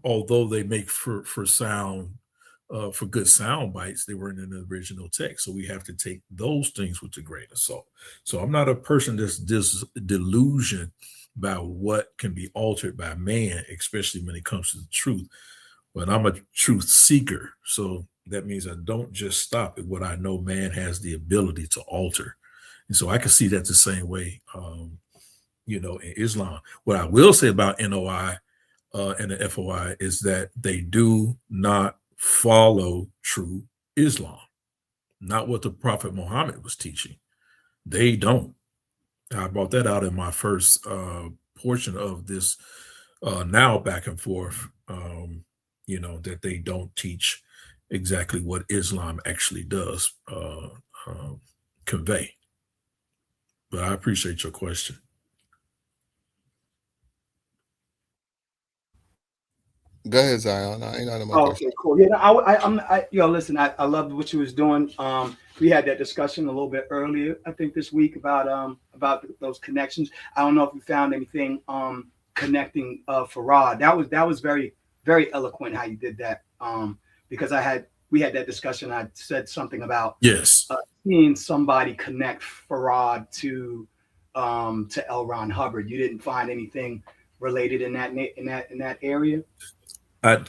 although they make for sound, for good sound bites, they weren't in the original text. So we have to take those things with a grain of salt. So I'm not a person that's delusioned by what can be altered by man, especially when it comes to the truth. But I'm a truth seeker. So that means I don't just stop at what I know man has the ability to alter. And so I can see that the same way, in Islam. What I will say about NOI and the FOI is that they do not follow true Islam, not what the Prophet Muhammad was teaching. They don't. I brought that out in my first portion of this now back and forth, that they don't teach exactly what Islam actually does convey. But I appreciate your question. Go ahead, Zion. I ain't out of my question. Okay, cool. Yeah, listen, I loved what you was doing. We had that discussion a little bit earlier, I think this week about those connections. I don't know if you found anything connecting Farad. That was very, very eloquent how you did that. Because we had that discussion. I said something about seeing somebody connect Farad to L. Ron Hubbard. You didn't find anything related in that area? I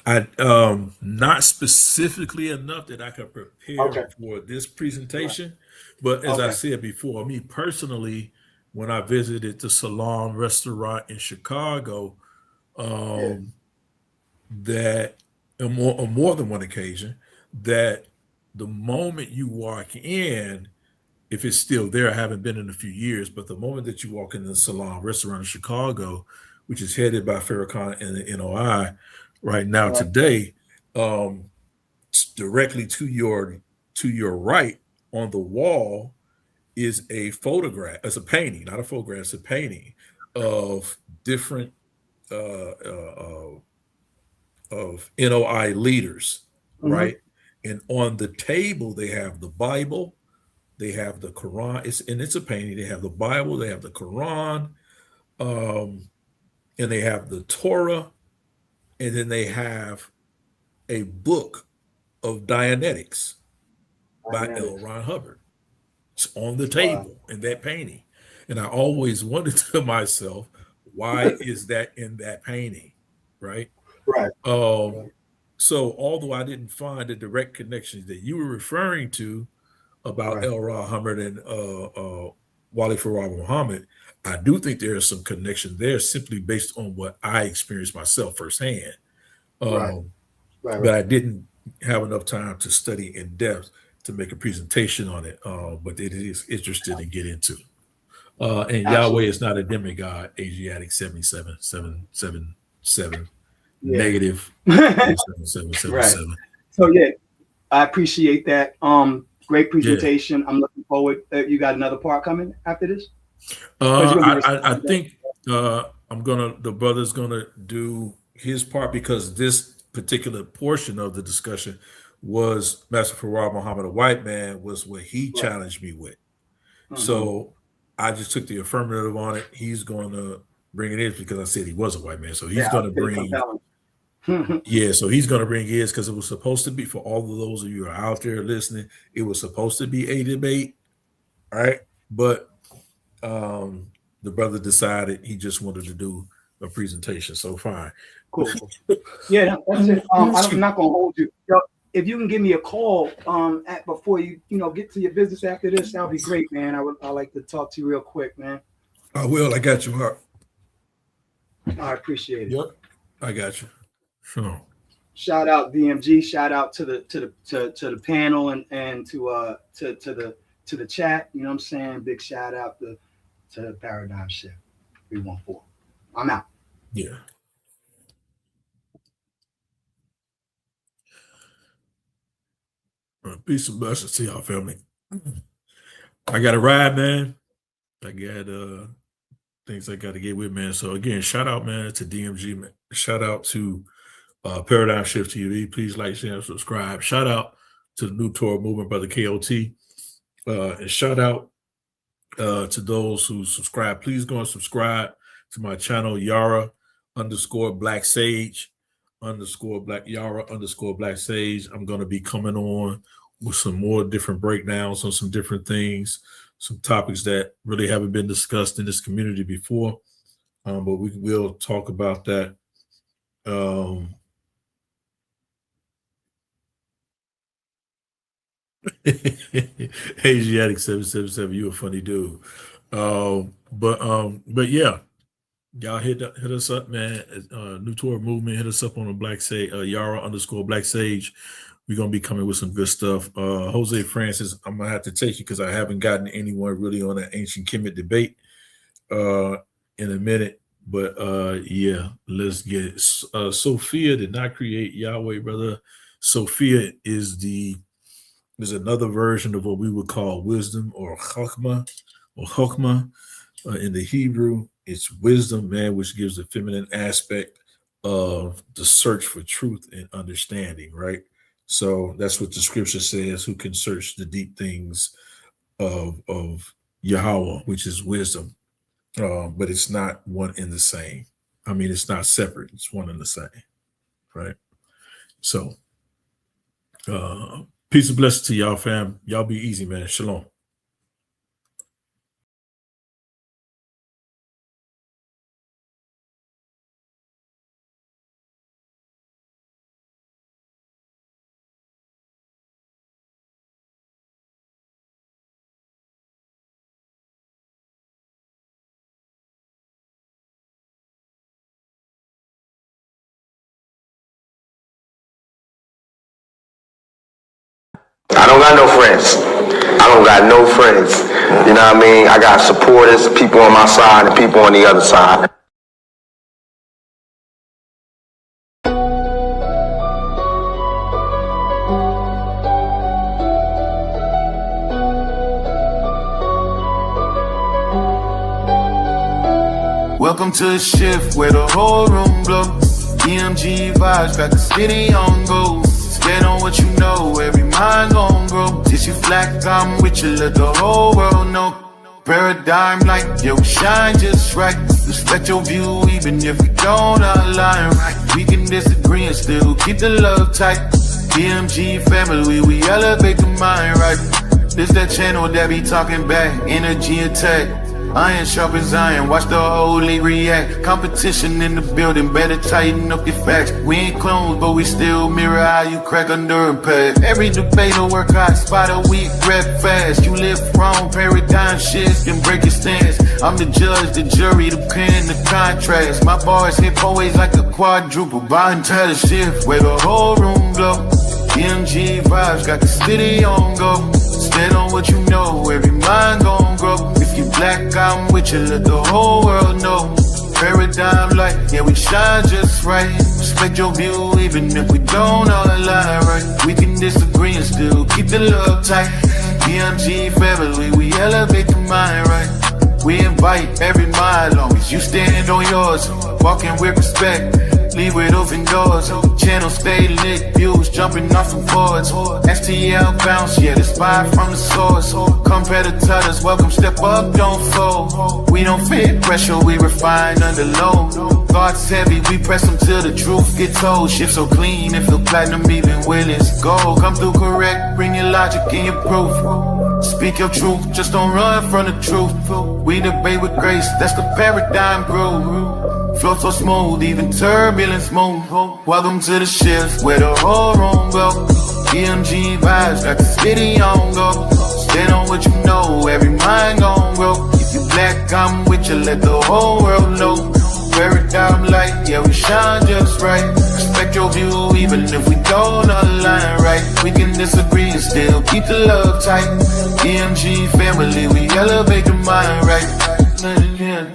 not specifically enough that I could prepare for this presentation, but as I said before, me personally, when I visited the Salon restaurant in Chicago, that on more than one occasion, that the moment you walk in, if it's still there, I haven't been in a few years, but the moment that you walk in the Salon restaurant in Chicago, which is headed by Farrakhan and the NOI right now today, directly to your right on the wall is a photograph. It's a painting, not a photograph. It's a painting of different of NOI leaders, right? And on the table they have the Bible, they have the Quran. It's a painting. They have the Bible, they have the Quran, and they have the Torah, and then they have a book of Dianetics by L. Ron Hubbard. It's on the table in that painting. And I always wondered to myself, why is that in that painting? Right? Right. So although I didn't find the direct connections that you were referring to about L. Ron Hubbard and Wali Farad Muhammad, I do think there is some connection there simply based on what I experienced myself firsthand. But I didn't have enough time to study in depth to make a presentation on it. But it is interesting to get into. And Yahweh is not a demigod, Asiatic 7777. negative Right. 7777. So yeah, I appreciate that. Great presentation. I'm looking forward. You got another part coming after this? I think the brother's gonna do his part, because this particular portion of the discussion was Master Farad Muhammad, a white man, was what he challenged me with. So I just took the affirmative on it. He's gonna bring it in because I said he was a white man. So he's gonna bring so he's gonna bring his, because it was supposed to be, for all of those of you who are out there listening, it was supposed to be a debate, right? But the brother decided he just wanted to do a presentation. So fine. Cool. Yeah, that's it. I'm not gonna hold you. Yo, if you can give me a call before you get to your business after this, that'll be great, man. I like to talk to you real quick, man. I will. I got you, Hart. I appreciate it. Yep, I got you. Sure. Shout out DMG. Shout out to the panel and to the chat. You know what I'm saying? Big shout out to Paradigm Shift 314. I'm out. Yeah. Peace and blessings to y'all, family. I got to ride, man. I got things I got to get with, man. So again, shout out, man, to DMG, man. Shout out to Paradigm Shift TV. Please like, share, and subscribe. Shout out to the New Torah Movement, Brother KOT. And shout out to those who subscribe. Please go and subscribe to my channel, Yarah _Black Sage Yarah _Black Sage. I'm going to be coming on with some more different breakdowns on some different things, some topics that really haven't been discussed in this community before. But we will talk about that. Asiatic 777, you a funny dude. But yeah, y'all hit us up, man. New Torah Movement, hit us up on the Black Sage, Yarah _Black Sage. We're gonna be coming with some good stuff. Jose Francis, I'm gonna have to take you because I haven't gotten anyone really on an ancient Kemet debate in a minute. But yeah, let's get it. Sophia did not create Yahweh, brother. Sophia is another version of what we would call wisdom or chokmah in the Hebrew. It's wisdom, man, which gives the feminine aspect of the search for truth and understanding, right? So that's what the scripture says, who can search the deep things of Yahweh, which is wisdom. But it's not one and the same. I mean, it's not separate. It's one and the same, right? So peace and blessings to y'all, fam. Y'all be easy, man. Shalom. I don't got no friends. You know what I mean? I got supporters, people on my side and people on the other side. Welcome to the shift where the whole room blows. DMG vibes got the city on go. Stand on what you know, every mind gon' grow. This you flat, I'm with you, let the whole world know. Paradigm light, yeah, we shine just right. Respect your view, even if we don't align right. We can disagree and still keep the love tight. DMG family, we elevate the mind right. This that channel that be talking back, energy attack. Iron sharp as iron, watch the holy react. Competition in the building, better tighten up your facts. We ain't clones, but we still mirror how you crack under impact. Every debater work hard, spot a weak, rep fast. You live wrong, paradigm shift can break your stance. I'm the judge, the jury, the pen, the contrast. My bars hit always like a quadruple. Buying title shift where the whole room glow. DMG vibes got the city on go. Stand on what you know, every mind gon' grow. If you black, I'm with you, let the whole world know. Paradigm light, yeah, we shine just right. Respect your view, even if we don't all align right. We can disagree and still keep the love tight. DMG family, we elevate the mind right. We invite every mind, long as you stand on yours. Walking with respect, leave with open doors. Channel stay lit, views jumping off from boards. STL bounce, yeah, the spy from the source. Competitors, welcome, step up, don't fold. We don't fit pressure, we refine under load. Thoughts heavy, we press them till the truth gets told. Shit so clean, it feel platinum even when it's gold. Come through correct, bring your logic and your proof. Speak your truth, just don't run from the truth. We debate with grace, that's the paradigm, bro. Flow so smooth, even turbulence move. Welcome to the shift where the whole room go. DMG vibes, got the city on go. Stand on what you know, every mind gon' grow. If you black, I'm with you, let the whole world know. Paradigm light, yeah, we shine just right. Respect your view, even if we don't align right. We can disagree and still keep the love tight. DMG family, we elevate the mind right.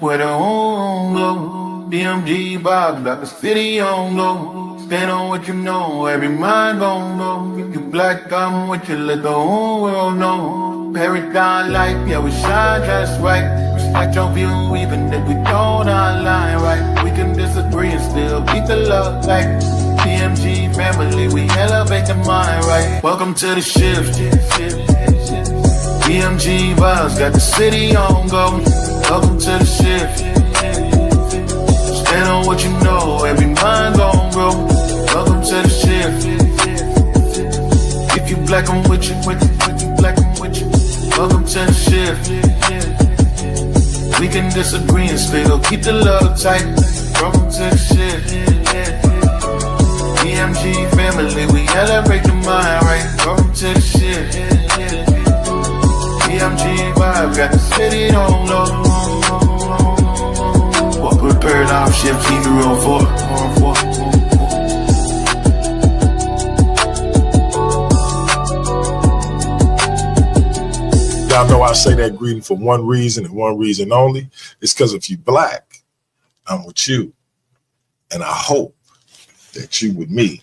Where the home go. DMG vibe, like the city on go. Stand on what you know, every mind gon' go. If you black, I'm with you, let the whole world know. Paradigm light, yeah, we shine just right. Respect your view, even if we don't align right. We can disagree and still keep the love tight. DMG family, we elevate the mind right. Welcome to the shift. DMG vibes, got the city on go. Welcome to the shift. Stand on what you know, every mind gon' grow. Welcome to the shift. If you black, I'm with you, with you, black, I'm with you. Welcome to the shift. We can disagree and still keep the love tight. Welcome to the shift. DMG family, we elevate the mind right. Welcome to the shift. DMG vibe, got the city on low. Corporate paradigm shift, TV 314. Y'all know I say that greeting for one reason and one reason only. It's because if you black, I'm with you. And I hope that you with me.